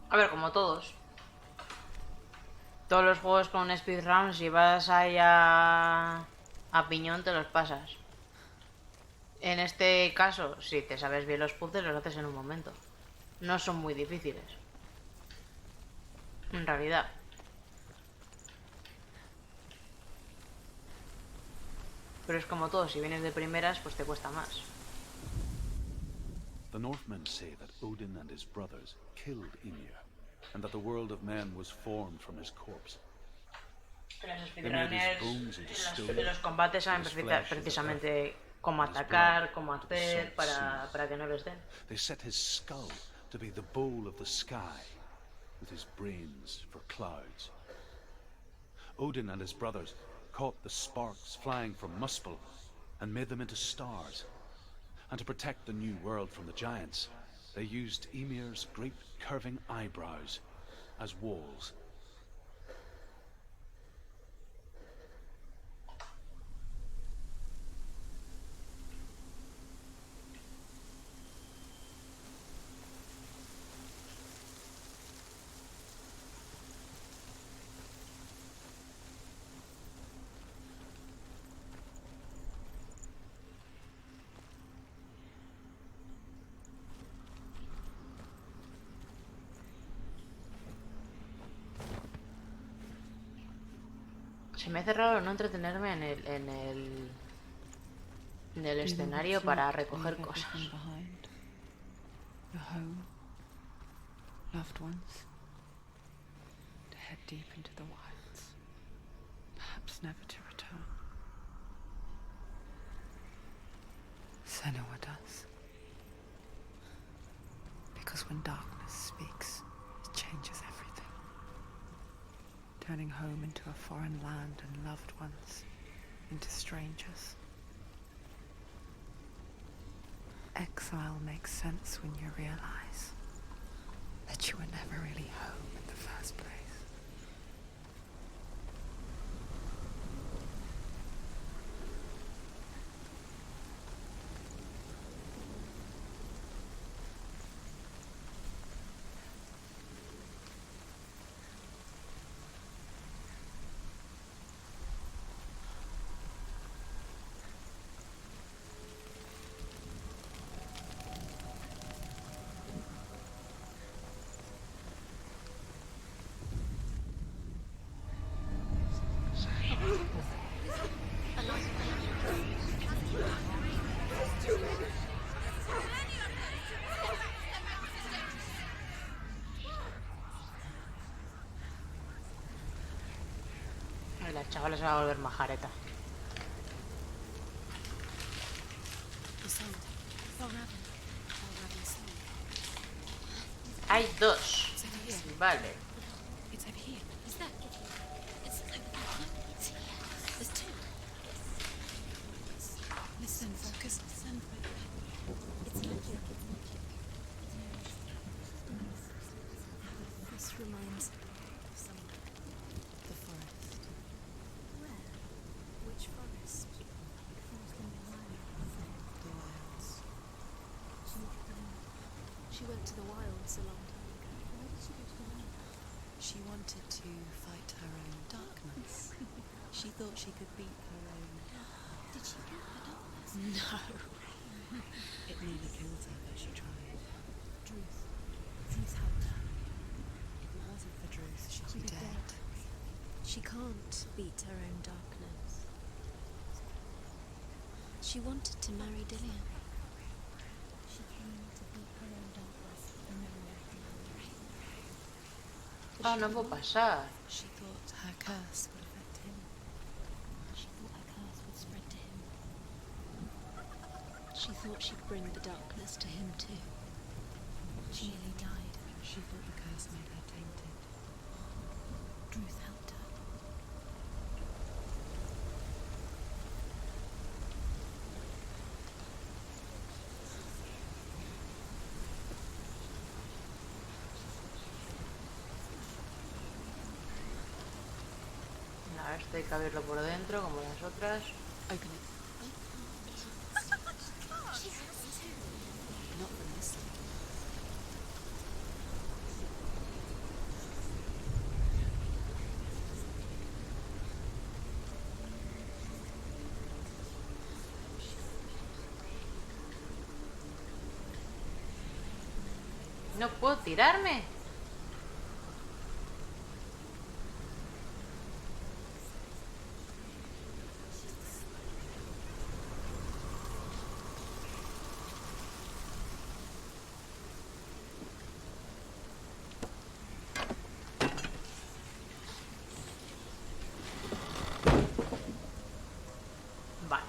A ver, como todos. Todos los juegos con speedrun, si vas ahí a piñón, te los pasas. En este caso, si te sabes bien los puzzles, los haces en un momento. No son muy difíciles. En realidad. Pero es como todo, si vienes de primeras, pues te cuesta más. The Northmen say that Odin and his brothers killed Ymir, and that the world of men was formed from his corpse. Los They made his bones speedrunners into en stone, los combates saben his flesh into precisamente cómo and his atacar, blood cómo to the hacer salt sea. para que no les den. They set his skull to be the bowl of the sky, with his brains for clouds. Odin and his brothers caught the sparks flying from Muspel and made them into stars. And to protect the new world from the giants, they used Ymir's great curving eyebrows as walls. Se me hace raro no entretenerme en el escenario para recoger cosas. Behind. Your home, loved ones, to head deep into the wilds, perhaps never to return. Senua does. Because when darkness speaks, it changes everything. Turning home into a foreign land and loved ones into strangers. Exile makes sense when you realize that you were never really home in the first place. La chavala se va a volver majareta. The sound. Valravn. Valravn's song. Hay dos. It's over here. Vale. It's over here. Is that? It's over there. It's here. There's two. Listen, focus. Listen. It's magic. It's magic. This reminds of something. The forest. Where? Which forest? Forest in the wilds. The wilds. She went to the wilds a long time ago. Why did she go to the wilds? She wanted to fight her own darkness. She thought she could beat her own. Did she beat her darkness? No. It nearly killed her, but she tried. Druth. Druth helped her. If it wasn't for Druth, she'd be dead. She can't beat her own darkness. She wanted to marry Dillian. She came to beat her own darkness and marry him. Ah, no puedo pasar. She thought her curse would affect him. She thought her curse would spread to him. She thought she'd bring the darkness to him too. She nearly died. She thought the curse made her tainted. Druth helped her. A ver, esto hay que abrirlo por dentro, como las otras. Open it. Not from this side. ¿No puedo tirarme? Vale.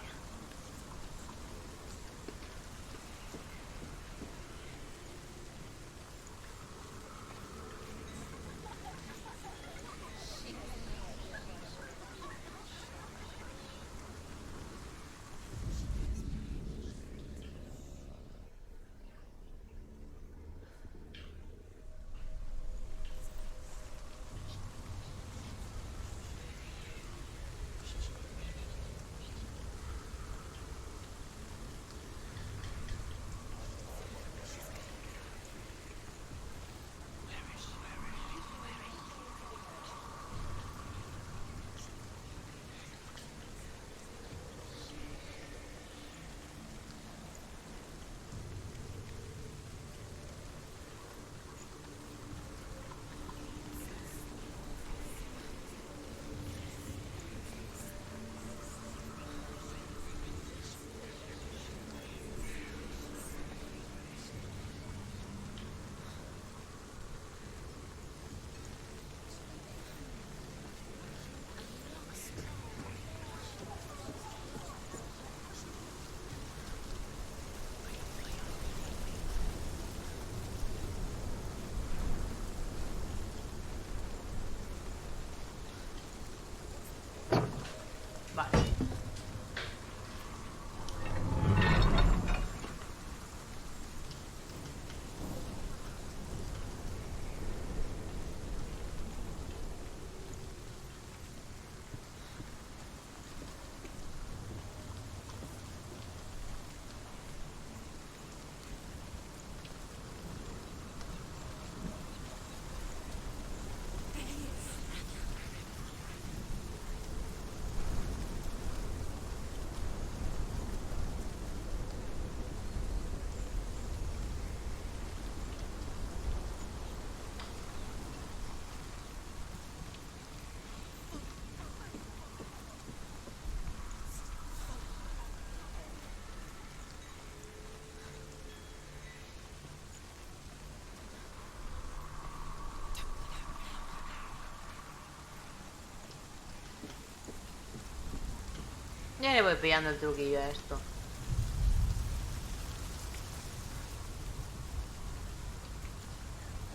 Ya le voy pillando el truquillo a esto.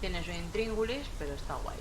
Tiene su intríngulis, pero está guay.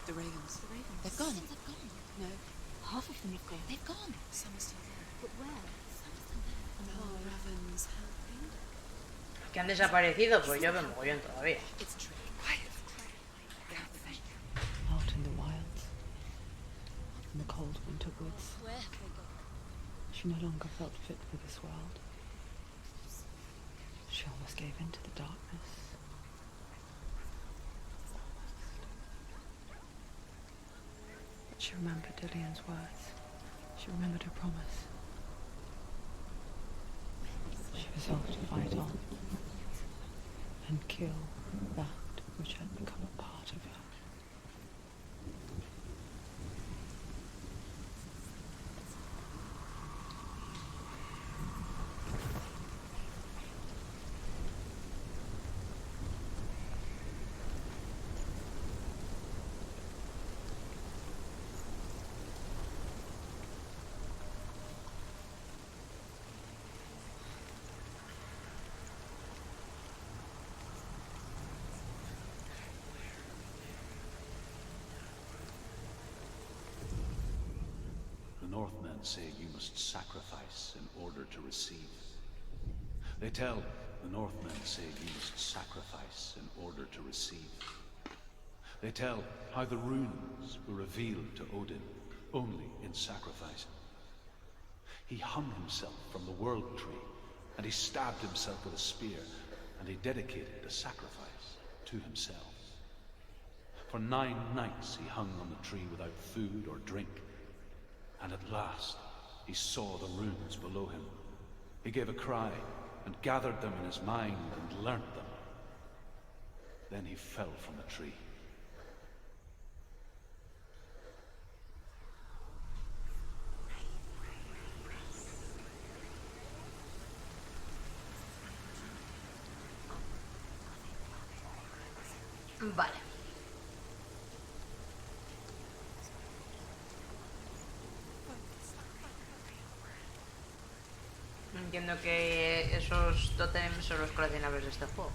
The ravens. The ravens. They've gone. They've gone. No. Half of them have gone. They've gone. Some are still there. But where? Some are still there. And are ravens helping? Que han desaparecido, pues yo me mogollón todavía. It's tricky. Quiet. Out in the wilds, in the cold winter woods, Where have they gone? she no longer felt fit for this world. She almost gave in to the darkness. But she remembered Dillian's words. She remembered her promise. She resolved to fight on and kill that which had become a part of her. The Northmen say you must sacrifice in order to receive. They tell the Northmen say you must sacrifice in order to receive. They tell how the runes were revealed to Odin only in sacrifice. He hung himself from the world tree, and he stabbed himself with a spear, and he dedicated a sacrifice to himself. For 9 nights he hung on the tree without food or drink, and at last he saw the runes below him. He gave a cry and gathered them in his mind and learnt them. Then he fell from the tree. Vale. Entiendo que esos tótems son los coleccionables de este juego.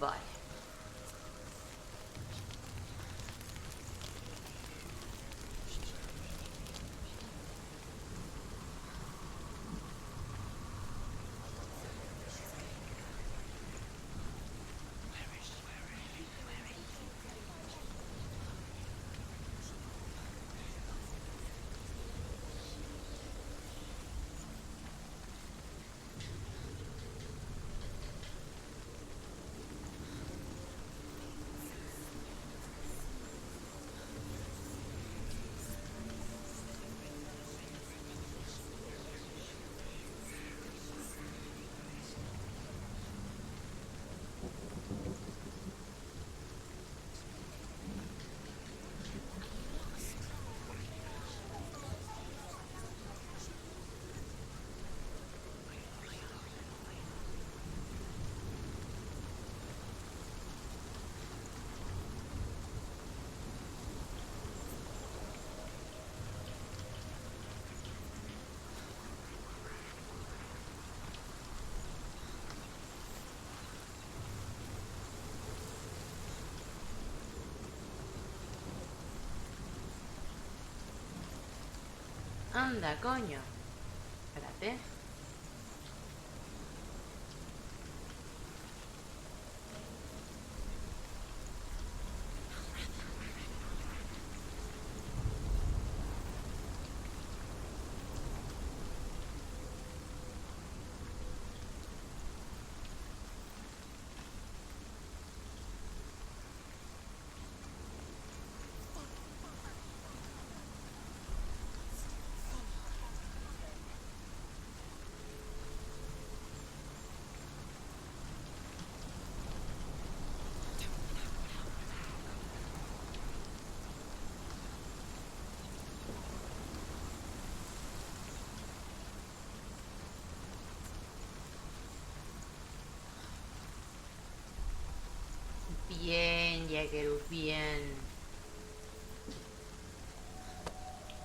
Vale. Anda, coño. Espérate. Bien, Jaeger, bien.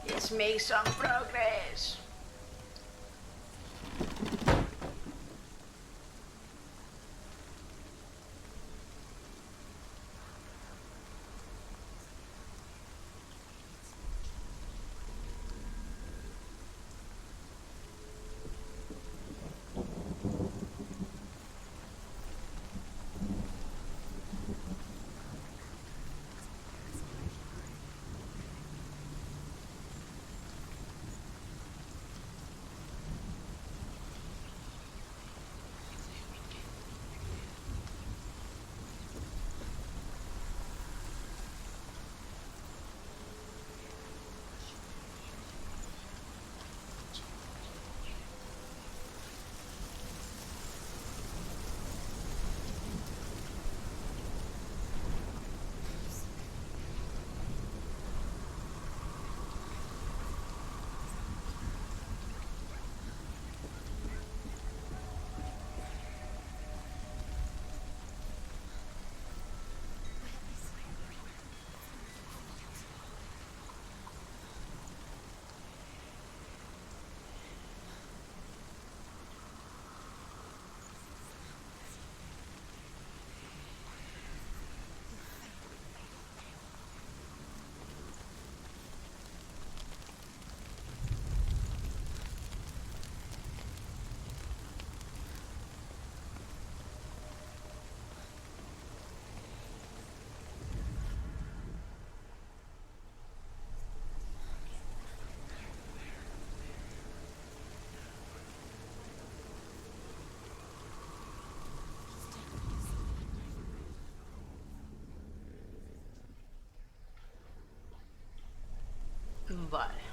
Let's make some progress. Vale.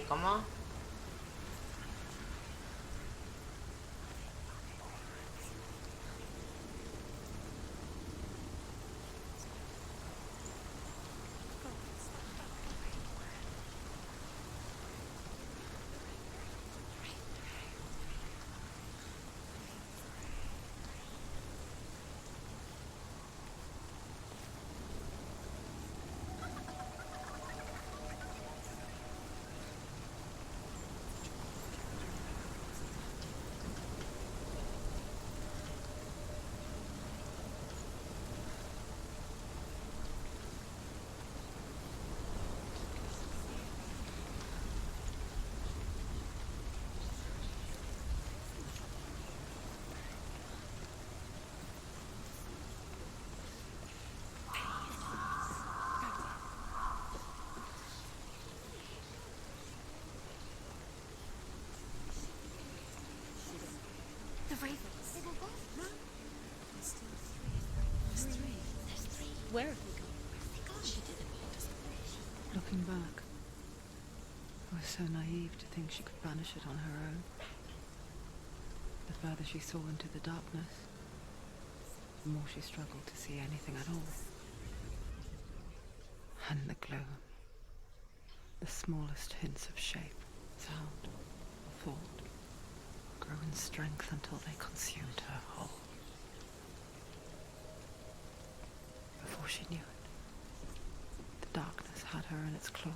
¿Cómo? The ravens. They were gone. No. There's still three. There's three. There's three. Where have they gone? Where have they gone? She didn't want us to. Looking back, I was so naive to think she could banish it on her own. The further she saw into the darkness, the more she struggled to see anything at all. And the gloom, the smallest hints of shape, sound, or thought, grew in strength until they consumed her whole. Before she knew it, the darkness had her in its claws.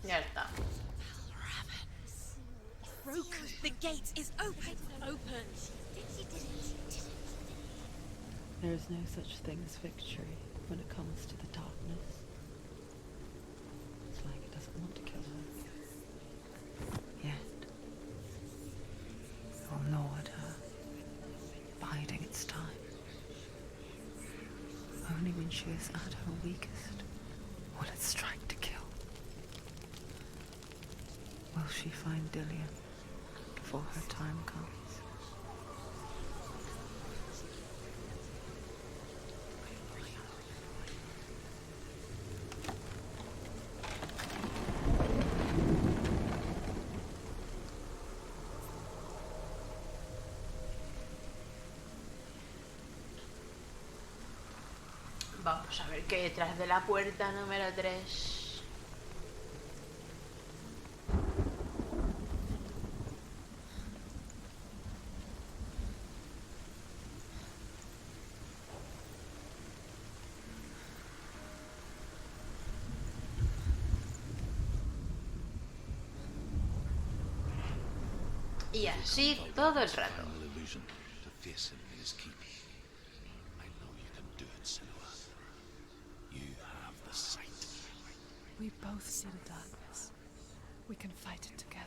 Ya está. Broken. The gate is open. Open. She did it. There is no such thing as victory when it comes to the darkness. It's like it doesn't want to kill her. Yet, it will gnaw at her, biding its time. Only when she is at her weakest will it strike to kill. Will she find Dillian before her time comes? Vamos a ver qué hay detrás de la puerta número 3. Y así todo el rato. Final illusion to face him in his keep. I know you can do it, Senua. You have the sight. We both see the darkness. We can fight it together.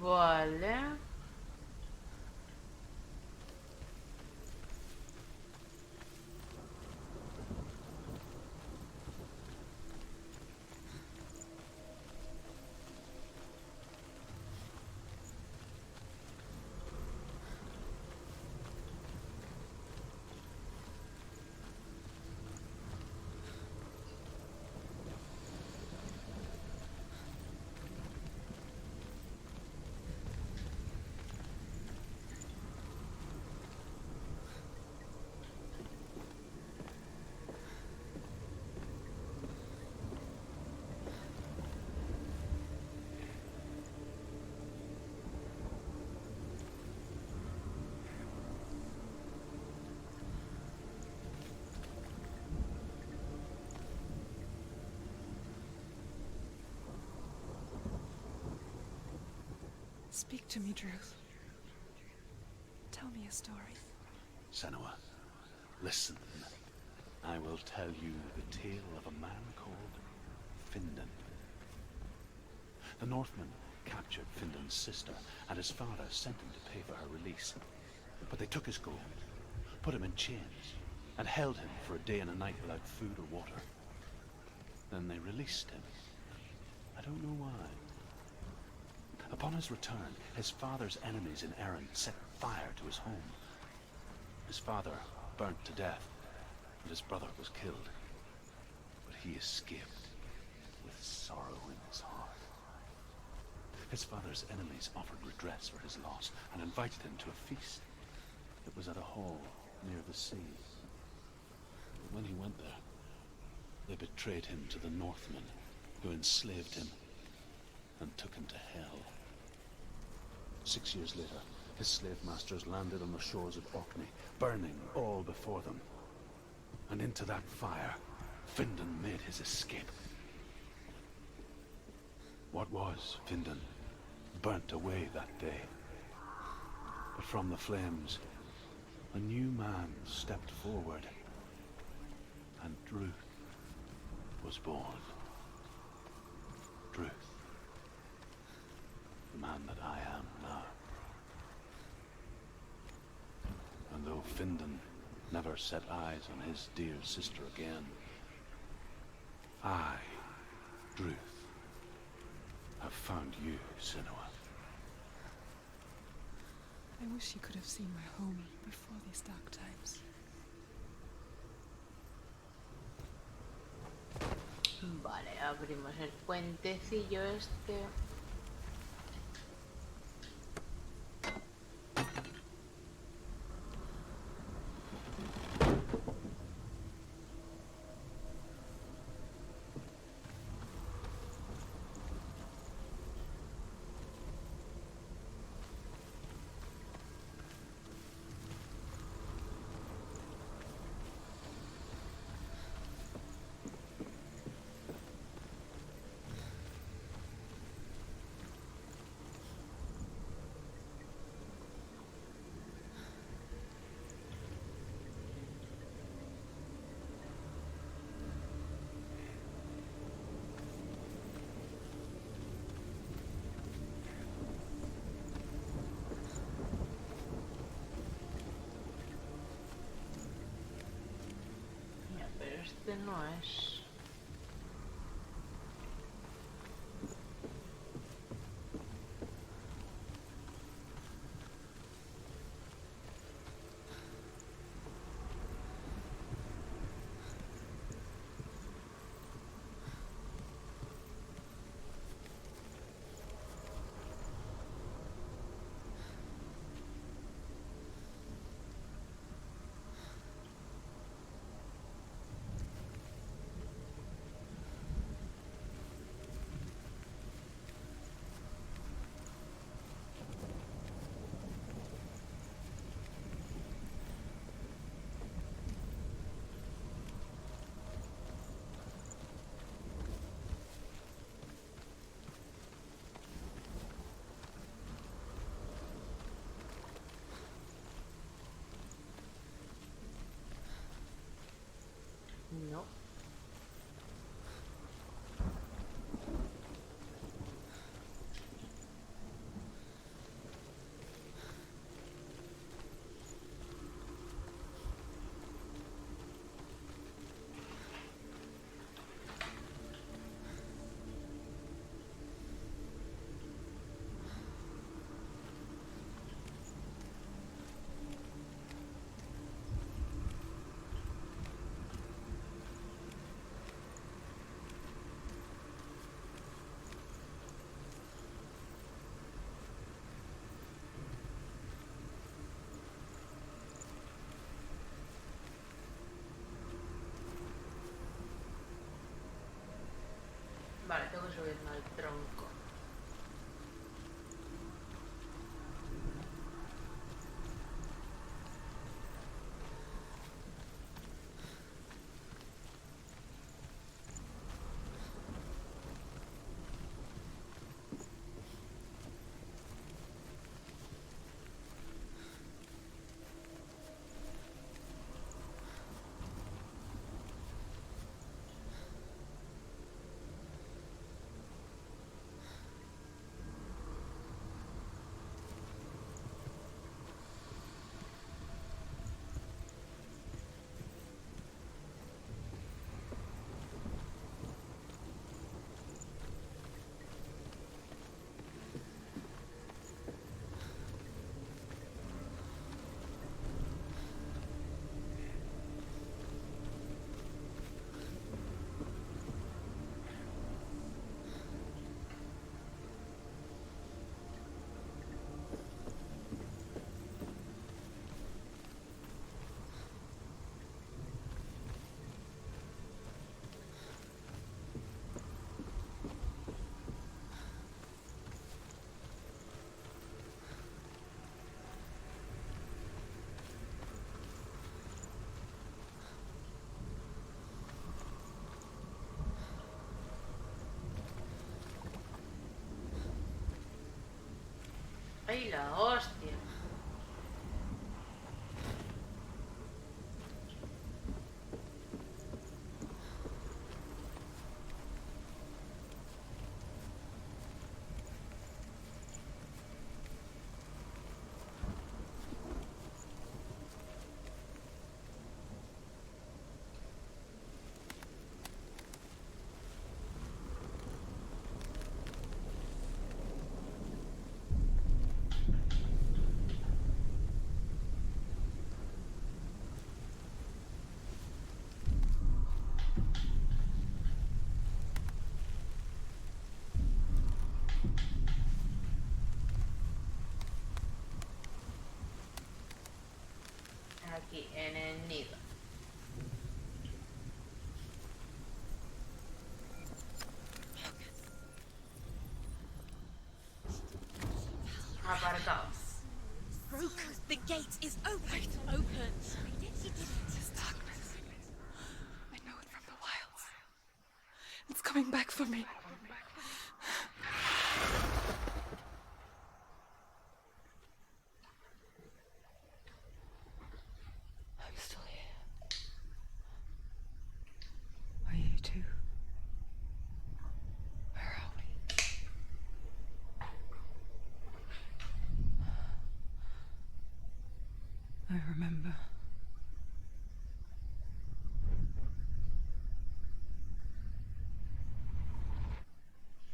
Vale. Speak to me, Druth. Tell me a story. Senua, listen. I will tell you the tale of a man called Findan. The Northmen captured Findan's sister, and his father sent him to pay for her release. But they took his gold, put him in chains, and held him for a day and a night without food or water. Then they released him. I don't know why. Upon his return, his father's enemies in Erin set fire to his home. His father burnt to death, and his brother was killed. But he escaped with sorrow in his heart. His father's enemies offered redress for his loss and invited him to a feast. It was at a hall near the sea. But when he went there, they betrayed him to the Northmen, who enslaved him and took him to hell. 6 years later, his slave masters landed on the shores of Orkney, burning all before them. And into that fire, Findan made his escape. What was Findan burnt away that day. But from the flames, a new man stepped forward, and Druth was born. Druth, the man that I am now. And though Findan never set eyes on his dear sister again, I, Druth, have found you, Senua. I wish you could have seen my home before these dark times. Vale, abrimos el puentecillo este. Ya, pero este no es. No. Vale, tengo que subirme al tronco. ¡Ay, la hostia! Aquí, en el nido. Aparcado. Broken. The gate is open. Open. This darkness. I know it from the wilds. It's coming back for me. I'm still here. Are you too? Where are we? I remember.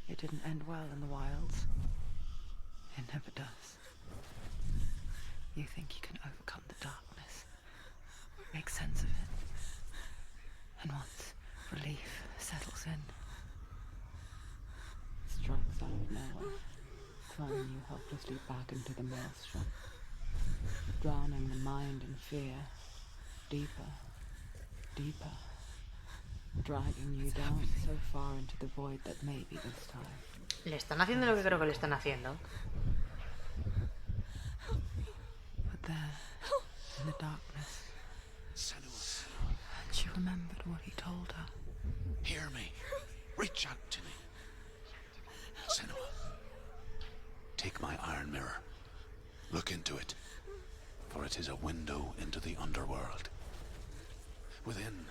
It didn't end well in the wilds. It never does. You think you can overcome the darkness, make sense of it, and once relief settles in, it strikes out of nowhere, throwing you helplessly back into the maelstrom, drowning the mind in fear, deeper, deeper, dragging you down so far into the void that maybe this time. Le están haciendo lo que creo que le están haciendo. But there, in the darkness, Senua, and she remembered what he told her. hear me. Reach out to me. Senua, take my iron mirror. Look into it, for it is a window into the underworld. Within,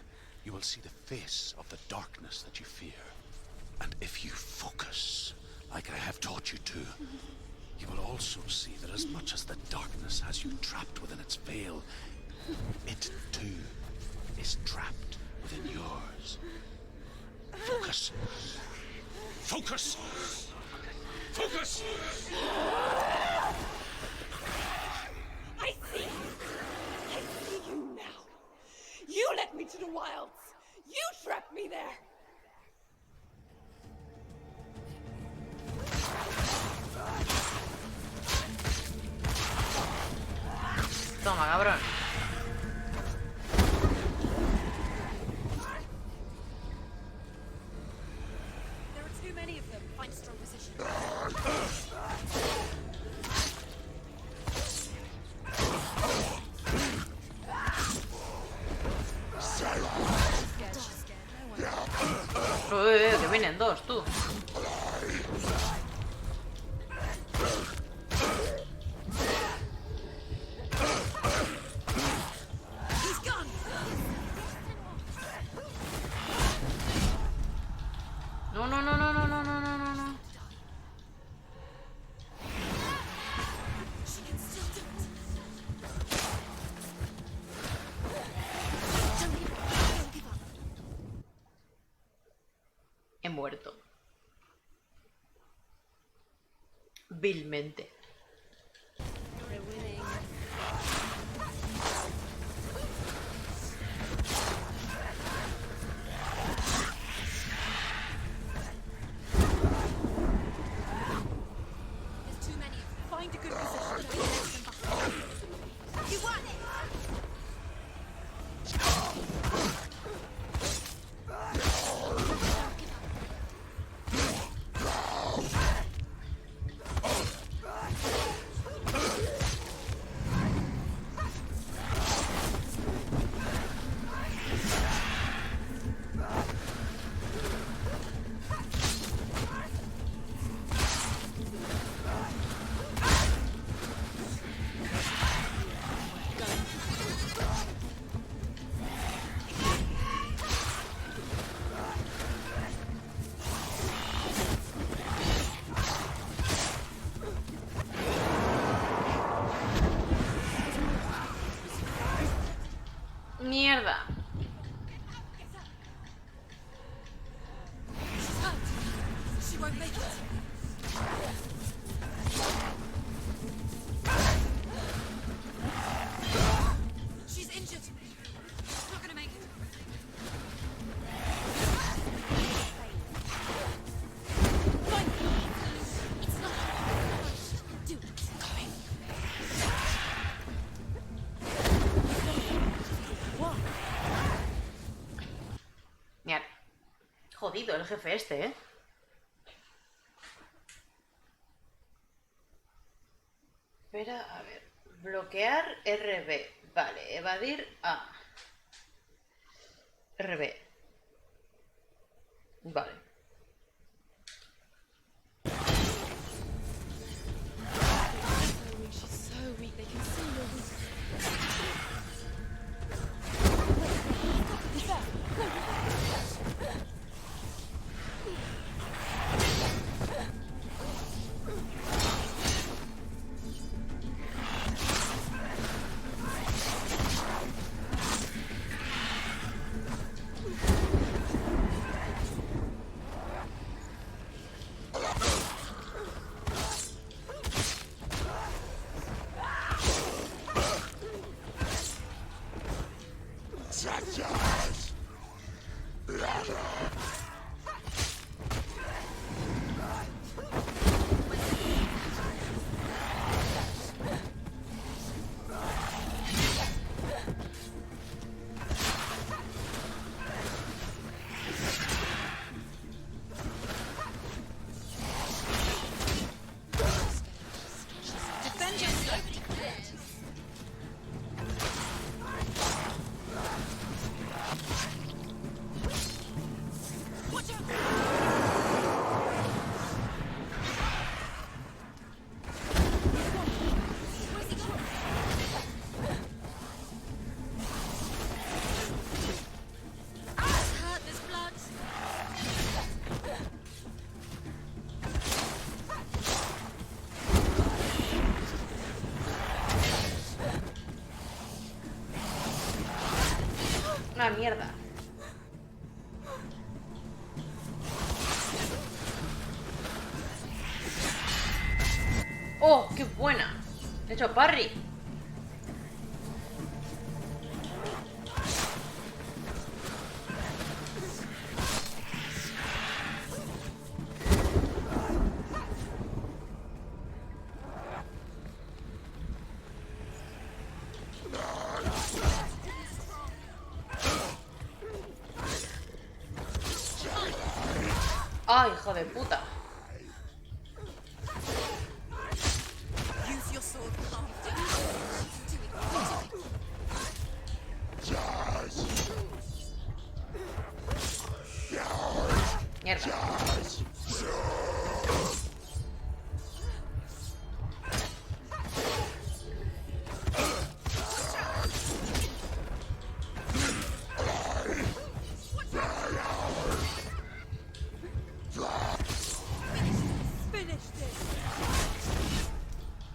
you will see the face of the darkness that you fear. And if you focus, like I have taught you to, you will also see that as much as the darkness has you trapped within its veil, it too is trapped within yours. Focus. Focus! Focus! I see you now. You led me to the wilds. You trapped me there. Toma, cabrón. There are too many of them. Find a strong position. Que vienen dos, tú. He's gone. No, no, no, no, no, no, no, no, no, no. She can still do it. Don't give up. He muerto. Vilmente. We're winning. There's too many of them. Find a good position. Don't let them back. You won it. Don't give up. She won't make it. She's injured. Not gonna make it. Fine. It's not. Do it. Going. Mira. Jodido el jefe este, ¿eh? Espera, a ver. Bloquear RB. Vale, evadir A. RB. Vale. She's so weak, they can see your weakness. He's there. Go, defend yourself. Watch out! Where's he going? It's hurt, there's blood. Una mierda. ¡Oh, qué buena! He hecho parry. ¡Ay, hijo de puta! Use your sword calmly. Do it. Mierda. Finish this.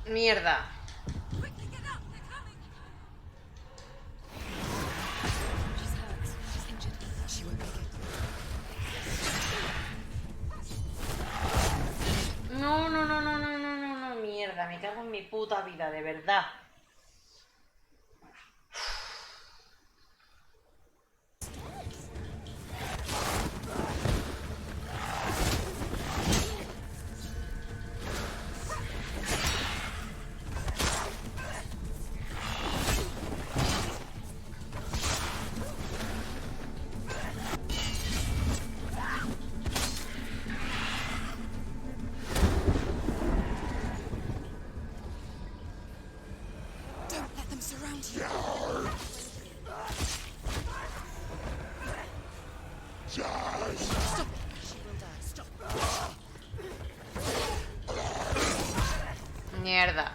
Mierda. Quickly get up. They're coming. She's hurt. She's injured. She won't make it. No, no, no, no, no, no, no, no, mierda. Me cago en mi puta vida, de verdad. Don't let them surround you. Stop it. She will die. Stop. Mierda.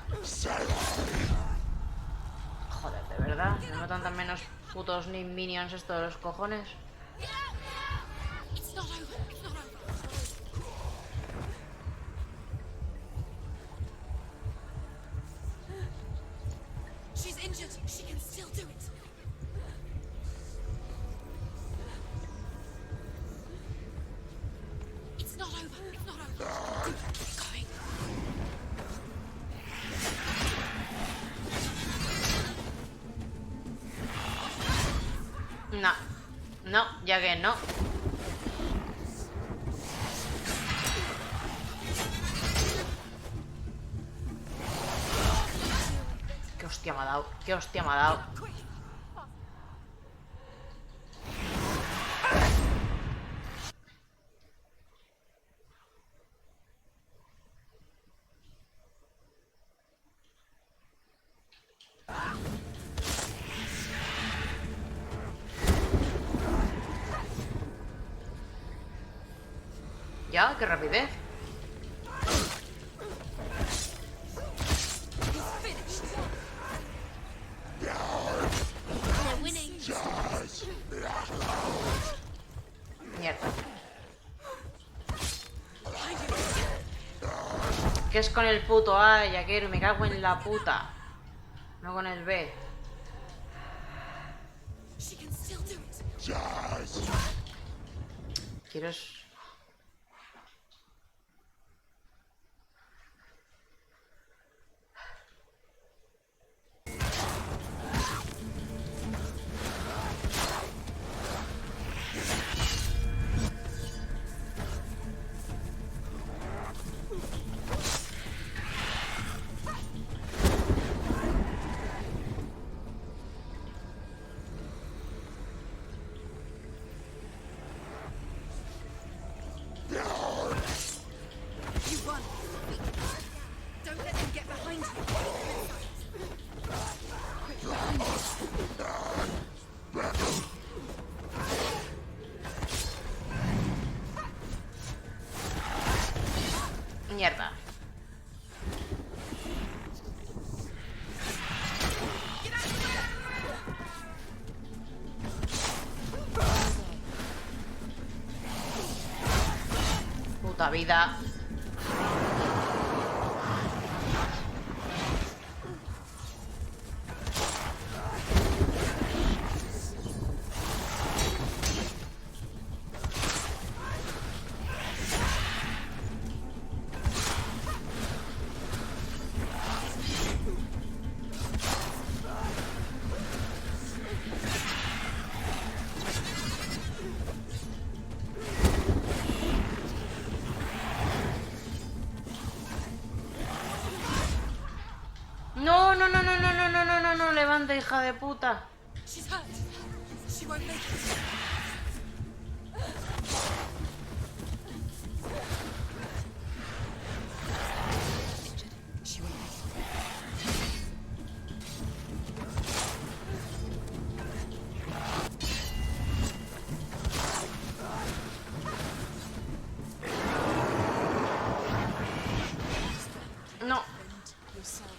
Joder, de verdad. ¿No notan tan menos putos ni minions estos de los cojones? It's not over. It's not over. She's injured. She can still do it. It's not over. It's not over. Keep going. No. No, ya que no. Qué hostia me ha dado. Qué hostia me ha dado. Ya, qué rapidez. They're winning. Mierda. ¿Qué es con el puto A, Yaquero? Me cago en la puta. No con el B. She can still do it. Quiero... You won. Don't let them get behind you. Mierda. Puta vida. No, no, no, no, no, no, no, no, no, no, levanta, hija de puta. She's hurt. She won't make it. Injured. She won't make it. No. Yourself.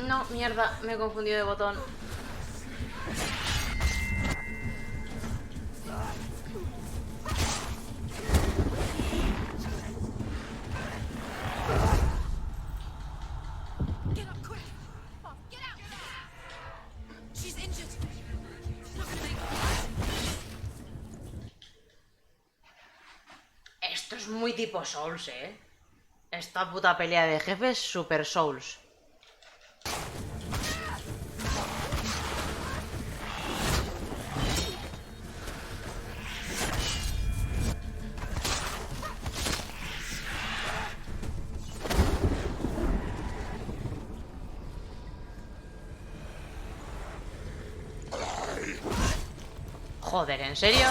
No, mierda, me he confundido de botón. Get up quick. Get out. She's injured. She's not gonna make it. Esto es muy tipo Souls, ¿eh? Esta puta pelea de jefes super Souls. Joder, ¿en serio?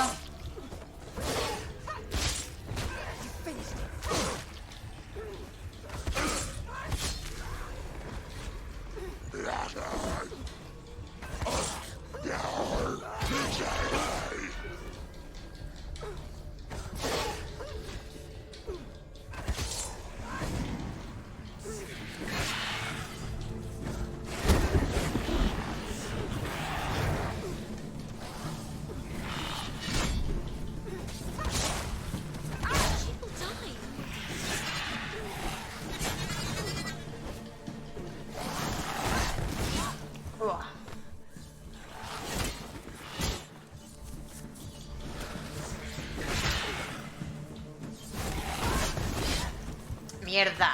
Mierda.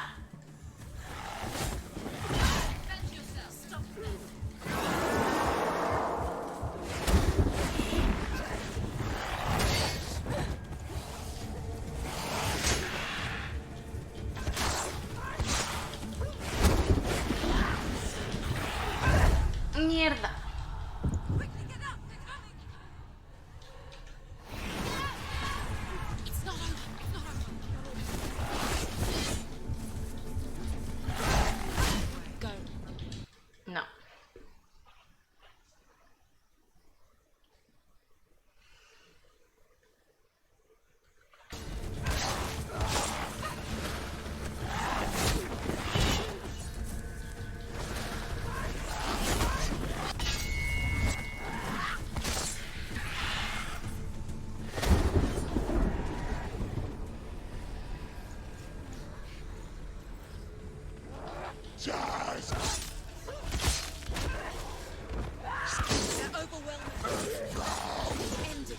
Mierda. It's not over. It's not over. Go. No. They're overwhelming. End it.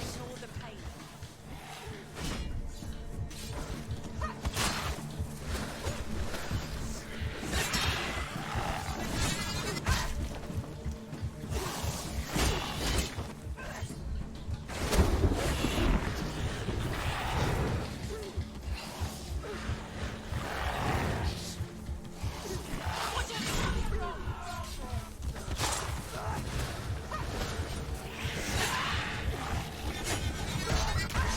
Ignore the pain.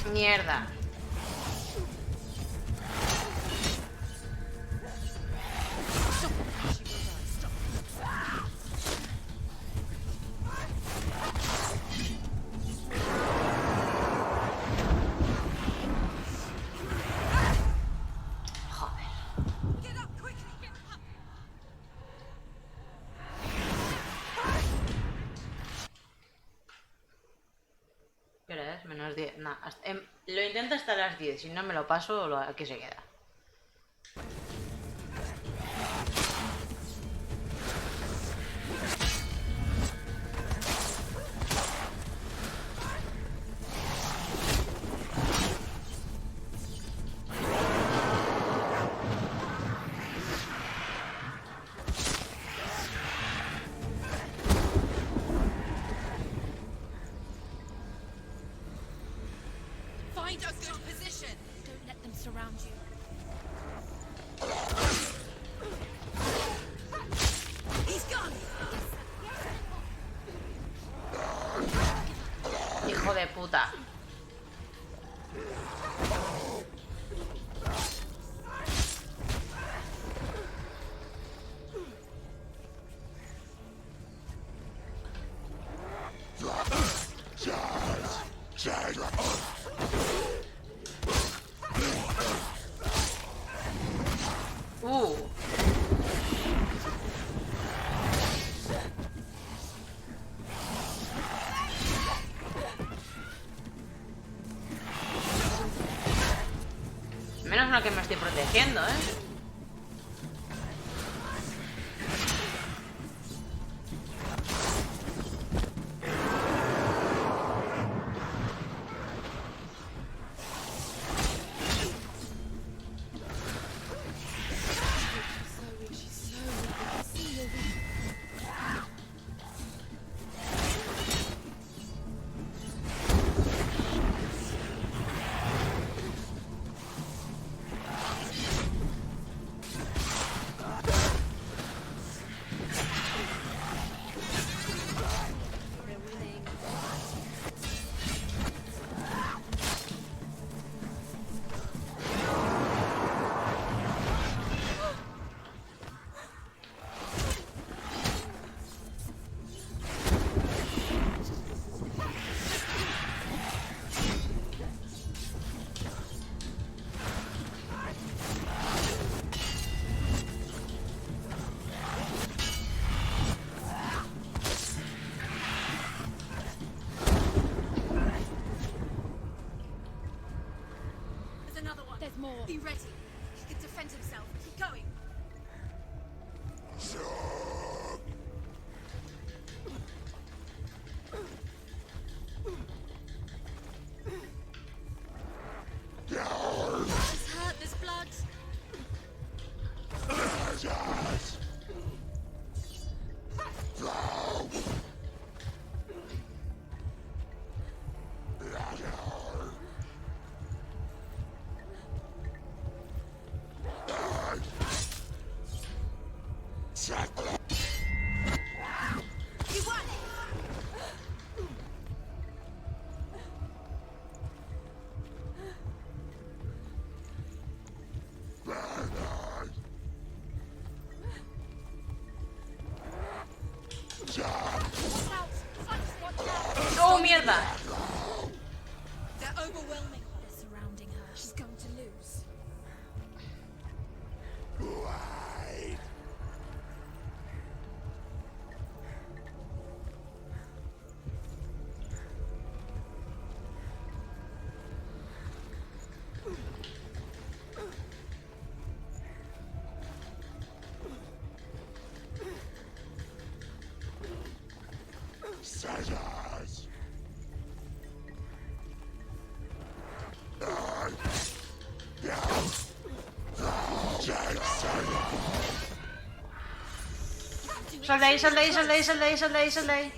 Mierda. Get up quickly. Get up. ¿Qué hora es? Menos 10. Nah, lo intento hasta las 10. Si no me lo paso, aquí se queda. Find a good position. Don't let them surround you. He's gone. Hijo de puta. Uh. Menos mal que me estoy protegiendo, ¿eh? There's more. Be ready. He can defend himself. Keep going. Sal de ahí, sal de ahí, sal de ahí, sal de ahí, sal de ahí, sal de ahí.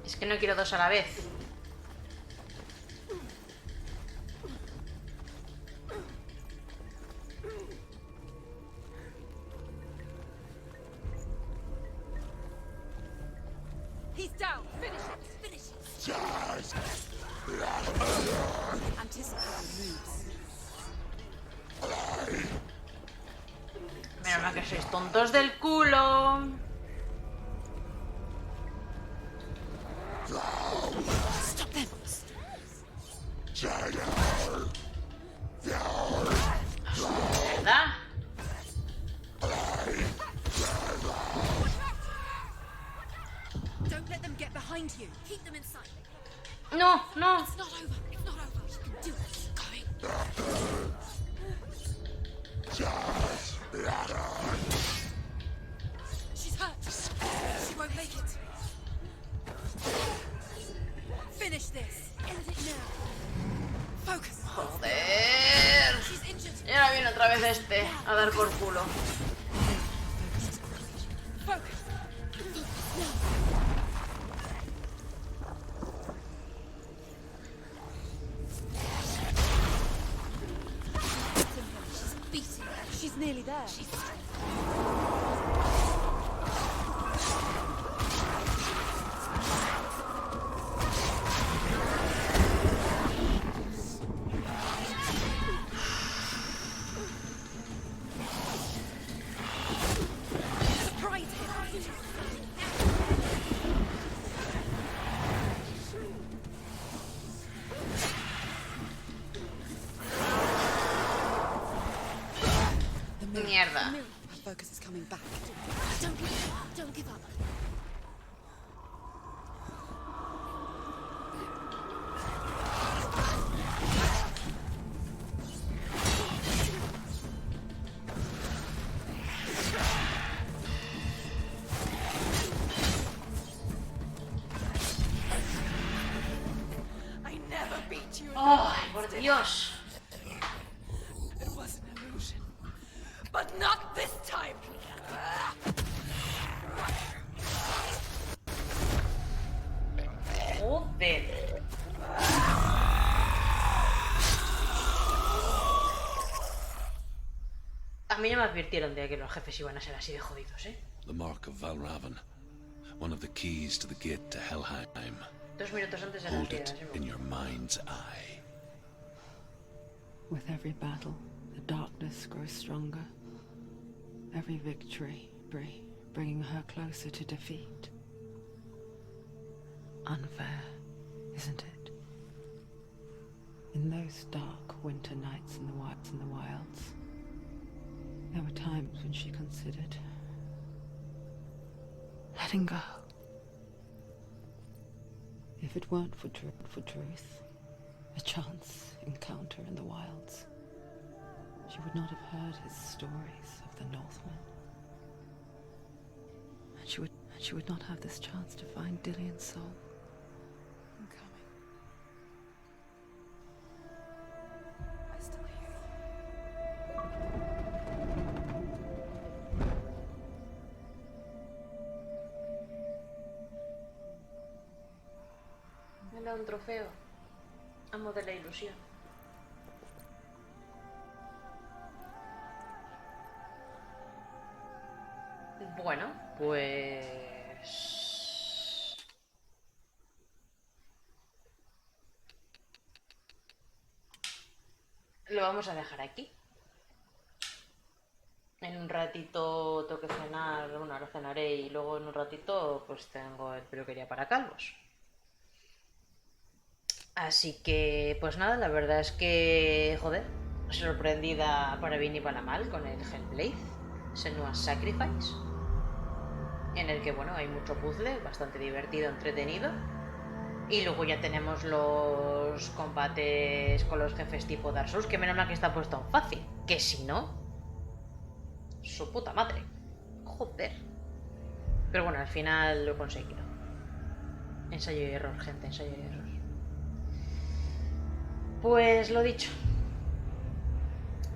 Es que no quiero dos a la vez. He's down. Finish it. Finish it. Anticipate the moves. Menos mal que sois tontos del culo. Stop them. ¿Verdad? Don't let them get behind you. Keep them inside. No, no. It's not over. It's not over. You can do it. Keep going. She's hurt. She won't make it. Finish this. End it now. Focus. Joder. She's injured. Y ahora viene otra vez este a dar por culo. Focus. She's beating. She's nearly there. She's surprise him. Mierda. Her focus is coming back. Don't give up. Don't give up. I never beat you. ¡Ay, por Dios! It was an illusion. But not this time. Joder. A mí no me advirtieron de que los jefes iban a ser así de jodidos, ¿eh? The mark of Valravan. One of the keys to the gate to Helheim. 2 minutos antes de las Hold 10. it in your mind's eye. With every battle, the darkness grows stronger. Every victory, bringing her closer to defeat. Unfair, isn't it? In those dark winter nights in the wilds, there were times when she considered letting go. If it weren't for truth, a chance encounter in the wilds, she would not have heard his stories of the Northmen. And she would not have this chance to find Dillion's soul. I'm coming. I still hear Me da un trofeo. Amo de la ilusión. Bueno, pues... lo vamos a dejar aquí. En un ratito tengo que cenar, bueno, ahora cenaré y luego en un ratito pues tengo el peluquería para calvos. Así que, pues nada, la verdad es que, joder, sorprendida para bien y para mal con el Hellblade, Senua's Sacrifice. en el que, bueno, hay mucho puzzle, bastante divertido, entretenido. Y luego ya tenemos los combates con los jefes tipo Dark Souls, que menos mal que está puesto en fácil, que si no, su puta madre. Joder. Pero bueno, al final lo he conseguido. Ensayo y error, gente, ensayo y error. Pues lo dicho.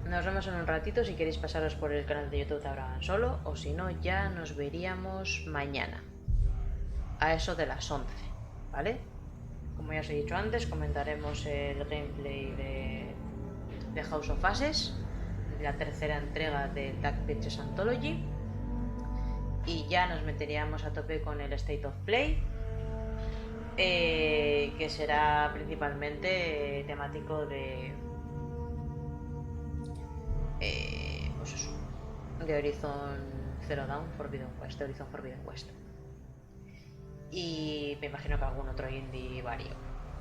Nos vemos en un ratito. Si queréis pasaros por el canal de YouTube de Abraham Solo, o si no, ya nos veríamos mañana. A eso de las 11, ¿vale? Como ya os he dicho antes, comentaremos el gameplay de House of Ashes, la tercera entrega del Dark Pictures Anthology. Y ya nos meteríamos a tope con el State of Play, que será principalmente temático de pues eso, de Horizon Zero Dawn, Forbidden West, de Horizon Forbidden West. Y me imagino que algún otro indie vario,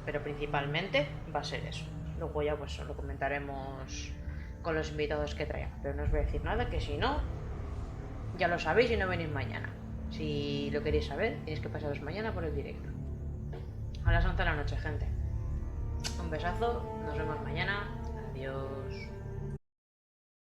pero principalmente va a ser eso. Luego ya pues lo comentaremos con los invitados que traigan, pero no os voy a decir nada, que si no, ya lo sabéis y no venís mañana. Si lo queréis saber, tenéis que pasaros mañana por el directo a las 11 de la noche, gente. Un besazo, nos vemos mañana, adiós.